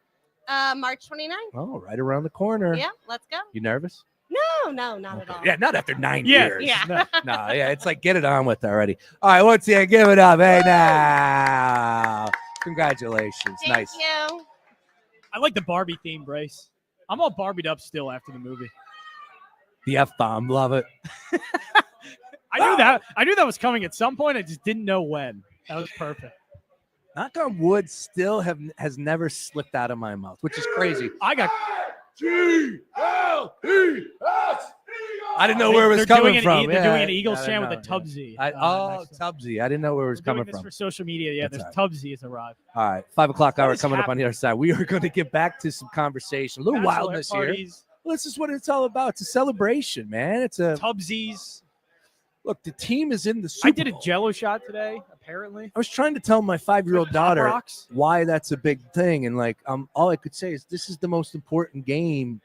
March 29th. Oh, right around the corner. Yeah, let's go. You nervous? No, not at all. Yeah, not after 9 Yeah. years. Yeah. No, yeah, it's like get it on with already. All right, once again, give it up. Hey, now. Congratulations. Thank Nice. you. I like the Barbie theme, Bryce. I'm all Barbied up still after the movie. The F-bomb. Love it. I knew that was coming at some point. I just didn't know when. That was perfect. Knock on wood still has never slipped out of my mouth, which is crazy. I got. I didn't know where it was coming from. They're Yeah, doing an Eagles I chant know, with a Tubbsy. next to- Tubbsy. I didn't know where it was We're doing coming this from. for social media. Yeah, That's there's all Tubbsy has arrived. All right, 5 o'clock hour is coming up on the other side. We are going to get back to some conversation. A little Bachelor wildness here. parties, Well, this is what it's all about. It's a celebration, man. It's a Tubbsies. look. The team is in the Super I did a Bowl. Jello shot today. Apparently, I was trying to tell my 5-year-old Pop daughter Rocks. why that's a big thing, and like, all I could say is this is the most important game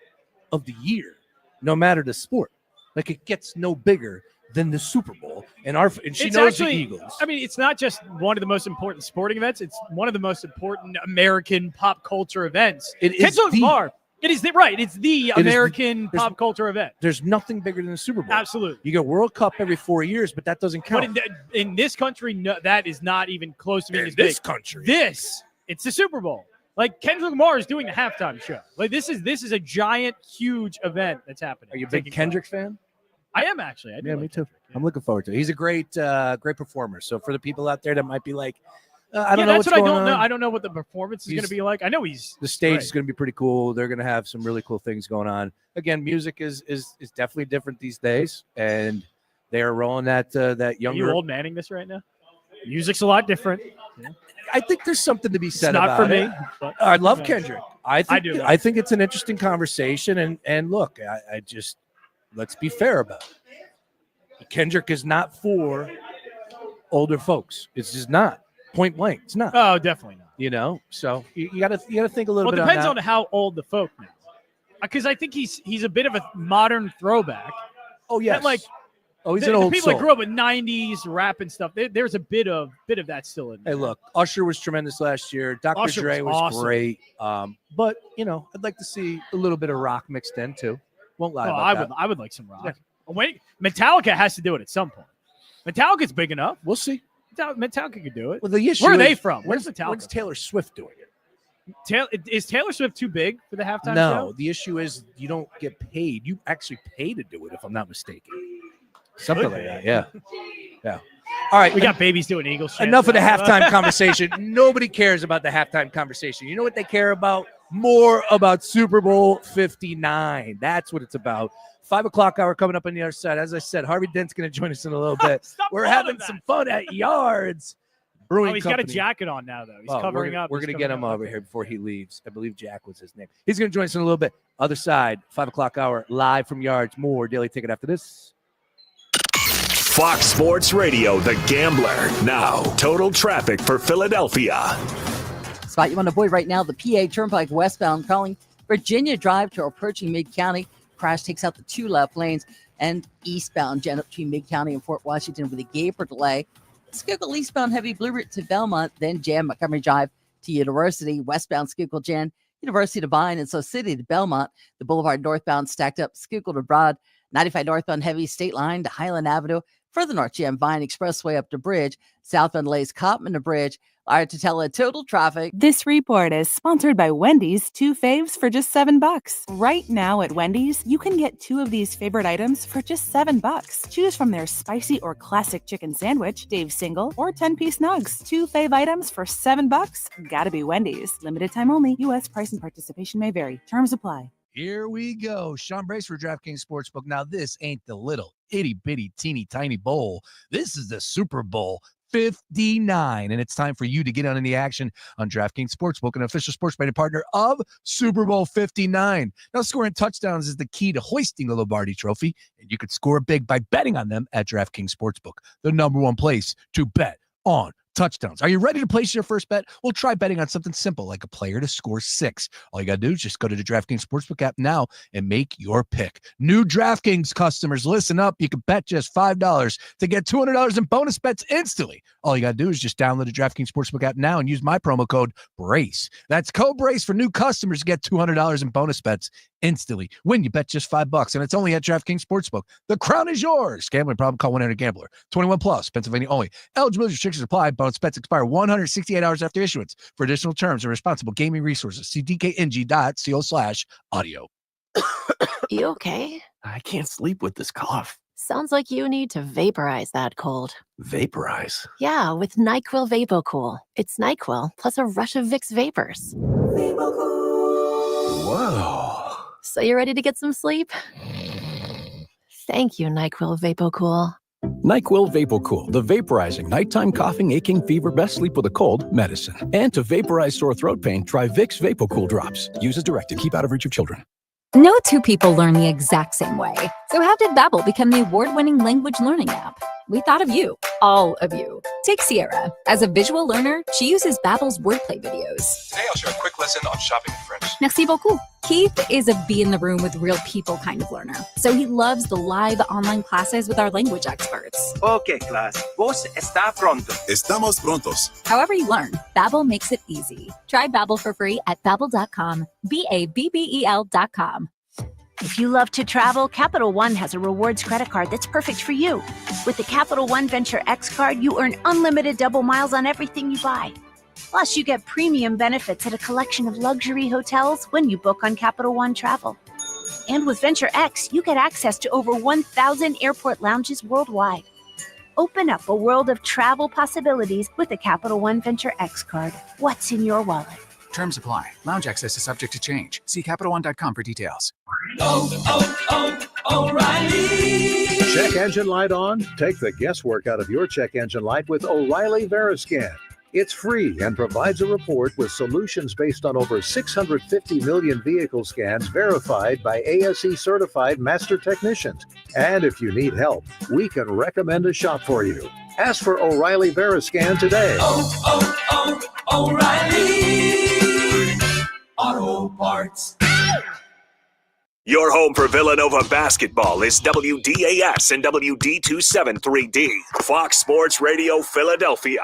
of the year, no matter the sport. Like, it gets no bigger than the Super Bowl. And she It's knows actually, the Eagles. I mean, it's not just one of the most important sporting events. It's one of the most important American pop culture events. It is Kendrick Lamar. It is right. It's the American there's- pop culture event. There's nothing bigger than the Super Bowl. Absolutely. You get World Cup every 4 years, but that doesn't count. But in this country, no, that is not even close to being In as big. this country. It's the Super Bowl. Like Kendrick Lamar is doing the halftime show. Like this is a giant, huge event that's happening. Are you a big Kendrick fan? I am actually. I do like Me too. I'm looking forward to it. He's a great performer. So for the people out there that might be like, I don't know that's what's what I going don't know. on. I don't know what the performance is going to be like. I know the stage great. is going to be pretty cool. They're going to have some really cool things going on. Again, music is definitely different these days, and they are rolling that Are younger. you old manning this right now? Music's a lot different. I think there's something to be said not about for me, it. but- I love Yeah. Kendrick. I think I do. think it's an interesting conversation, and look, I just let's be fair about it. Kendrick is not for older folks. It's just not. Point blank, it's not. Oh, definitely not. You know, so you got to think a little Well, bit. it depends on on that. how old the folk now. Because I think he's a bit of a modern throwback. Oh yes. And like he's the an old people soul. that grew up with '90s rap and stuff. There's a bit of that still in there. Hey, look, Usher was tremendous last year. Dr. Usher Dre was was awesome. great. But I'd like to see a little bit of rock mixed in too. Won't lie about that. I would like some rock. Wait, Metallica has to do it at some point. Metallica's big enough. We'll see. Metallica could do it. Well, the issue Where are is, they from? Where's Metallica? When's Taylor Swift doing it? Is Taylor Swift too big for the halftime No, show? the issue is you don't get paid. You actually pay to do it, if I'm not mistaken. Something like that. Yeah. Yeah. All right. We got babies doing Eagles. chants Enough of the now. halftime conversation. Nobody cares about the halftime conversation. You know what they care about? More about Super Bowl 59. That's what it's about. 5 o'clock hour coming up on the other side. As I said, Harvey Dent's going to join us in a little bit. We're having some fun at Yards Brewing He's Company. got a jacket on now, though. He's Oh, covering up. We're He's going to get covering him up. over here before he leaves. I believe Jack was his name. He's going to join us in a little bit. Other side, 5 o'clock hour, live from Yards. More Daily Ticket after this. Fox Sports Radio, The Gambler. Now, total traffic for Philadelphia. Spot you on the board right now. The PA Turnpike westbound calling Virginia Drive to approaching Mid-County. Crash takes out the 2 left lanes, and eastbound jet up between Mid-County and Fort Washington with a Gaper delay. Schuylkill eastbound heavy Blue Route to Belmont, then jam Montgomery Drive to University. Westbound Schuylkill Jan, University to Vine, and so City to Belmont. The Boulevard northbound stacked up Schuylkill to Broad. 95 northbound heavy State Line to Highland Avenue. Further north, jam Vine Expressway up to Bridge. Southbound delays Cotman to Bridge. All right, to tell total traffic. This report is sponsored by Wendy's 2 faves for just $7. Right now at Wendy's, you can get 2 of these favorite items for just $7. Choose from their spicy or classic chicken sandwich, Dave's single, or 10-piece nugs. 2 fave items for $7. Gotta be Wendy's. Limited time only. U.S. price and participation may vary. Terms apply. Here we go. Sean Brace for DraftKings Sportsbook. Now, this ain't the little itty bitty teeny tiny bowl. This is the Super Bowl 59, and it's time for you to get on in the action on DraftKings Sportsbook, an official sports betting partner of Super Bowl 59. Now, scoring touchdowns is the key to hoisting the Lombardi Trophy, and you could score big by betting on them at DraftKings Sportsbook, the #1 place to bet on touchdowns. Are you ready to place your first bet? Well, try betting on something simple like a player to score 6. All you got to do is just go to the DraftKings Sportsbook app now and make your pick. New DraftKings customers, listen up. You can bet just $5 to get $200 in bonus bets instantly. All you got to do is just download the DraftKings Sportsbook app now and use my promo code BRACE. That's code BRACE for new customers to get $200 in bonus bets instantly when you bet just $5, and it's only at DraftKings Sportsbook. The crown is yours. Gambling problem? Call 1-800-GAMBLER. 21 plus, Pennsylvania only. Eligibility restrictions apply. Bonus bets expire 168 hours after issuance. For additional terms and responsible gaming resources, see dkng.co/audio. You okay? I can't sleep with this cough. Sounds like you need to vaporize that cold. Vaporize? Yeah, with NyQuil VapoCool. It's NyQuil plus a rush of Vicks vapors. Whoa. So you ready to get some sleep? Thank you, NyQuil VapoCool. NyQuil VapoCool, the vaporizing nighttime coughing, aching, fever, best sleep with a cold medicine. And to vaporize sore throat pain, try Vicks VapoCool drops. Use as directed. Keep out of reach of children. No two people learn the exact same way. So how did Babbel become the award-winning language learning app? We thought of you, all of you. Take Sierra. As a visual learner, she uses Babbel's wordplay videos. Today I'll share a quick lesson on shopping in French. Merci beaucoup. Keith is a be in the room with real people kind of learner, so he loves the live online classes with our language experts. Okay, class. Vos está pronto. Estamos prontos. However you learn, Babbel makes it easy. Try Babbel for free at babbel.com. BABBEL.com. If you love to travel, Capital One has a rewards credit card that's perfect for you. With the Capital One Venture X card, you earn unlimited double miles on everything you buy. Plus, you get premium benefits at a collection of luxury hotels when you book on Capital One Travel. And with Venture X, you get access to over 1,000 airport lounges worldwide. Open up a world of travel possibilities with the Capital One Venture X card. What's in your wallet? Terms apply. Lounge access is subject to change. See CapitalOne.com for details. O'Reilly. Check engine light on? Take the guesswork out of your check engine light with O'Reilly Veriscan. It's free and provides a report with solutions based on over 650 million vehicle scans verified by ASE certified master technicians. And if you need help, we can recommend a shop for you. Ask for O'Reilly Veriscan today. O'Reilly Auto Parts. Your home for Villanova basketball is WDAS and WD273D, Fox Sports Radio Philadelphia.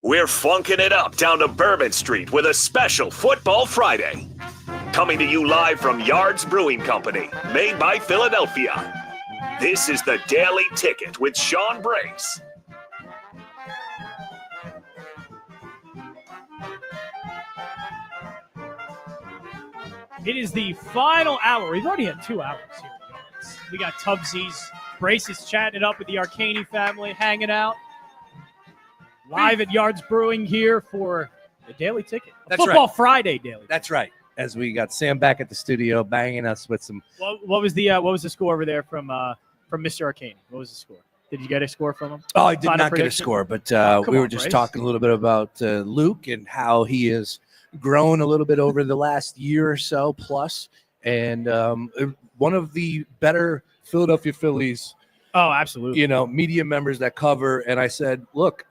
We're funking it up down to Bourbon Street with a special Football Friday. Coming to you live from Yards Brewing Company, made by Philadelphia. This is the Daily Ticket with Sean Brace. It is the final hour. We've already had 2 hours here. We got Tubbsy's, Brace's chatting it up with the Arcani family, hanging out. Live at Yards Brewing here for the Daily Ticket. That's Football right. Friday Daily. That's right. As we got Sam back at the studio banging us with some. What was the score over there from Mr. Arcani? What was the score? Did you get a score from him? Oh, I did Final not get a prediction? score, but Come we were on, just Brace. talking a little bit about Luke and how he has grown a little bit over the last year or so plus, and one of the better Philadelphia Phillies. Oh, absolutely. Media members that cover, and I said, look,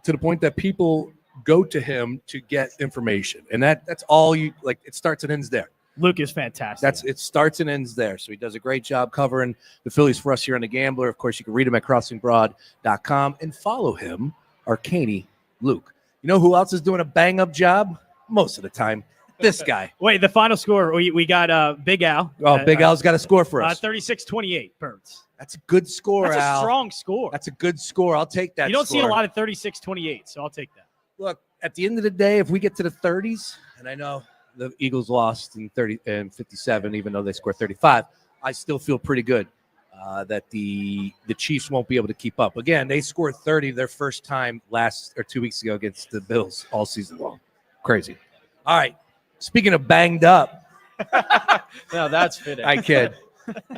to the point that people go to him to get information, and that's all you like. It starts and ends there. Luke is fantastic. It starts and ends there. So he does a great job covering the Phillies for us here on The Gambler. Of course, you can read him at crossingbroad.com and follow him, Arcani Luke. You know who else is doing a bang-up job? Most of the time, this guy. Wait, the final score, we got Big Al. Oh, Big Al's got a score for us. 36-28, Birds. That's a good score, That's Al. a strong score. That's a good score. I'll take that. You don't see a score. lot of 36-28, so I'll take that. Look, at the end of the day, if we get to the 30s, and I know the Eagles lost in 30 and 57, even though they scored 35, I still feel pretty good that the Chiefs won't be able to keep up. Again, they scored 30 their first time 2 weeks ago against the Bills all season long. Crazy. All right. Speaking of banged up. No, that's fitting. I kid.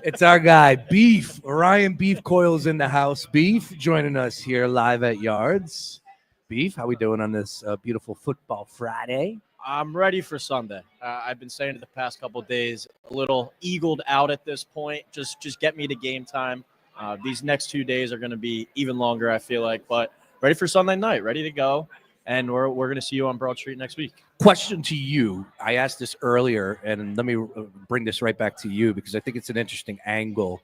It's our guy, Beef. Orion Beef Coil's in the house. Beef joining us here live at Yards. Beef, how we doing on this beautiful Football Friday? I'm ready for Sunday. I've been saying it the past couple of days, a little eagled out at this point. Just get me to game time. These next 2 days are going to be even longer, I feel like. But ready for Sunday night, ready to go. And we're going to see you on Broad Street next week. Question to you. I asked this earlier, and let me bring this right back to you because I think it's an interesting angle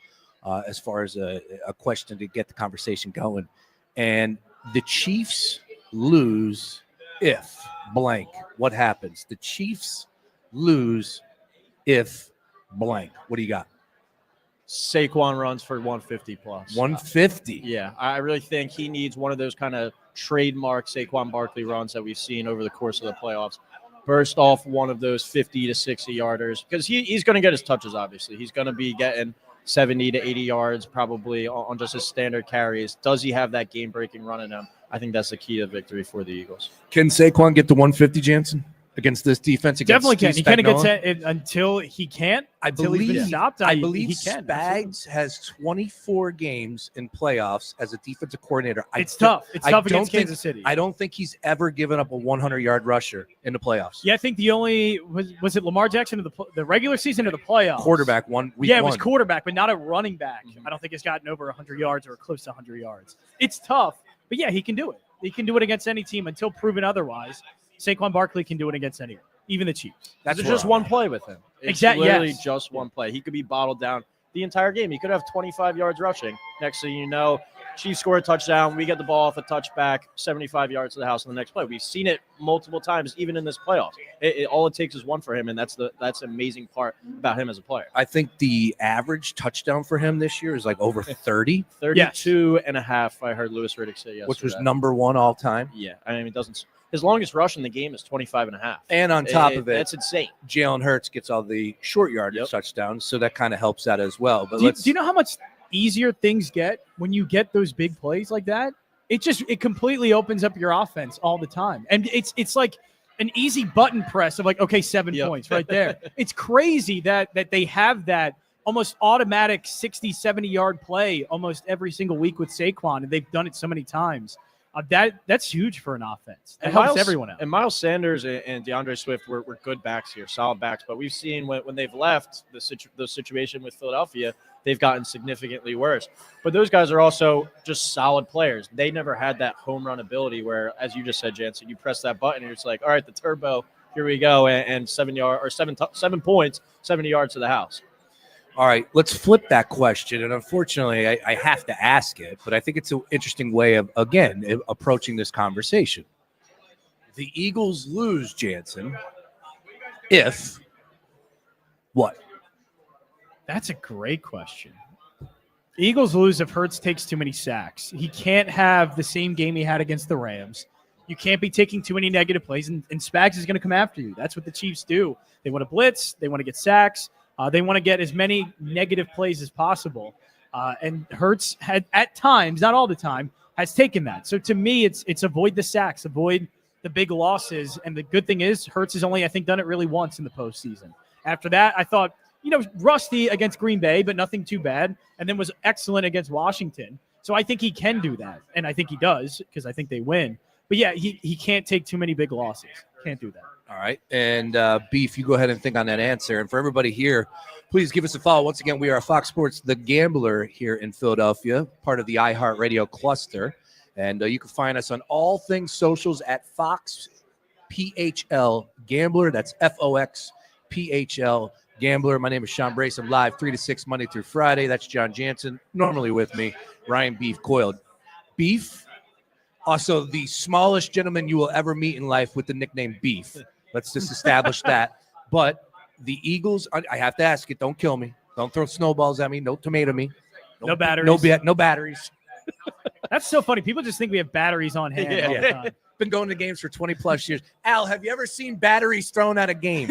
as far as a question to get the conversation going. And the Chiefs lose if blank. What happens? The Chiefs lose if blank. What do you got? Saquon runs for 150 plus. 150? Yeah, I really think he needs one of those kind of trademark Saquon Barkley runs that we've seen over the course of the playoffs. Burst off one of those 50 to 60 yarders because he's going to get his touches, obviously. He's going to be getting 70 to 80 yards probably on just his standard carries. Does he have that game-breaking run in him? I think that's the key to victory for the Eagles. Can Saquon get to 150, Jansen? against this defense. Definitely can. He Steve kind of Spagnuolo? gets it until he can't. Until he's been stopped. I believe he can. Spags has 24 games in playoffs as a defensive coordinator. It's tough. It's tough against think- Kansas City. I don't think he's ever given up a 100-yard rusher in the playoffs. Yeah, I think the only was it Lamar Jackson in the regular season or the playoffs? Quarterback week it was one. quarterback, but not a running back. I don't think it's gotten over 100 yards or close to 100 yards. It's tough, but yeah, he can do it. He can do it against any team until proven otherwise. Saquon Barkley can do it against anyone, even the Chiefs. That's just one play with him. It's Exactly. literally Yes. just one play. He could be bottled down the entire game. He could have 25 yards rushing. Next thing you know, Chiefs score a touchdown. We get the ball off a touchback, 75 yards to the house on the next play. We've seen it multiple times, even in this playoffs. All it takes is one for him, and that's the amazing part about him as a player. I think the average touchdown for him this year is like over 30. 32 and a half, I heard Louis Riddick say yesterday. Which was number one all time. Yeah, I mean, it doesn't. His longest rush in the game is 25 and a half. And on top of it, that's insane. Jalen Hurts gets all the short yardage touchdowns, so that kind of helps out as well. But Do you know how much easier things get when you get those big plays like that? It completely opens up your offense all the time, and it's like an easy button press of like, okay, 7 points right there. It's crazy that they have that almost automatic 60, 70-yard play almost every single week with Saquon, and they've done it so many times. That's huge for an offense. It helps everyone out. And Miles Sanders and DeAndre Swift were good backs here, solid backs. But we've seen when they've left the situation with Philadelphia, they've gotten significantly worse. But those guys are also just solid players. They never had that home run ability where, as you just said, Jansen, you press that button and it's like, all right, the turbo, here we go, and 7 points, 70 yards to the house. All right, let's flip that question. And unfortunately, I have to ask it, but I think it's an interesting way of, again, approaching this conversation. The Eagles lose, Jansen, if what? That's a great question. The Eagles lose if Hurts takes too many sacks. He can't have the same game he had against the Rams. You can't be taking too many negative plays, and Spags is going to come after you. That's what the Chiefs do. They want to blitz. They want to get sacks. They want to get as many negative plays as possible. And Hurts had, at times, not all the time, has taken that. So to me, it's avoid the sacks, avoid the big losses. And the good thing is Hurts has only, I think, done it really once in the postseason. After that, I thought, rusty against Green Bay, but nothing too bad. And then was excellent against Washington. So I think he can do that. And I think he does because I think they win. But yeah, he can't take too many big losses. Can't do that. All right. And Beef, you go ahead and think on that answer. And for everybody here, please give us a follow. Once again, we are Fox Sports The Gambler here in Philadelphia, part of the iHeartRadio cluster. And you can find us on all things socials at Fox PHL Gambler. That's FOX PHL Gambler. My name is Sean Brace. I'm live 3 to 6 Monday through Friday. That's John Jansen. Normally with me, Ryan Beef Coiled. Beef, also the smallest gentleman you will ever meet in life with the nickname Beef. Let's just establish that. But the Eagles, I have to ask it. Don't kill me. Don't throw snowballs at me. No tomato me. No batteries. No batteries. That's so funny. People just think we have batteries on hand all the time. Been going to games for 20 plus years. Al, have you ever seen batteries thrown at a game?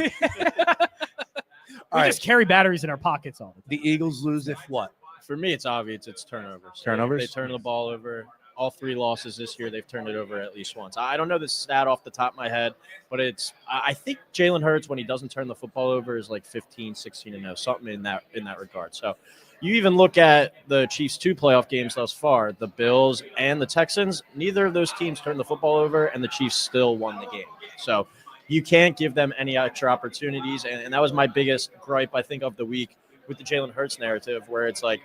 We just carry batteries in our pockets all the time. The Eagles lose if what? For me, it's obvious. It's turnovers. Turnovers? They turn the ball over. All 3 losses this year, they've turned it over at least once. I don't know the stat off the top of my head, but I think Jalen Hurts, when he doesn't turn the football over, is like 15, 16-0, something in that regard. So you even look at the Chiefs' 2 playoff games thus far, the Bills and the Texans, neither of those teams turned the football over, and the Chiefs still won the game. So you can't give them any extra opportunities, and that was my biggest gripe, I think, of the week with the Jalen Hurts narrative, where it's like,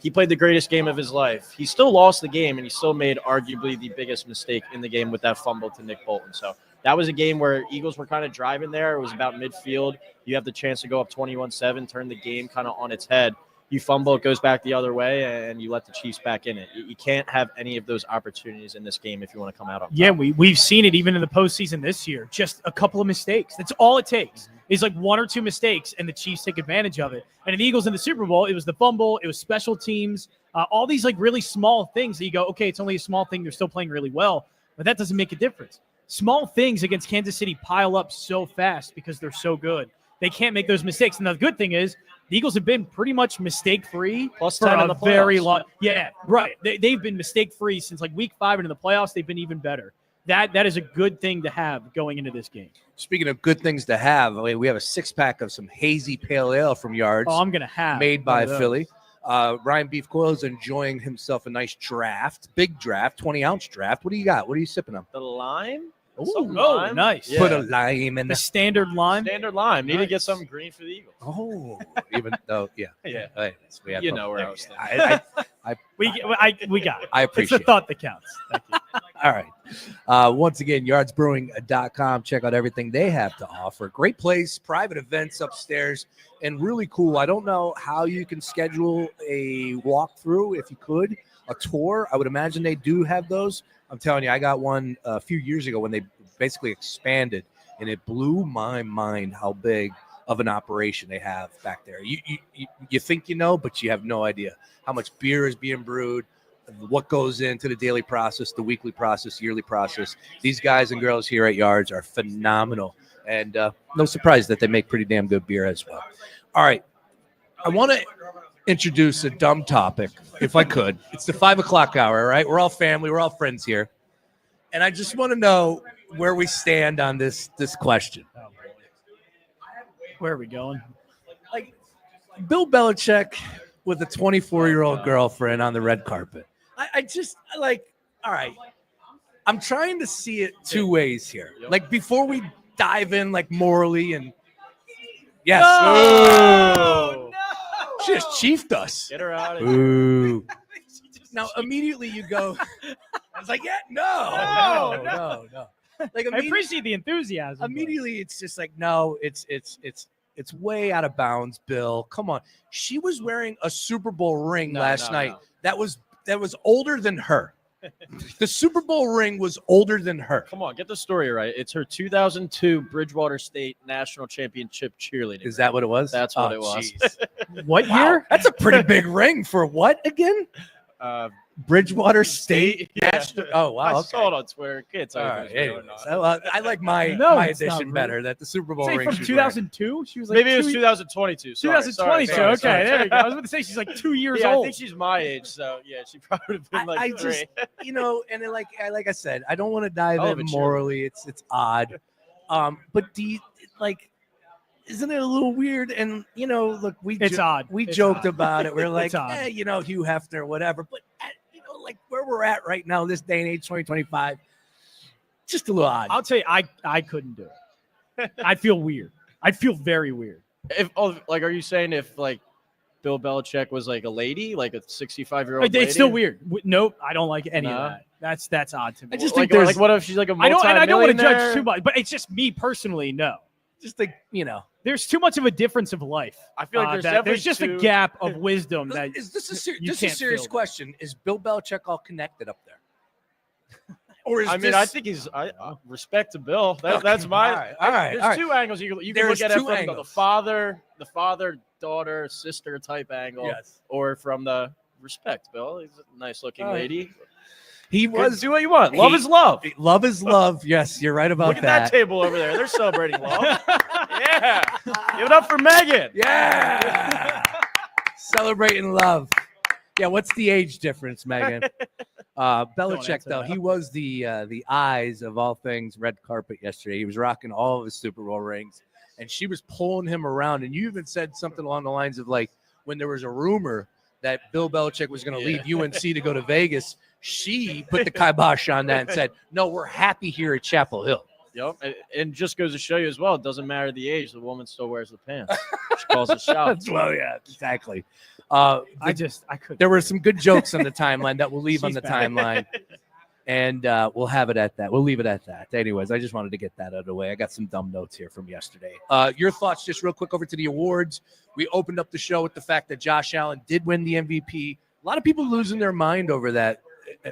he played the greatest game of his life. He still lost the game, and he still made arguably the biggest mistake in the game with that fumble to Nick Bolton. So that was a game where Eagles were kind of driving there. It was about midfield. You have the chance to go up 21-7, turn the game kind of on its head. You fumble, it goes back the other way, and you let the Chiefs back in it. You can't have any of those opportunities in this game if you want to come out on top. Yeah, we've seen it even in the postseason this year. Just a couple of mistakes. That's all it takes. It's like 1 or 2 mistakes, and the Chiefs take advantage of it. And in Eagles in the Super Bowl, it was the fumble, it was special teams, all these like really small things that you go, okay, it's only a small thing. They're still playing really well, but that doesn't make a difference. Small things against Kansas City pile up so fast because they're so good. They can't make those mistakes. And the good thing is the Eagles have been pretty much mistake-free for a very long. Yeah, right. They've been mistake-free since like week 5 into the playoffs. They've been even better. That is a good thing to have going into this game. Speaking of good things to have, we have a 6-pack of some hazy pale ale from Yards. Oh, I'm gonna have made by one of those. Philly. Ryan Beef Coyle is enjoying himself a nice draft, big draft, 20-ounce draft. What do you got? What are you sipping on? The lime. Oh, Lime. nice. Put a lime in The standard lime. Standard lime. Need to get Nice. something green for the Eagles. Oh, even though, yeah. Yeah. Right. We have You fun. know where I Thank was you. thinking. We got it. I It's appreciate the thought that counts. Thank you. All right. Once again, yardsbrewing.com. Check out everything they have to offer. Great place, private events upstairs, and really cool. I don't know how you can schedule a walkthrough if you could, a tour. I would imagine they do have those. I'm telling you, I got one a few years ago when they basically expanded, and it blew my mind how big of an operation they have back there. You think you know, but you have no idea how much beer is being brewed, what goes into the daily process, the weekly process, yearly process. These guys and girls here at Yards are phenomenal, and no surprise that they make pretty damn good beer as well. All right, I want to introduce a dumb topic, if I could. It's the 5 o'clock hour, right? We're all family, we're all friends here, and I just want to know where we stand on this question. Where are we going? Like Bill Belichick with a 24-year-old girlfriend on the red carpet. I just like, all right, I'm trying to see it two ways here. Like before we dive in, like morally and yes. No! She just chiefed us. Get her out of here. Ooh. Now immediately you go, I was like, yeah, no. Like I appreciate the enthusiasm. Immediately it's just like, no, it's way out of bounds, Bill. Come on. She was wearing a Super Bowl ring last night. That was older than her. The Super Bowl ring was older than her. Come on, get the story right. It's her 2002 Bridgewater State National Championship cheerleading. Is that what it was? That's what it was. What Wow, year? that's a pretty big ring for what again? Bridgewater State. Yeah. National. Oh wow. I Okay. saw it on Twitter. Kids, All right. Anyways, I like my No, my it's not edition really. better. That the Super Bowl Say ring. from she was wearing. 2002. She was like Maybe it was 2 2022. Sorry, 2022. sorry, Okay, sorry. there you go. I was about to say she's like 2 years Yeah, old. I think she's my age, so yeah, she probably would have been like I 3. just, and then, like I said, I don't want to dive Oh, in but sure. morally. It's odd, but do you like? Isn't it a little weird? And look, It's odd. We It's joked odd. about it. We're like, It's odd. Hugh Hefner, whatever. But like where we're at right now, this day and age, 2025, just a little odd. I'll tell you, I couldn't do it. I feel weird. I feel very weird. Are you saying if like Bill Belichick was like a lady, like a 65-year-old lady? It's still weird. Nope, I don't like any No? of that. That's odd to me. I just Like, think like what if she's like a I don't want to judge multi-millionaire? too much, but it's just me personally. No, just like there's too much of a difference of life. I feel like there's that definitely there's just two- a gap of wisdom that Is this a you this a can't serious fill. question? Is Bill Belichick all connected up there? Or is I mean, this, I think he's respect to Bill. That's my. all right. There's two angles you can There's look at it two from the angles. father, daughter, sister type angle, Yes. or from the respect. Bill, he's a nice looking All right. lady. he Was was do what you want. Love is love. Love is love. Yes, you're right about Look at that table over there. They're celebrating love. Yeah, give it up for Megan. Yeah. Celebrating love. Yeah, what's the age difference, Megan? Belichick, answer though, that. he was the eyes of all things red carpet yesterday. He was rocking all of his Super Bowl rings, and she was pulling him around. And you even said something along the lines of like, when there was a rumor that Bill Belichick was going to leave UNC to go to Vegas, she put the kibosh on that and said, no, we're happy here at Chapel Hill. Yep, and just goes to show you as well. It doesn't matter the age. The woman still wears the pants. She calls it shots. Well, yeah, exactly. I couldn't. There were some good jokes on the timeline that we'll leave on She's the back. timeline, and we'll have it at that. We'll leave it at that. Anyways, I just wanted to get that out of the way. I got some dumb notes here from yesterday. Your thoughts, just real quick, over to the awards. We opened up the show with the fact that Josh Allen did win the MVP. A lot of people losing their mind over that,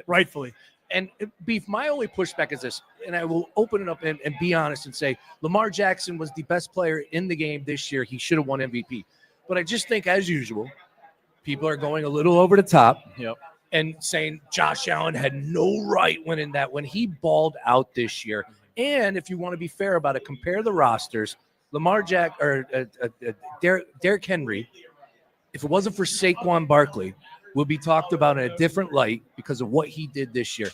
Rightfully. And Beef, my only pushback is this, and I will open it up and be honest and say Lamar Jackson was the best player in the game this year. He should have won MVP. But I just think, as usual, people are going a little over the top and saying Josh Allen had no right winning that when he balled out this year. And if you want to be fair about it, compare the rosters. Derrick Henry, if it wasn't for Saquon Barkley, will be talked about in a different light because of what he did this year.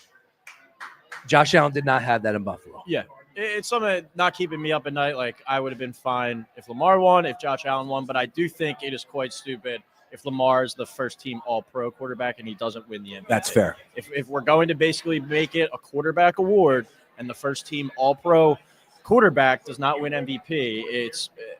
Josh Allen did not have that in Buffalo. Yeah. It's something not keeping me up at night. Like, I would have been fine if Lamar won, if Josh Allen won, but I do think it is quite stupid if Lamar is the first team All-Pro quarterback and he doesn't win the MVP. That's fair. If we're going to basically make it a quarterback award and the first team All-Pro quarterback does not win MVP,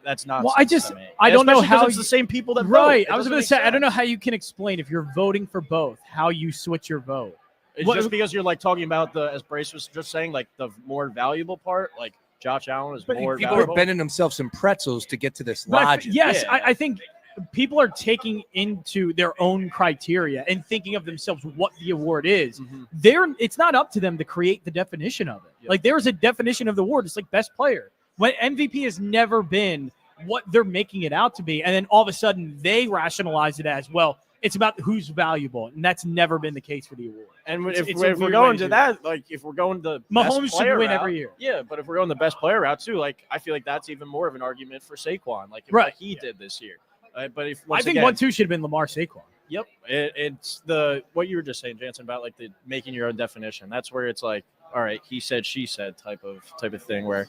that's nonsense. Well, I don't know how it's the same people that right. vote. I was going to say I don't know how you can explain if you're voting for both how you switch your vote. It's just because you're like talking about as Brace was just saying, like the more valuable part, like Josh Allen is more People valuable. are bending themselves in pretzels to get to this But logic. yes, I think people are taking into their own criteria and thinking of themselves what the award is. It's not up to them to create the definition of it. Like there is a definition of the award. It's like best player. When MVP has never been what they're making it out to be, and then all of a sudden they rationalize it as well. It's about who's valuable, and that's never been the case for the award. And It's if a we're weird going way to do that, like if we're going the Mahomes best should player win route, every year. Yeah, but if we're going the best player route too, like I feel like that's even more of an argument for Saquon, like Right. what he did this year. But if I think 1-2 should have been Lamar Saquon. Yep, it's what you were just saying, Jansen, about like the making your own definition. That's where it's like, all right, he said, she said type of thing where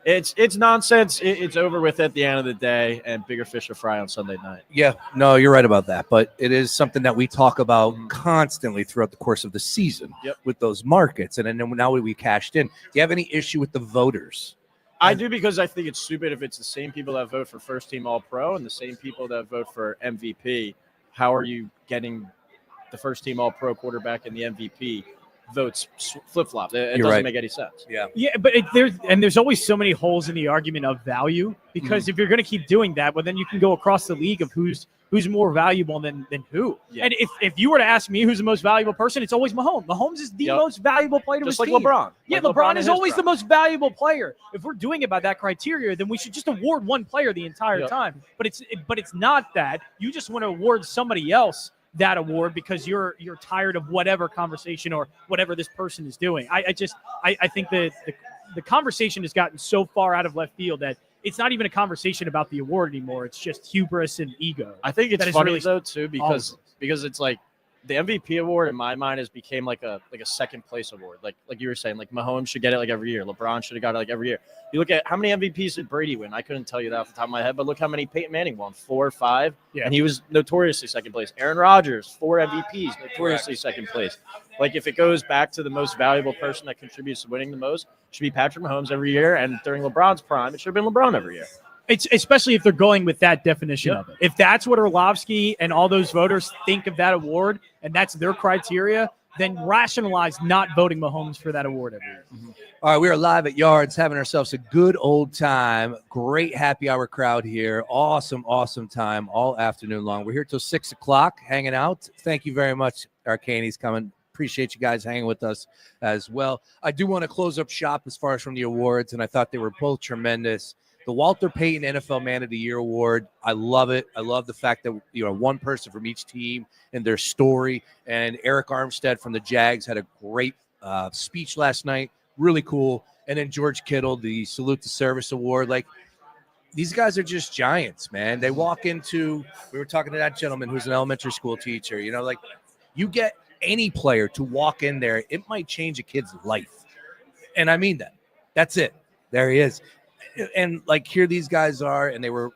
it's nonsense. It's over with at the end of the day, and bigger fish to fry on Sunday night. Yeah, no, you're right about that. But it is something that we talk about constantly throughout the course of the season with those markets. And then now we cashed in. Do you have any issue with the voters? I do, because I think it's stupid if it's the same people that vote for first team All-Pro and the same people that vote for MVP. How are you getting the first team All-Pro quarterback and the MVP votes flip-flop? It You're doesn't right. make any sense. Yeah, but there's always so many holes in the argument of value, because if you're going to keep doing that, well, then you can go across the league of who's more valuable than who. Yeah. And if you were to ask me who's the most valuable person, it's always Mahomes. Mahomes is the most valuable player to Just his like team. LeBron. Yeah, Like LeBron LeBron is and always his the most valuable player. If we're doing it by that criteria, then we should just award one player the entire time. But it's not that. You just want to award somebody else that award because you're tired of whatever conversation or whatever this person is doing. I think that the conversation has gotten so far out of left field that it's not even a conversation about the award anymore. It's just hubris and ego. I think it's that is funny really though too, because it's like the MVP award in my mind has became like a second place award. Like you were saying, like Mahomes should get it like every year. LeBron should have got it like every year. You look at how many MVPs did Brady win? I couldn't tell you that off the top of my head, but look how many Peyton Manning won, 4 or 5. Yeah. And he was notoriously second place. Aaron Rodgers, 4 MVPs, notoriously second place. Like if it goes back to the most valuable person that contributes to winning the most, it should be Patrick Mahomes every year. And during LeBron's prime, it should have been LeBron every year. It's especially if they're going with that definition of it. If that's what Orlovsky and all those voters think of that award, and that's their criteria, then rationalize not voting Mahomes for that award every year. All right, we are live at Yards having ourselves a good old time. Great happy hour crowd here. Awesome time all afternoon long. We're here till 6 o'clock hanging out. Thank you very much, Arcane's coming. Appreciate you guys hanging with us as well. I do want to close up shop as far as from the awards, and I thought they were both tremendous. The Walter Payton NFL Man of the Year award, I love it. I love the fact that one person from each team and their story. And Eric Armstead from the Jags had a great speech last night. Really cool. And then George Kittle, the Salute to Service award. Like, these guys are just giants, man. They walk into, we were talking to that gentleman who's an elementary school teacher, like you get any player to walk in there, it might change a kid's life. And I mean that. That's it. There he is. And like here these guys are, and they were,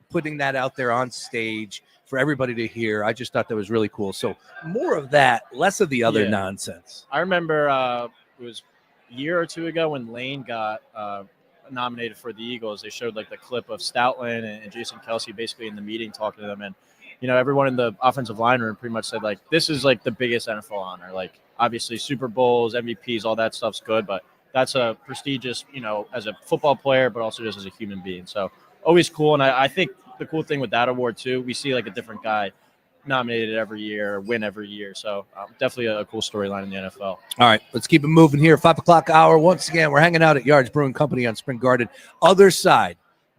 putting that out there on stage for everybody to hear. I just thought that was really cool. So more of that, less of the other nonsense. I remember it was a year or two ago when Lane got nominated for the Eagles. They showed like the clip of Stoutland and Jason Kelsey basically in the meeting talking to them. And, everyone in the offensive line room pretty much said like, this is like the biggest NFL honor. Like obviously Super Bowls, MVPs, all that stuff's good, but that's a prestigious, as a football player, but also just as a human being. So always cool. And I think the cool thing with that award too, we see like a different guy nominated every year, win every year. So definitely a cool storyline in the NFL. All right, let's keep it moving here. 5 o'clock hour. Once again, we're hanging out at Yards Brewing Company on Spring Garden. Other side,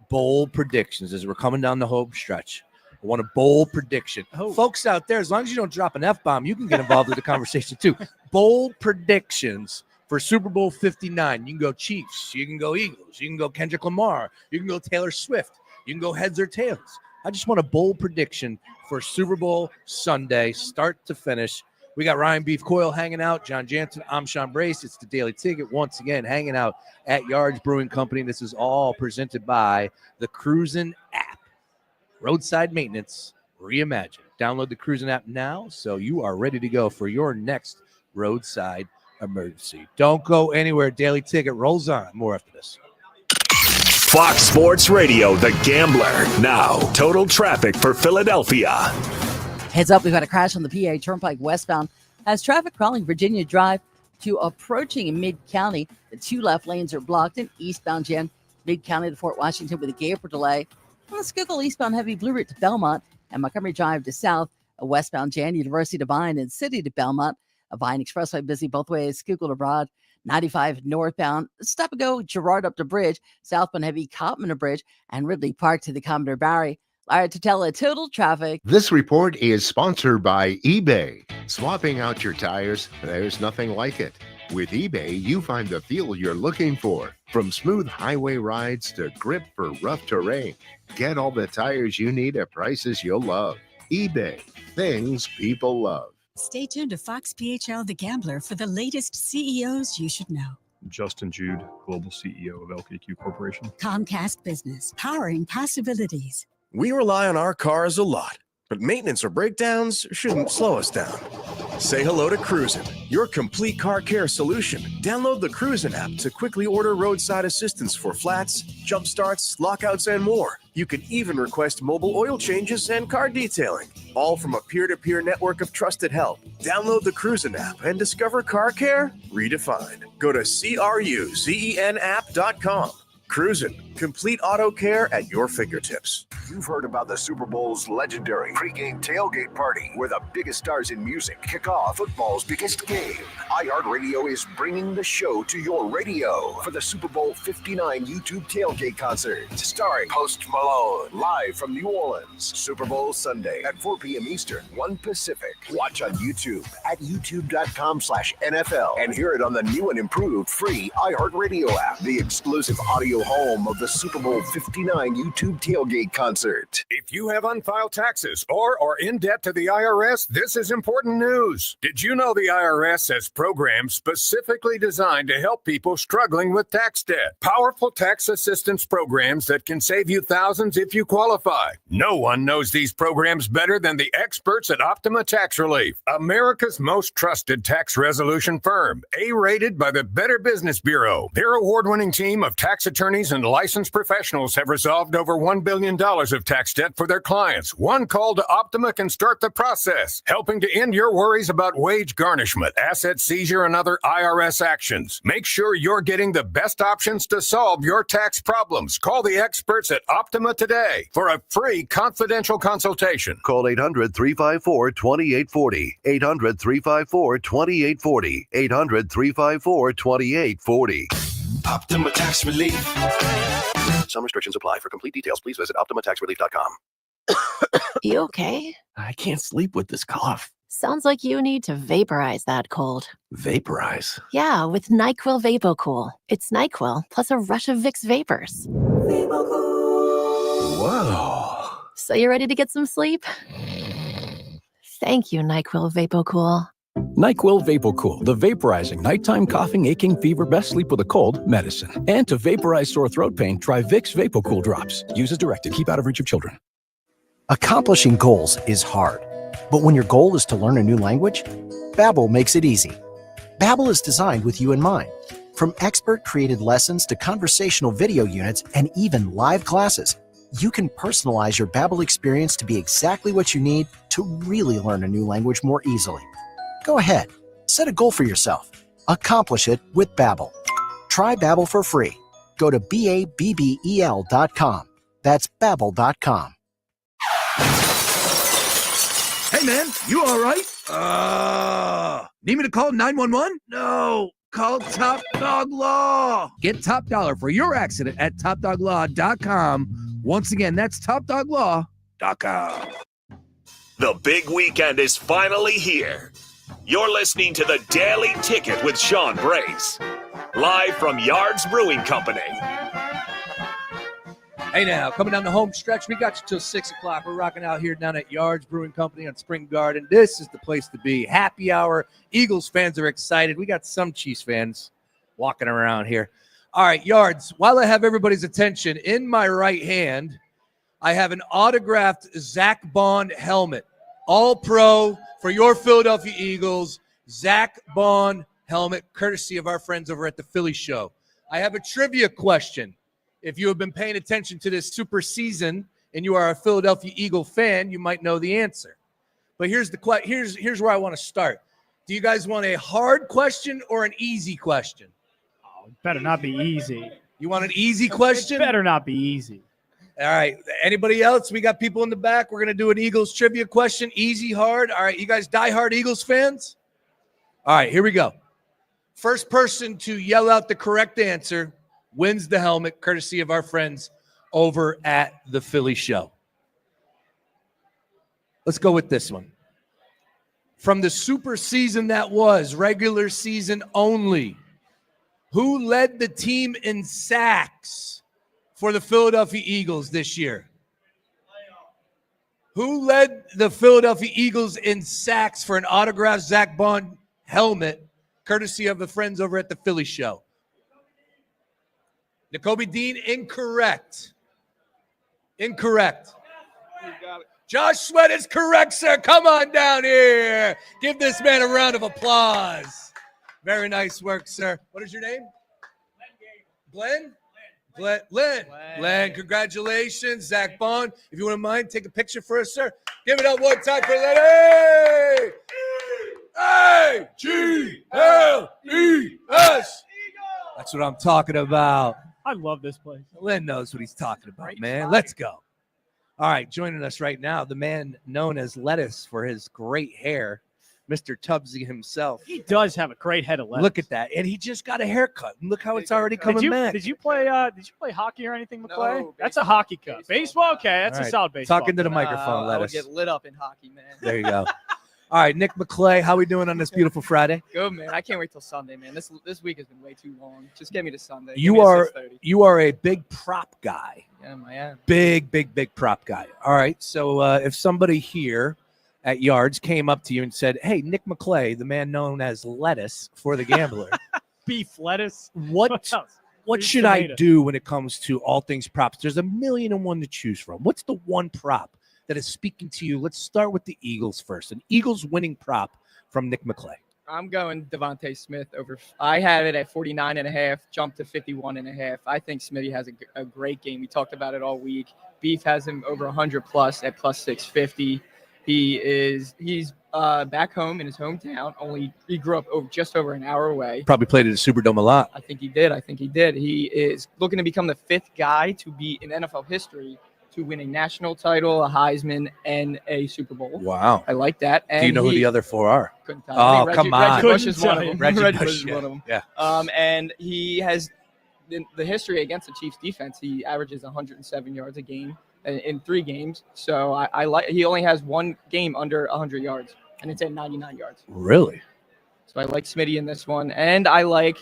bold predictions as we're coming down the home stretch. I want a bold prediction. Folks out there, as long as you don't drop an F-bomb, you can get involved with the conversation too. Bold predictions for Super Bowl 59. You can go Chiefs. You can go Eagles. You can go Kendrick Lamar. You can go Taylor Swift. You can go heads or tails. I just want a bold prediction for Super Bowl Sunday, start to finish. We got Ryan Beef Coyle hanging out, John Jansen. I'm Sean Brace. It's the Daily Ticket once again hanging out at Yards Brewing Company. This is all presented by the Cruzen app. Roadside maintenance reimagined. Download the Cruzen app now so you are ready to go for your next roadside emergency. Don't go anywhere. Daily Ticket rolls on. More after this. Fox Sports Radio, The Gambler. Now, total traffic for Philadelphia. Heads up, we've got a crash on the PA Turnpike westbound. As traffic crawling Virginia Drive to approaching in Mid-County, the 2 left lanes are blocked in eastbound Gen Mid-County to Fort Washington with a Gable delay. On the Schuylkill eastbound heavy Blue Route to Belmont and Montgomery Drive to South, a westbound Jan University to Vine and City to Belmont. A Vine Expressway busy both ways, Schuylkill to Broad. 95 northbound, stop and go Girard up the bridge, southbound heavy Cotman to Bridge, and Ridley Park to the Commodore Barry. Larry Tutela, total traffic. This report is sponsored by eBay. Swapping out your tires, there's nothing like it. With eBay, you find the feel you're looking for. From smooth highway rides to grip for rough terrain. Get all the tires you need at prices you'll love. eBay, things people love. Stay tuned to Fox PHL The Gambler for the latest CEOs you should know. Justin Jude, Global CEO of LKQ Corporation. Comcast Business, powering possibilities. We rely on our cars a lot, but maintenance or breakdowns shouldn't slow us down. Say hello to Cruzen, your complete car care solution. Download the Cruzen app to quickly order roadside assistance for flats, jump starts, lockouts, and more. You can even request mobile oil changes and car detailing, all from a peer-to-peer network of trusted help. Download the Cruzen app and discover car care redefined. Go to CRUZENapp.com. Cruzen, complete auto care at your fingertips. You've heard about the Super Bowl's legendary pregame tailgate party, where the biggest stars in music kick off football's biggest game. iHeartRadio is bringing the show to your radio for the Super Bowl 59 YouTube tailgate concert, starring Post Malone, live from New Orleans. Super Bowl Sunday at 4 p.m. Eastern, 1 Pacific. Watch on YouTube at youtube.com/NFL and hear it on the new and improved free iHeartRadio app, the exclusive audio home of the Super Bowl 59 YouTube tailgate concert. If you have unfiled taxes or are in debt to the IRS, this is important news. Did you know the IRS has programs specifically designed to help people struggling with tax debt? Powerful tax assistance programs that can save you thousands if you qualify. No one knows these programs better than the experts at Optima Tax Relief, America's most trusted tax resolution firm, A-rated by the Better Business Bureau. Their award-winning team of tax attorneys and licensed professionals have resolved over $1 billion of tax debt for their clients. One call to Optima can start the process, helping to end your worries about wage garnishment, asset seizure, and other IRS actions. Make sure you're getting the best options to solve your tax problems. Call the experts at Optima today for a free confidential consultation. Call 800-354-2840. 800-354-2840. 800-354-2840. Optima Tax Relief. Some restrictions apply. For complete details, please visit OptimaTaxRelief.com. You okay? I can't sleep with this cough. Sounds like you need to vaporize that cold. Vaporize? Yeah, with NyQuil VapoCool. It's NyQuil plus a rush of Vicks vapors. Whoa. So you ready to get some sleep? Thank you, NyQuil VapoCool. NyQuil VapoCool, the vaporizing nighttime coughing, aching, fever, best sleep with a cold medicine. And to vaporize sore throat pain, try Vicks VapoCool drops. Use as directed. Keep out of reach of children. Accomplishing goals is hard, but when your goal is to learn a new language, Babbel makes it easy. Babbel is designed with you in mind. From expert-created lessons to conversational video units and even live classes, you can personalize your Babbel experience to be exactly what you need to really learn a new language more easily. Go ahead, set a goal for yourself. Accomplish it with Babbel. Try Babbel for free. Go to BABBEL.com. That's Babbel.com. Hey, man, you all right? Need me to call 911? No, call Top Dog Law. Get top dollar for your accident at TopDogLaw.com. Once again, that's TopDogLaw.com. The big weekend is finally here. You're listening to The Daily Ticket with Sean Brace, live from Yards Brewing Company. Hey now, coming down the home stretch, we got you till 6 o'clock. We're rocking out here down at Yards Brewing Company on Spring Garden. This is the place to be. Happy hour. Eagles fans are excited. We got some Chiefs fans walking around here. All right, Yards, while I have everybody's attention, in my right hand, I have an autographed Zach Bond helmet. All pro for your Philadelphia Eagles. Zach Bond helmet, courtesy of our friends over at the Philly Show. I have a trivia question. If you have been paying attention to this super season and you are a Philadelphia Eagle fan, you might know the answer. But here's where I want to start. Do you guys want a hard question or an easy question? Oh, it better not be easy. You want an easy question? It better not be easy. All right. Anybody else? We got people in the back. We're going to do an Eagles trivia question. Easy, hard. All right. You guys diehard Eagles fans? All right. Here we go. First person to yell out the correct answer wins the helmet, courtesy of our friends over at the Philly Show. Let's go with this one. From the super season that was, regular season only, who led the team in sacks for the Philadelphia Eagles this year? Who led the Philadelphia Eagles in sacks for an autographed Zach Bond helmet, courtesy of the friends over at the Philly Show? N'Kobe Dean, incorrect. Incorrect. Josh Sweat is correct, sir. Come on down here. Give this man a round of applause. Very nice work, sir. What is your name? Glenn? Glenn, congratulations. Zach Bond, if you wouldn't mind, take a picture for us, sir. Give it up one time for Glenn. Hey! A-G-L-E-S. That's what I'm talking about. I love this place. Len knows what he's talking about, man. Let's go. All right, joining us right now, the man known as Lettuce for his great hair, Mr. Tubbsy himself. He does have a great head of lettuce. Look at that. And he just got a haircut. Look how it's already coming back. Did you play hockey or anything, McClay? No, that's a hockey cup. Baseball? Okay, that's a solid baseball. Talking to the microphone, Lettuce. I would get lit up in hockey, man. There you go. All right, Nick McClay, how we doing on this beautiful Friday? Good, man. I can't wait till Sunday, man. This week has been way too long. Just get me to Sunday. You are a big prop guy. Yeah, I am. Big prop guy. All right, so if somebody here at Yards came up to you and said, "Hey, Nick McClay, the man known as Lettuce for the Gambler, beef lettuce, what should I do when it comes to all things props? There's 1,000,001 to choose from. What's the one prop that is speaking to you? Let's start with the Eagles first. An Eagles winning prop from Nick McClay. I'm going Devontae Smith over. I had it at 49.5, jumped to 51.5. I think Smitty has a great game. We talked about it all week. Beef has him over 100 plus at plus 650. He's back home in his hometown. He grew up just over an hour away. Probably played at the Superdome a lot. I think he did. He is looking to become the 5th guy to be in NFL history to win a national title, a Heisman, and a Super Bowl. Wow. I like that. And do you know who the other 4 are? Couldn't tell you. Come on. Reggie Bush is one of them. Reggie Bush is one of them. Yeah. And he has the history against the Chiefs defense. He averages 107 yards a game in 3 games. So I like. He only has 1 game under 100 yards, and it's at 99 yards. Really? So I like Smitty in this one, and I like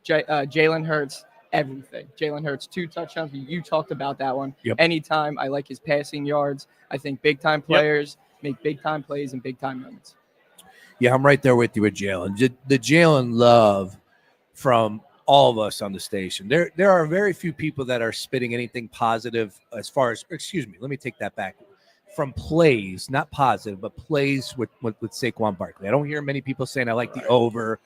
Jalen Hurts. Everything. Jalen Hurts, 2 touchdowns. You talked about that one. Yep. Anytime. I like his passing yards. I think big-time players make big-time plays in big-time moments. Yeah, I'm right there with you with Jalen. The Jalen love from all of us on the station. There are very few people that are spitting anything positive as far as, excuse me, let me take that back. From plays, not positive, but plays with Saquon Barkley. I don't hear many people saying I like the over.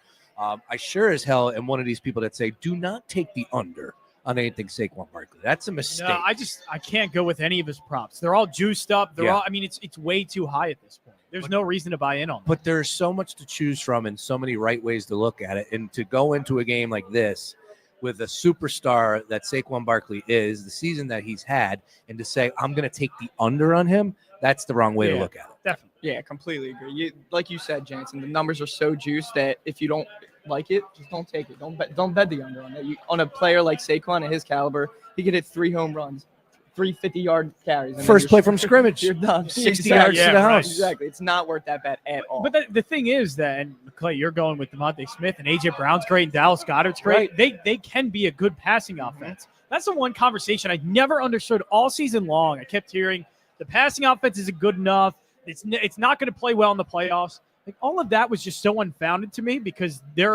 I sure as hell am one of these people that say, do not take the under on anything Saquon Barkley. That's a mistake. No, I can't go with any of his props. They're all juiced up. It's way too high at this point. There's no reason to buy in on that. But there's so much to choose from and so many right ways to look at it. And to go into a game like this with a superstar that Saquon Barkley is, the season that he's had, and to say, I'm going to take the under on him, that's the wrong way to look at it. Definitely. Yeah, completely agree. Like you said, Jansen, the numbers are so juiced that if you don't like it, just don't take it. Don't bet the under on that. On a player like Saquon at his caliber, he could hit 3 home runs, 3 50-yard carries. And first play from scrimmage. You're done. 60 yards to the house. Right, exactly. It's not worth that bet at all. But the thing is that, and Clay, you're going with DeVonta Smith, and A.J. Brown's great, and Dallas Goedert's great. Right. They can be a good passing offense. That's the one conversation I never understood all season long. I kept hearing the passing offense isn't good enough. It's not going to play well in the playoffs. Like, all of that was just so unfounded to me because they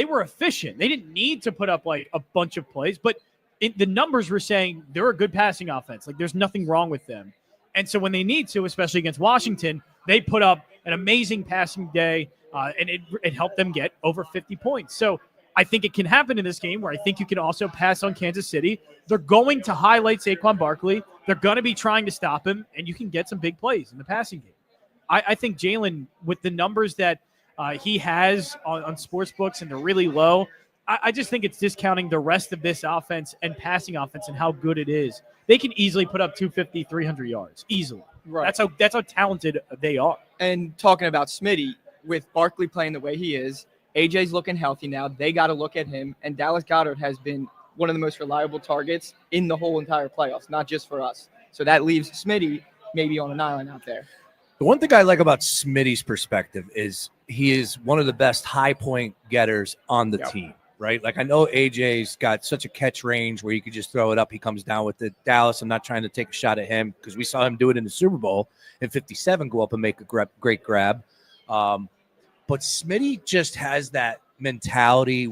were efficient. They didn't need to put up like a bunch of plays, but the numbers were saying they're a good passing offense. Like, there's nothing wrong with them. And so when they need to, especially against Washington, they put up an amazing passing day, and it helped them get over 50 points. So I think it can happen in this game where I think you can also pass on Kansas City. They're going to highlight Saquon Barkley. They're going to be trying to stop him, and you can get some big plays in the passing game. I think Jalen, with the numbers that he has on sports books, and they're really low, I just think it's discounting the rest of this offense and passing offense and how good it is. They can easily put up 250, 300 yards, easily. Right. That's how talented they are. And talking about Smitty, with Barkley playing the way he is, AJ's looking healthy now. They got to look at him. And Dallas Goedert has been one of the most reliable targets in the whole entire playoffs, not just for us. So that leaves Smitty maybe on an island out there. The one thing I like about Smitty's perspective is he is one of the best high point getters on the team, right? Like, I know AJ's got such a catch range where you could just throw it up. He comes down with it. Dallas, I'm not trying to take a shot at him because we saw him do it in the Super Bowl in 57, go up and make a great grab. But Smitty just has that mentality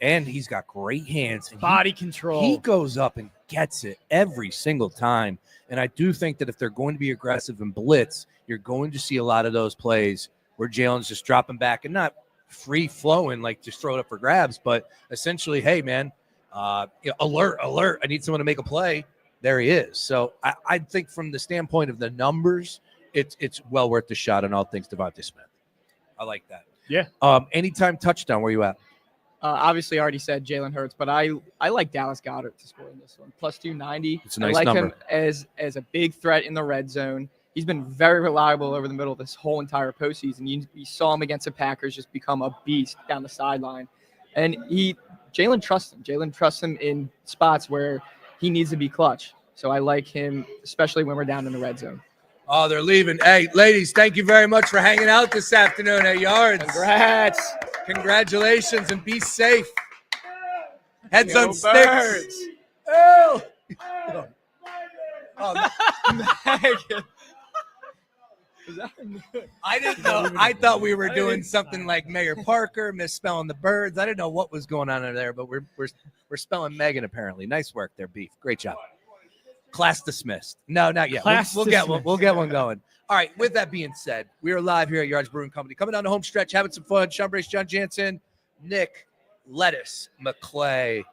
and he's got great hands. And body control. He goes up and gets it every single time. And I do think that if they're going to be aggressive and blitz, you're going to see a lot of those plays where Jalen's just dropping back and not free flowing, like just throw it up for grabs, but essentially, hey man, alert, I need someone to make a play. There he is. So I think from the standpoint of the numbers, it's well worth the shot on all things Devontae Smith. I like that. Yeah. Anytime touchdown, where you at? Obviously, I already said Jalen Hurts, but I like Dallas Goedert to score in this one. Plus 290. It's a nice I like number. him as a big threat in the red zone. He's been very reliable over the middle of this whole entire postseason. You saw him against the Packers just become a beast down the sideline. And Jalen trusts him. Jalen trusts him in spots where he needs to be clutch. So I like him, especially when we're down in the red zone. Oh, they're leaving. Hey, ladies, thank you very much for hanging out this afternoon at Yards. Congrats. Congratulations, and be safe. Heads Go on sticks. Birds. Oh. Megan. I didn't know. I thought we were doing something like Mayor Parker, misspelling the birds. I didn't know what was going on in there, but we're spelling Megan apparently. Nice work there, Beef. Great job. Class dismissed. No, not yet. We'll get one. We'll get one going. All right. With that being said, we are live here at Yards Brewing Company, coming down the home stretch, having some fun. Sean Brace, John Jansen, Nick Lettuce McClay.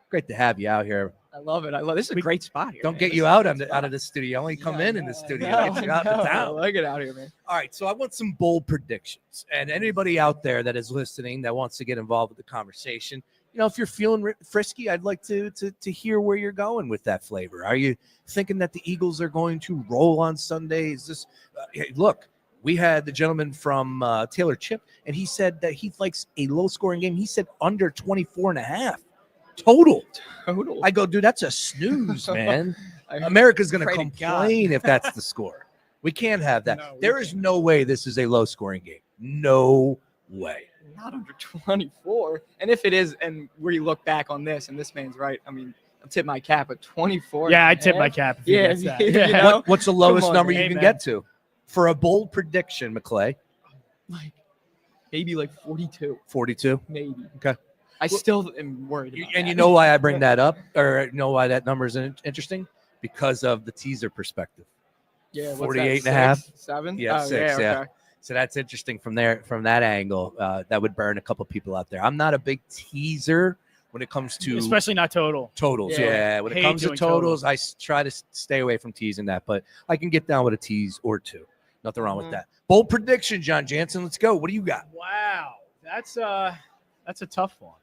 Great to have you out here. I love it. This is a great spot here. Don't get you out of the studio. Only come in the studio. Get you out of I town. like it out here, man. All right, so I want some bold predictions. And anybody out there that is listening that wants to get involved with the conversation, if you're feeling frisky, I'd like to hear where you're going with that flavor. Are you thinking that the Eagles are going to roll on Sunday? Is this look, we had the gentleman from Taylor Chip, and he said that he likes a low-scoring game. He said under 24.5. Total. I go, dude, that's a snooze, man. America's going to complain if that's the score. We can't have that. There is no way this is a low-scoring game. No way. Not under 24. And if it is, and we look back on this, and this man's right, I mean, I'll tip my cap at 24. Yeah, I'd tip my cap. If he gets that. What's the lowest number you can get to for a bold prediction, McClay? Maybe like 42. 42? Maybe. Okay. I still am worried about And you know why I bring that up, or you know why that number is interesting? Because of the teaser perspective. Yeah, 48.5. 7? Yeah, 6. Yeah. Okay. So that's interesting from that angle. That would burn a couple people out there. I'm not a big teaser when it comes to especially not totals. Yeah. When it comes to totals, I try to stay away from teasing that, but I can get down with a tease or two. Nothing wrong with that. Bold prediction, John Jansen. Let's go. What do you got? Wow, that's a tough one.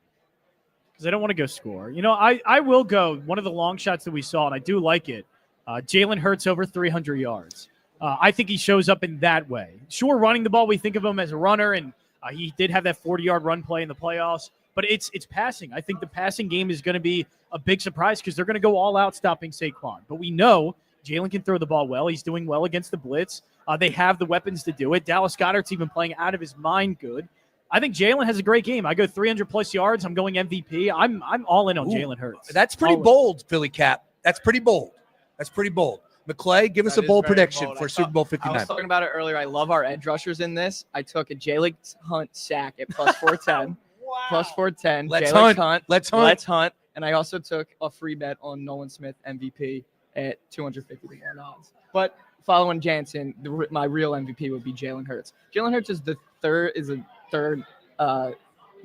Because I don't want to go score. I will go one of the long shots that we saw, and I do like it. Jalen Hurts over 300 yards. I think he shows up in that way. Sure, running the ball, we think of him as a runner, and he did have that 40-yard run play in the playoffs. But it's passing. I think the passing game is going to be a big surprise because they're going to go all out stopping Saquon. But we know Jalen can throw the ball well. He's doing well against the blitz. They have the weapons to do it. Dallas Goedert's even playing out of his mind good. I think Jalen has a great game. I go 300+ yards. I'm going MVP. I'm all in on Jalen Hurts. That's pretty All in. bold, Philly Cap. That's pretty bold. McClay, give us a bold prediction for Super Bowl I 59. was talking about it earlier. I love our edge rushers in this. I took a Jalen Hunt sack at plus 410. Plus 410. Let's Jalen hunt. Let's hunt. And I also took a free bet on Nolan Smith MVP at 250 to 1 odds. But following Jansen, my real MVP would be Jalen Hurts. Jalen Hurts is the third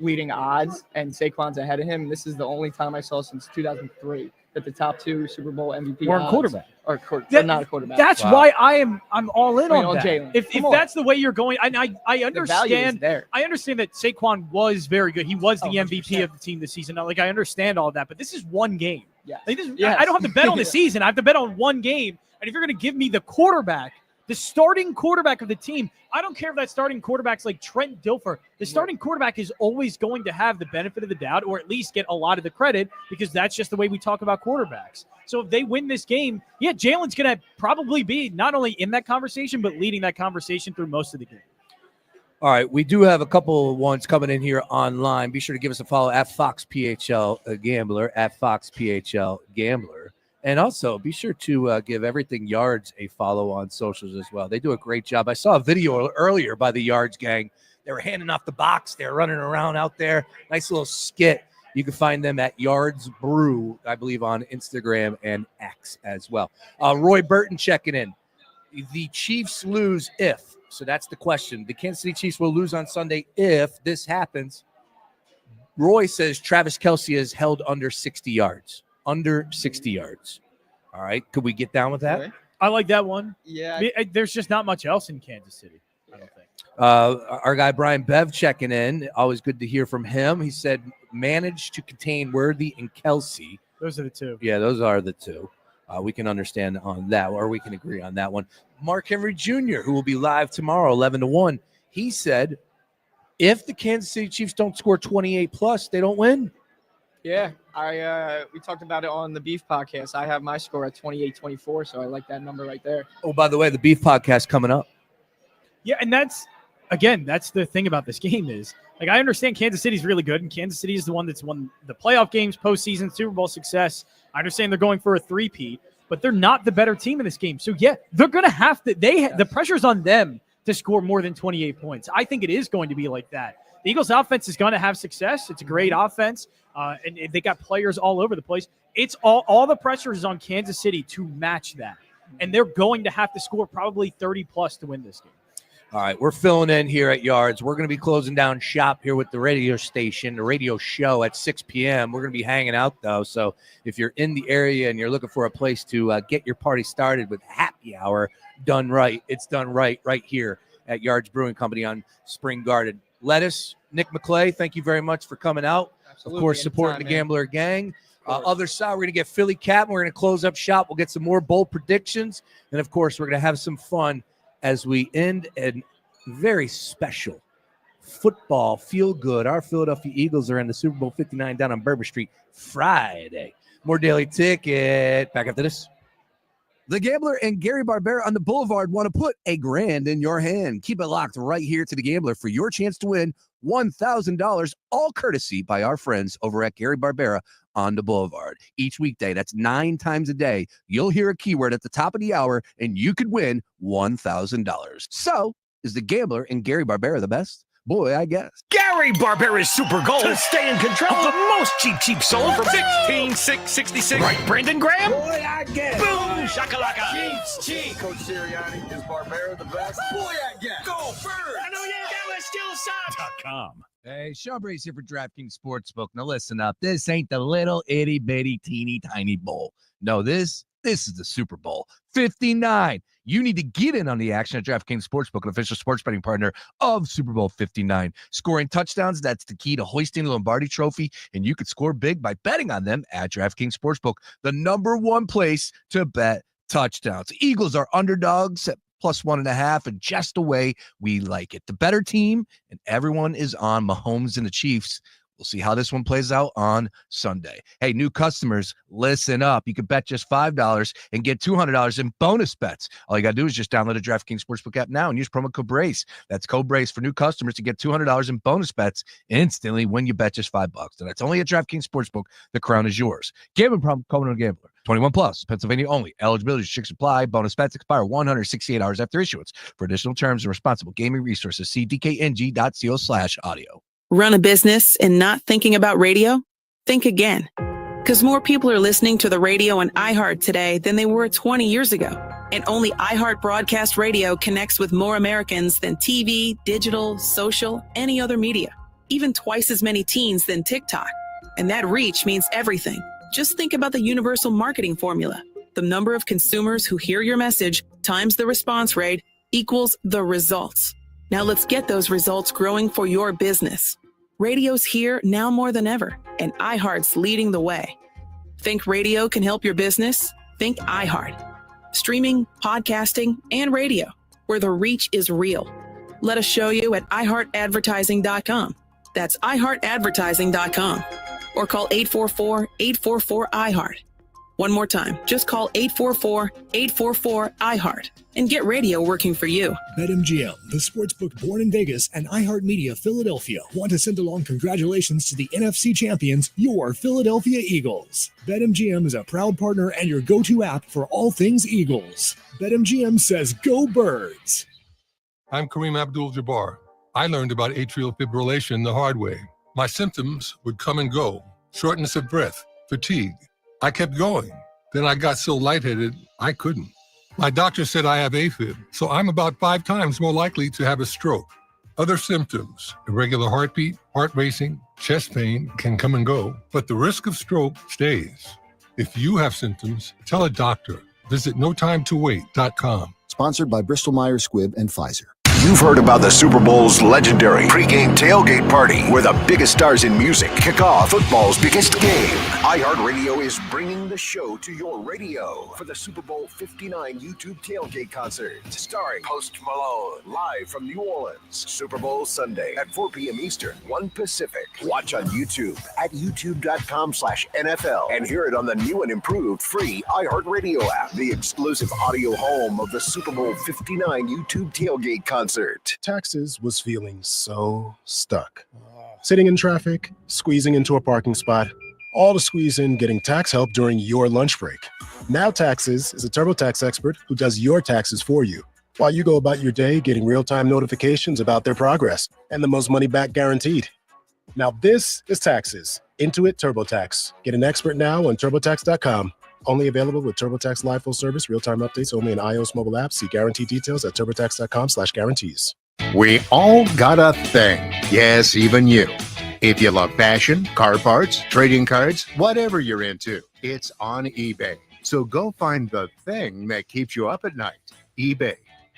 leading odds, and Saquon's ahead of him. This is the only time I saw since 2003 that the top 2 Super Bowl MVP Or odds quarterback. Or not a quarterback. That's why I'm all in on that. Jalen. If that's the way you're going, I value is understand. there. I understand that Saquon was very good. He was the MVP of the team this season. Like, I understand all that, but this is one game. Yes. Like, I don't have to bet on the Yeah. season. I have to bet on one game. And if you're going to give me the quarterback, the starting quarterback of the team, I don't care if that starting quarterback's like Trent Dilfer. The starting quarterback is always going to have the benefit of the doubt, or at least get a lot of the credit, because that's just the way we talk about quarterbacks. So if they win this game, Jalen's going to probably be not only in that conversation, but leading that conversation through most of the game. All right, we do have a couple of ones coming in here online. Be sure to give us a follow at FoxPHL Gambler, at FoxPHL Gambler. And also be sure to give Everything Yards a follow on socials as well. They do a great job. I saw a video earlier by the Yards gang. They were handing off the box. They're running around out there. Nice little skit. You can find them at Yards Brew, I believe, on Instagram and X as well. Roy Burton checking in. The Chiefs lose if. So that's the question. The Kansas City Chiefs will lose on Sunday if this happens. Roy says Travis Kelce is held under 60 yards. Under 60 yards. All right. Could we get down with that? I like that one. Yeah. There's just not much else in Kansas City, I don't think. Our guy Brian Bev checking in. Always good to hear from him. He said managed to contain Worthy and Kelce. Those are the two. Yeah, those are the two. We can understand on that, or we can agree on that one. Mark Henry Jr., who will be live tomorrow, 11 to 1. He said, if the Kansas City Chiefs don't score 28 plus, they don't win. Yeah, we talked about it on the Beef podcast. I have my score at 28-24, so I like that number right there. Oh, by the way, the Beef podcast coming up. Yeah, and that's the thing about this game is, like, I understand Kansas City's really good, and Kansas City is the one that's won the playoff games, postseason, Super Bowl success. I understand they're going for a three-peat, but they're not the better team in this game. So, yeah, they're going to have to – the pressure's on them to score more than 28 points. I think it is going to be like that. The Eagles' offense is going to have success. It's a great offense, and they got players all over the place. It's all the pressure is on Kansas City to match that, and they're going to have to score probably 30-plus to win this game. All right, we're filling in here at Yards. We're going to be closing down shop here with the radio station, the radio show at 6 p.m. We're going to be hanging out, though, so if you're in the area and you're looking for a place to get your party started with happy hour done right, it's done right here at Yards Brewing Company on Spring Garden. Lettuce, Nick McClay, thank you very much for coming out. Absolutely. Of course, supporting the Gambler Gang. Other side, we're going to get Philly Cap, and we're going to close up shop. We'll get some more bold predictions. And, of course, we're going to have some fun as we end a very special football feel-good. Our Philadelphia Eagles are in the Super Bowl 59 down on Bourbon Street Friday. More Daily Ticket. Back after this. The Gambler and Gary Barbera on the Boulevard want to put $1,000 in your hand. Keep it locked right here to the Gambler for your chance to win $1,000, all courtesy by our friends over at Gary Barbera on the Boulevard. Each weekday, that's 9 times a day, you'll hear a keyword at the top of the hour, and you could win $1,000. So, is the Gambler and Gary Barbera the best? Boy, I guess. Gary Barbera's super goal to stay in control of the most cheap sold for $16,666. Right, Brandon Graham? Boy, I guess. Boom, shakalaka. Chiefs, Chiefs. Coach Sirianni, is Barbera the best? Boy, I guess. Go Birds. I know .com. Hey, Sean Brace here for DraftKings Sportsbook. Now listen up. This ain't the little itty bitty teeny tiny bowl. No, this is the Super Bowl 59. You need to get in on the action at DraftKings Sportsbook, an official sports betting partner of Super Bowl 59. Scoring touchdowns, that's the key to hoisting the Lombardi Trophy, and you could score big by betting on them at DraftKings Sportsbook, the #1 place to bet touchdowns. Eagles are underdogs at +1.5, and just the way we like it. The better team, and everyone is on Mahomes and the Chiefs. We'll see how this one plays out on Sunday. Hey, new customers, listen up. You can bet just $5 and get $200 in bonus bets. All you got to do is just download the DraftKings Sportsbook app now and use promo code BRACE. That's code BRACE for new customers to get $200 in bonus bets instantly when you bet just $5. And that's only at DraftKings Sportsbook. The crown is yours. Gambling problem, call no gambler. 21 plus, Pennsylvania only. Eligibility restrictions apply. Bonus bets expire 168 hours after issuance. For additional terms and responsible gaming resources, see dkng.co/audio. Run a business and not thinking about radio? Think again. Because more people are listening to the radio and iHeart today than they were 20 years ago. And only iHeart Broadcast Radio connects with more Americans than TV, digital, social, any other media. Even twice as many teens than TikTok. And that reach means everything. Just think about the universal marketing formula. The number of consumers who hear your message times the response rate equals the results. Now let's get those results growing for your business. Radio's here now more than ever, and iHeart's leading the way. Think radio can help your business? Think iHeart. Streaming, podcasting, and radio, where the reach is real. Let us show you at iHeartAdvertising.com. That's iHeartAdvertising.com. Or call 844-844-iHeart. One more time, just call 844-844-iHeart and get radio working for you. BetMGM, the sportsbook born in Vegas and iHeartMedia Philadelphia, want to send along congratulations to the NFC champions, your Philadelphia Eagles. BetMGM is a proud partner and your go-to app for all things Eagles. BetMGM says go Birds. I'm Kareem Abdul-Jabbar. I learned about atrial fibrillation the hard way. My symptoms would come and go: shortness of breath, fatigue. I kept going. Then I got so lightheaded, I couldn't. My doctor said I have AFib, so I'm about 5 times more likely to have a stroke. Other symptoms: irregular heartbeat, heart racing, chest pain can come and go, but the risk of stroke stays. If you have symptoms, tell a doctor. Visit notimetowait.com. Sponsored by Bristol-Myers Squibb and Pfizer. You've heard about the Super Bowl's legendary pregame tailgate party, where the biggest stars in music kick off football's biggest game. iHeartRadio is bringing the show to your radio for the Super Bowl 59 YouTube tailgate concert, starring Post Malone, live from New Orleans. Super Bowl Sunday at 4 p.m. Eastern, 1 Pacific. Watch on YouTube at youtube.com/NFL and hear it on the new and improved free iHeartRadio app, the exclusive audio home of the Super Bowl 59 YouTube tailgate concert. Taxes was feeling so stuck. Sitting in traffic, squeezing into a parking spot, all to squeeze in getting tax help during your lunch break. Now Taxes is a TurboTax expert who does your taxes for you, while you go about your day getting real-time notifications about their progress and the most money back guaranteed. Now this is Taxes. Intuit TurboTax. Get an expert now on TurboTax.com. Only available with TurboTax Live Full Service, real-time updates only in iOS mobile apps. See guarantee details at TurboTax.com/guarantees. We all got a thing. Yes, even you. If you love fashion, car parts, trading cards, whatever you're into, it's on eBay. So go find the thing that keeps you up at night. eBay.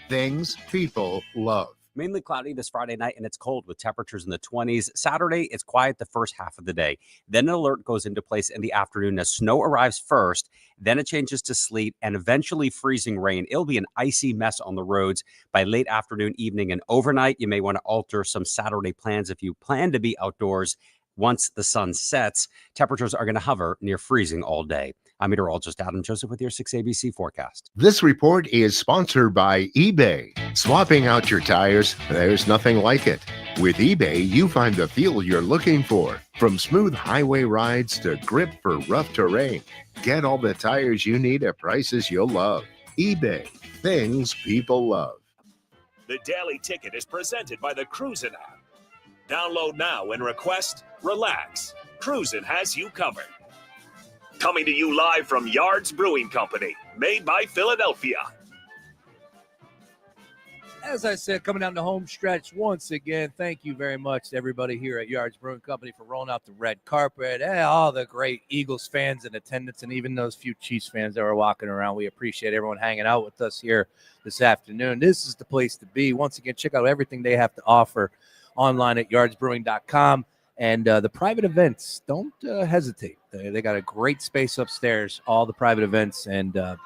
Things people love. Mainly cloudy this Friday night, and it's cold with temperatures in the 20s. Saturday, it's quiet the first half of the day. Then an alert goes into place in the afternoon as snow arrives first. Then it changes to sleet and eventually freezing rain. It'll be an icy mess on the roads by late afternoon, evening, and overnight. You may want to alter some Saturday plans if you plan to be outdoors. Once the sun sets, temperatures are going to hover near freezing all day. I'm meteorologist Adam Joseph with your 6ABC forecast. This report is sponsored by eBay. Swapping out your tires, there's nothing like it. With eBay, you find the feel you're looking for. From smooth highway rides to grip for rough terrain. Get all the tires you need at prices you'll love. eBay. Things people love. The Daily Ticket is presented by the Cruzen app. Download now and request, relax. Cruzen has you covered. Coming to you live from Yards Brewing Company, made by Philadelphia. As I said, coming down the home stretch once again, thank you very much to everybody here at Yards Brewing Company for rolling out the red carpet, and all the great Eagles fans in attendance, and even those few Chiefs fans that were walking around. We appreciate everyone hanging out with us here this afternoon. This is the place to be. Once again, check out everything they have to offer online at yardsbrewing.com. And the private events, don't hesitate. They got a great space upstairs, all the private events, and the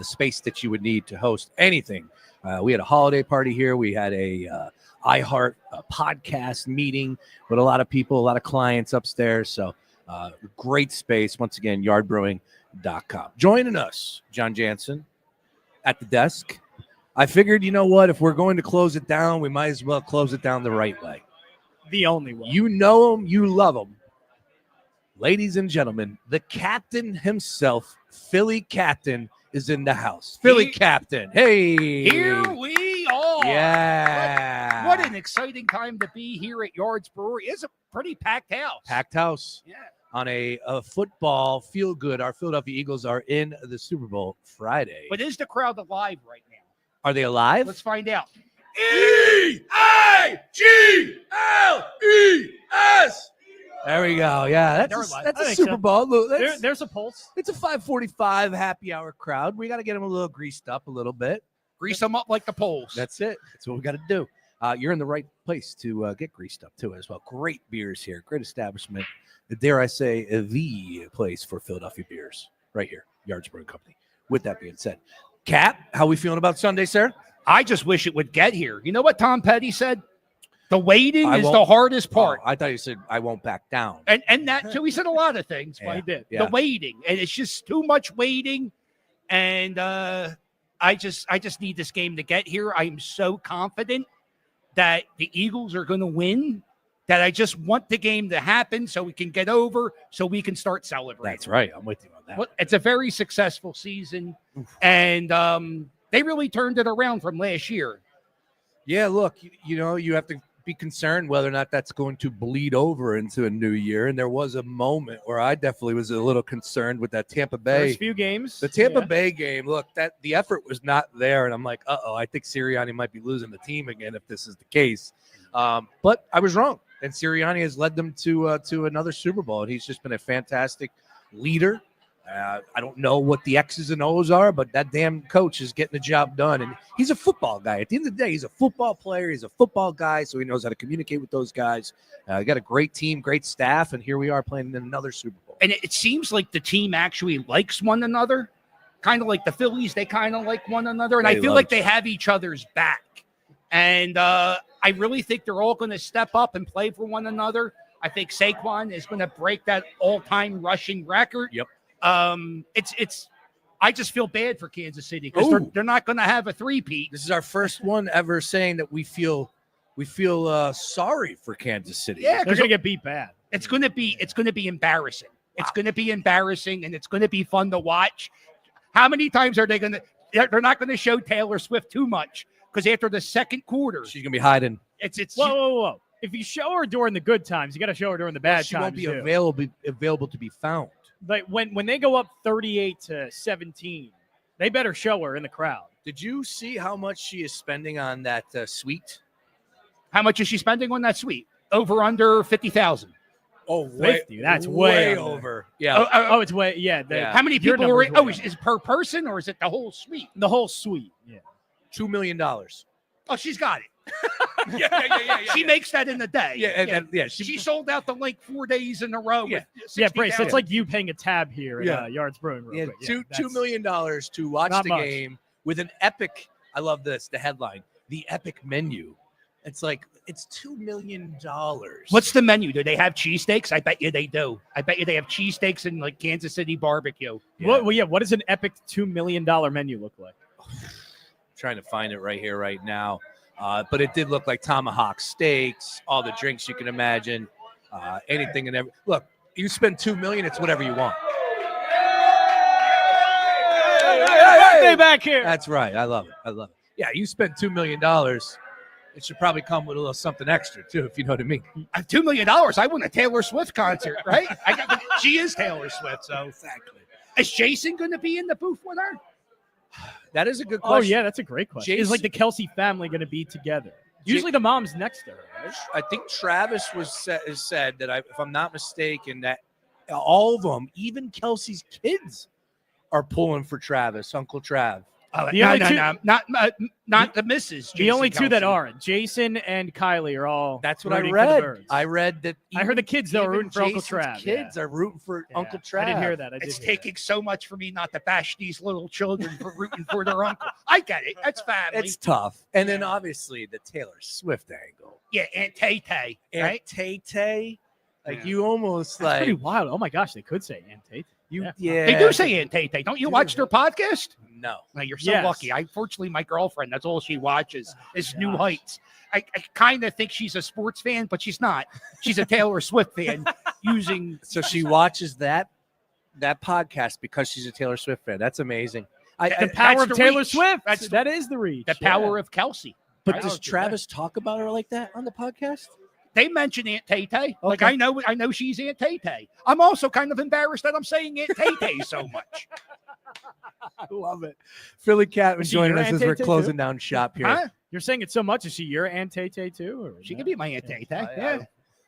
space that you would need to host anything We had a holiday party here. We had a iHeart podcast meeting with a lot of people, a lot of clients upstairs. So great space. Once again, yardbrewing.com. Joining us, John Jansen at the desk. I figured, you know what? If we're going to close it down, we might as well close it down the right way. The only way. You know him. You love him. Ladies and gentlemen, the captain himself, Philly Captain, is in the house. Philly Captain. Hey. Here we are. Yeah. What an exciting time to be here at Yards Brewery. It's a pretty packed house. Packed house. Yeah. On a football feel good. Our Philadelphia Eagles are in the Super Bowl Friday. But is the crowd alive right now? Are they alive? Let's find out. E-I-G-L-E-S. There we go. Yeah, that's a Super Bowl. Look, There's a pulse. It's a 5:45 happy hour crowd. We got to get them a little greased up a little bit. Grease them up like the poles. That's it. That's what we got to do. You're in the right place to get greased up too as well. Great beers here. Great establishment. Dare I say, the place for Philadelphia beers right here, Yards Brewing Company. With that being said, Cap, how we feeling about Sunday, sir? I just wish it would get here. You know what Tom Petty said? The waiting is the hardest part. I thought you said I won't back down. And that too. He said a lot of things. Yeah, He did. yeah. The waiting. And it's just too much waiting. And I just need this game to get here. I'm so confident that the Eagles are going to win, that I just want the game to happen so we can get over, so we can start celebrating. That's right. I'm with you on that. Well, it's a very successful season. And they really turned it around from last year. Yeah, look, you know, you have to be concerned whether or not that's going to bleed over into a new year. And there was a moment where I definitely was a little concerned with that Tampa Bay. First few games. The Tampa Bay game, look, that the effort was not there. And I'm like, I think Sirianni might be losing the team again if this is the case. But I was wrong. And Sirianni has led them to another Super Bowl. And he's just been a fantastic leader. I don't know what the X's and O's are, but that damn coach is getting the job done. And he's a football guy. At the end of the day, he's a football player. He's a football guy, so he knows how to communicate with those guys. Got a great team, great staff, and here we are playing in another Super Bowl. And it seems like the team actually likes one another, kind of like the Phillies. They kind of like one another, and I feel like they have each other's back. And I really think they're all going to step up and play for one another. I think Saquon is going to break that all-time rushing record. Yep. I just feel bad for Kansas City because they're not going to have a three-peat. This is our first one ever saying that we feel sorry for Kansas City. Yeah, They're going to get beat bad. It's going to be embarrassing. It's going to be embarrassing, and it's going to be fun to watch. How many times are they going to? They're not going to show Taylor Swift too much because after the second quarter, she's going to be hiding. It's whoa. If you show her during the good times, you got to show her during the bad times. She won't be too. available to be found. Like when they go up 38-17, they better show her in the crowd. Did you see how much she is spending on that suite? How much is she spending on that suite? Over under 50,000. Oh, 50. That's way over. Yeah. It's way. Yeah. How many people are? Is it per person or is it the whole suite? The whole suite. Yeah. $2 million. Oh, she's got it. Yeah. She makes that in a day. She sold out the link 4 days in a row. Yeah, Brace. That's like you paying a tab here at Yards Brewing. $2 million to watch the game with an epic. I love this. The headline, the epic menu. It's like it's $2 million. What's the menu? Do they have cheesesteaks? I bet you they do. I bet you they have cheesesteaks and like Kansas City barbecue. Yeah. What does an epic $2 million menu look like? Trying to find it right here, right now. But it did look like tomahawk steaks, all the drinks you can imagine, anything and everything. Look, you spend $2 million, it's whatever you want. Hey, back here. That's right. I love it. Yeah, you spend $2 million. It should probably come with a little something extra too, if you know what I mean. $2 million. I want a Taylor Swift concert, right? She is Taylor Swift, so exactly. Is Jason going to be in the booth with her? That is a good question. Oh, yeah, that's a great question. Is like the Kelsey family going to be together? Usually the mom's next to her, right? I think Travis has said that, if I'm not mistaken, that all of them, even Kelsey's kids, are pulling for Travis, Uncle Trav, The only two- not the misses. The only two that aren't Jason and Kylie are all. That's what I rooting for the read. Birds. I read that. I heard the kids though are rooting for Uncle Jason's Trav. Kids are rooting for Uncle Trav. I didn't hear that. It's taking so much for me not to bash these little children for rooting for their uncle. I get it. That's family. It's tough. And then obviously the Taylor Swift angle. Yeah, Aunt Tay Tay, right? Aunt Tay Tay. Like you almost That's pretty wild. Oh my gosh, they could say Aunt Tate. Yeah. They do say Aunt Tay Tay. Don't you watch their podcast? No. No, you're so Yes. lucky. Fortunately, my girlfriend, that's all she watches is New Heights. I kind of think she's a sports fan, but she's not. She's a Taylor Swift fan using. So she watches that podcast because she's a Taylor Swift fan. That's amazing. The power of Taylor reach. Swift. That's That is the reach. the power of Kelsey. But Right? does Travis talk about her like that on the podcast? They mention Aunt Tay Tay. Like Okay. I know she's Aunt Tay Tay. I'm also kind of embarrassed that I'm saying Aunt Tay Tay so much. I love it. Philly Cat was Is she joining your us Aunt as we're Tay-Tay closing too? down shop here. Huh? You're saying it so much. Is she your Aunt Tay Tay too? Or She could be my Aunt Tay Tay. I- Yeah.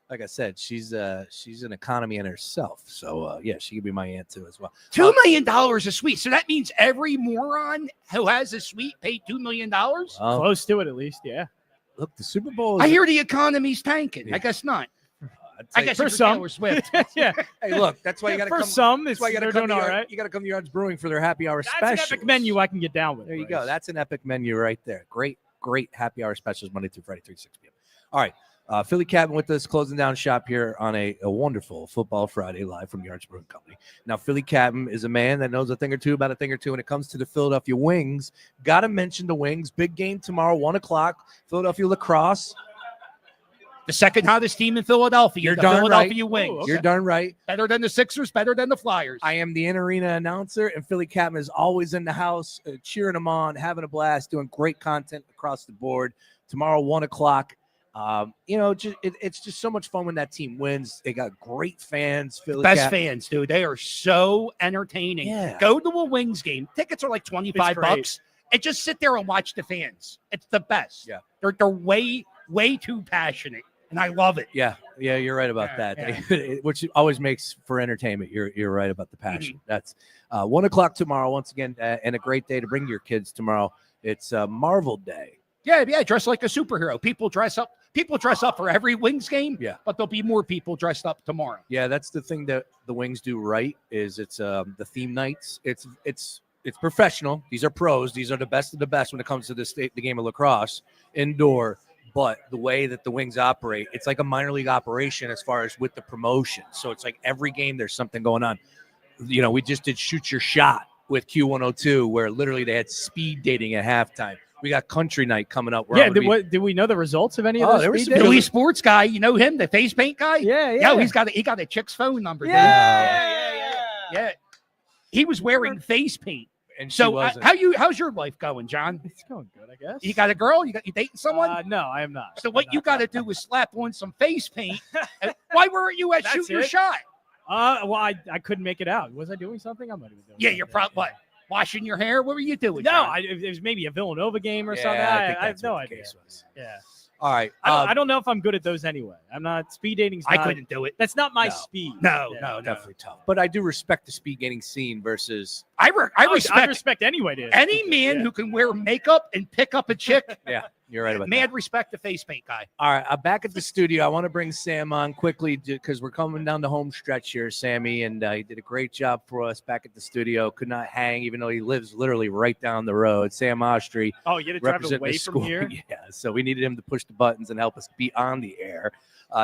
Like I said, she's an economy in herself. So yeah, she could be my aunt too as well. $2 million a suite. So that means every moron who has a suite paid $2 million. Close to it at least. Yeah. Look, the Super Bowl. I hear the economy's tanking. Yeah. I guess not. say I guess for it's some. Taylor Swift. Yeah. Hey, look, that's why you got to For come. some, that's why you got to they're come. doing To all Yard- right. You got to come to Yards Brewing for their happy hour That's specials. an epic menu I can get down with. There you Bryce. go. That's an epic menu right there. Great happy hour specials Monday through Friday, 3 to 6 p.m. All right. Philly Captain with us, closing down shop here on a wonderful Football Friday live from Yards Brewing Company. Now, Philly Captain is a man that knows a thing or two about a thing or two when it comes to the Philadelphia Wings. Got to mention the Wings. Big game tomorrow, 1 o'clock. Philadelphia Lacrosse. The second hottest team in Philadelphia. You're the darn Philadelphia right. Wings. You're darn right. Better than the Sixers, better than the Flyers. I am the in-arena announcer, and Philly Captain is always in the house, cheering them on, having a blast, doing great content across the board. Tomorrow, 1 o'clock. It's just so much fun when that team wins. They got great fans. Philly Best Cap- fans, dude. They are so entertaining. Yeah. Go to a Wings game. Tickets are like $25 and just sit there and watch the fans. It's the best. Yeah. They're way too passionate, and I love it. Yeah, you're right about that. Which always makes for entertainment. You're right about the passion. That's 1 o'clock tomorrow. Once again, and a great day to bring your kids tomorrow. It's Marvel Day. Yeah, dress like a superhero. People dress up for every Wings game. Yeah. But there'll be more people dressed up tomorrow. Yeah, that's the thing that the Wings do right. Is it's the theme nights. It's professional. These are pros. These are the best of the best when it comes to the game of lacrosse indoor. But the way that the Wings operate, it's like a minor league operation as far as with the promotion. So it's like every game there's something going on. We just did Shoot Your Shot with Q102, where literally they had speed dating at halftime. We got Country Night coming up. Yeah, did we know the results of any of those? There was speed some dating? Billy Sports guy, you know him, the face paint guy? Yeah. Yeah, he got a chick's phone number. Yeah. He was wearing face paint. And so how's your life going, John? It's going good, I guess. You got a girl? You dating someone? No, I am not. So what you got to do is slap on some face paint. Why weren't you at Shoot Your Shot? Well, I couldn't make it out. Was I doing something? I might have been doing. Yeah, you're probably what? Washing your hair? What were you doing? No, John? it was maybe a Villanova game or Yeah, something. I think I have that's no what the idea. case was. Yeah. All right. I don't know if I'm good at those anyway. I'm not speed dating. I couldn't do it. That's not my No. speed. No, Definitely tough. But I do respect the speed getting scene versus. I I respect anyway, dude. any man who can wear makeup and pick up a chick. Yeah, you're right about that. Mad respect the face paint guy. All right, I'm back at the studio. I want to bring Sam on quickly because we're coming down the home stretch here, Sammy, and he did a great job for us back at the studio. Could not hang, even though he lives literally right down the road. Sam Ostry. Oh, you had to drive representing away the from school. here? Yeah, so we needed him to push the buttons and help us be on the air.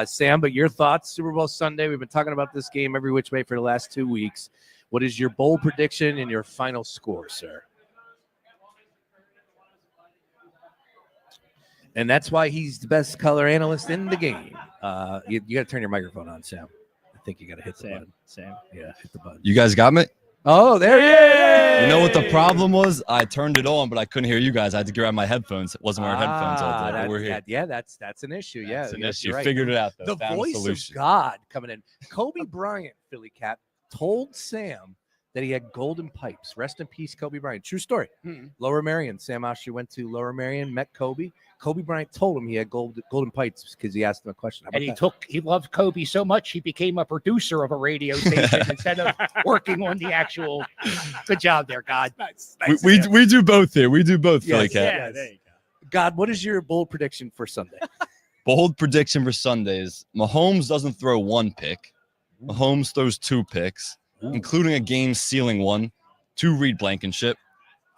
Sam, but your thoughts, Super Bowl Sunday. We've been talking about this game every which way for the last 2 weeks. What is your bold prediction and your final score, sir? And that's why he's the best color analyst in the game. You got to turn your microphone on, Sam. I think you got to hit the button. Sam. Yeah, hit the button. You guys got me? Oh, there he is. You know what the problem was? I turned it on, but I couldn't hear you guys. I had to grab my headphones. It wasn't wearing headphones all day. But we're here. That's an issue. That's an issue. You're right. Figured it out, though. The Found a voice of solution. God coming in. Kobe Bryant, Philly Cap, told Sam that he had golden pipes. Rest in peace, Kobe Bryant. True story. Lower Merion. Sam Osher went to Lower Merion, met Kobe. Kobe Bryant told him he had golden pipes because he asked him a question. How about And he loved Kobe so much he became a producer of a radio station instead of working on the actual. Good job there, God. We do both here. We do both, Philly Cat. Yeah, there you go. God, what is your bold prediction for Sunday? Bold prediction for Sunday is Mahomes doesn't throw one pick. Mahomes throws 2 picks, including a game-sealing one to Reed Blankenship.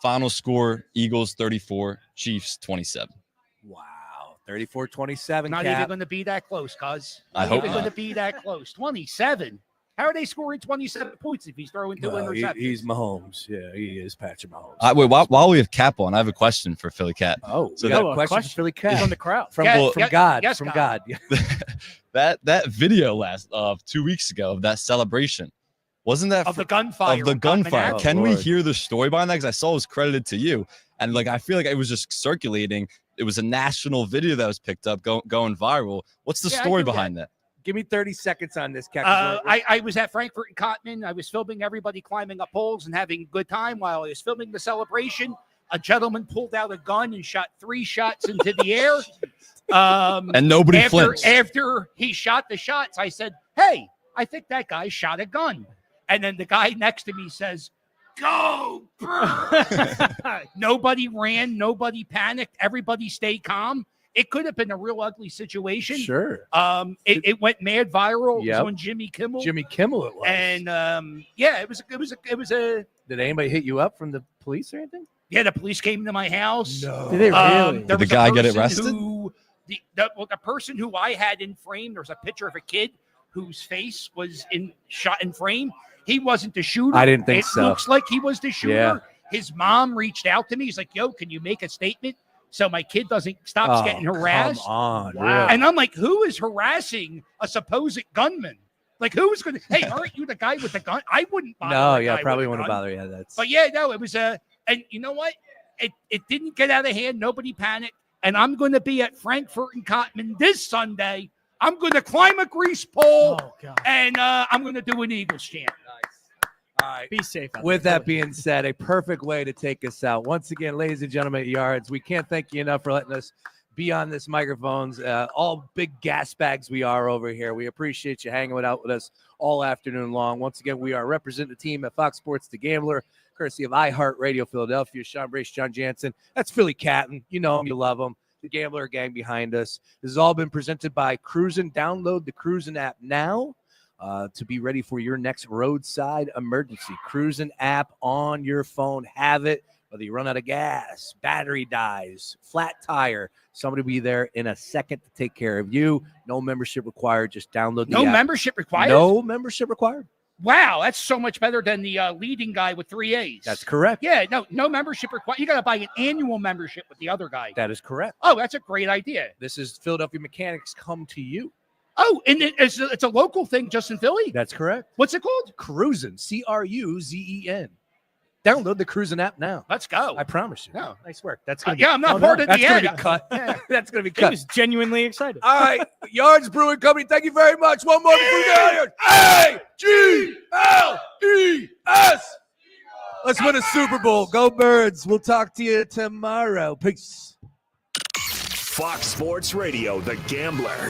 Final score, Eagles 34, Chiefs 27. Wow. 34-27. Not even going to be that close, cuz. I Not hope even going to not. be that close. 27. How are they scoring 27 points if he's throwing 2 interceptions? He's Mahomes. Yeah, he is Patrick Mahomes. Wait, while we have Cap on, I have a question for Philly Cat. Oh, so we got a question for Philly Cat. He's on the crowd. From God. Yes, from God. God. that video of 2 weeks ago of that celebration, wasn't that Of the gunfire. Of the gunfire. Oh, Can we Lord. hear the story behind that? Because I saw it was credited to you, and I feel like it was just circulating. It was a national video that was picked up, going viral. What's the Yeah, I story do behind that? Give me 30 seconds on this, Cat. I was at Frankfurt and Cotman. I was filming everybody climbing up poles and having a good time while I was filming the celebration. A gentleman pulled out a gun and shot 3 shots into the air. And nobody flinched. After he shot the shots, I said, "Hey, I think that guy shot a gun." And then the guy next to me says, "Go, Bird." Nobody ran. Nobody panicked. Everybody stayed calm. It could have been a real ugly situation. Sure. It went mad viral. It Yep. was on Jimmy Kimmel. Jimmy Kimmel it was. And yeah, it was a. Did anybody hit you up from the police or anything? Yeah, the police came to my house. No. Did they really? There Did the was a guy get person arrested? The person who I had in frame, there's a picture of a kid whose face was shot in frame. He wasn't the shooter. I didn't think it so. It looks like he was the shooter. Yeah. His mom reached out to me. He's like, "Yo, can you make a statement so my kid stops getting harassed?" Come on. Wow. Really? And I'm like, who is harassing a supposed gunman? Like, who is going to, hey, aren't you the guy with the gun? I wouldn't bother. No, the yeah, guy probably with the wouldn't gun. bother. Yeah, that's. But yeah, no, it was and you know what? It didn't get out of hand. Nobody panicked. And I'm going to be at Frankfurt and Cotman this Sunday. I'm going to climb a grease pole Oh, God. and I'm going to do an Eagles chant. All right. Be safe. out With there. that being said, a perfect way to take us out. Once again, ladies and gentlemen at Yards, we can't thank you enough for letting us be on this microphones. All big gas bags we are over here. We appreciate you hanging out with us all afternoon long. Once again, we are representing the team at Fox Sports The Gambler, courtesy of iHeartRadio Philadelphia. Sean Brace, John Jansen. That's Philly Catton. You know him, you love him. The Gambler gang behind us. This has all been presented by Cruzen. Download the Cruzen app now to be ready for your next roadside emergency. Cruzen app on your phone. Have it. Whether you run out of gas, battery dies, flat tire, somebody will be there in a second to take care of you. No membership required. Just download the No app. membership required? No membership required. Wow, that's so much better than the leading guy with 3 A's. That's correct. Yeah, no membership required. You got to buy an annual membership with the other guy. That is correct. Oh, that's a great idea. This is Philadelphia Mechanics come to you. Oh, and it's a local thing just in Philly? That's correct. What's it called? Cruzen. Cruzen. Download the Cruzen app now. Let's go. I promise you. No. Nice work. That's gonna be, yeah, I'm not part of the That's gonna ad. be cut. Yeah. That's gonna be He cut. was genuinely excited. All right, Yards Brewing Company. Thank you very much. One more before we get out of here. AGLES. Let's win a Super Bowl. Go Birds. We'll talk to you tomorrow. Peace. Fox Sports Radio, The Gambler.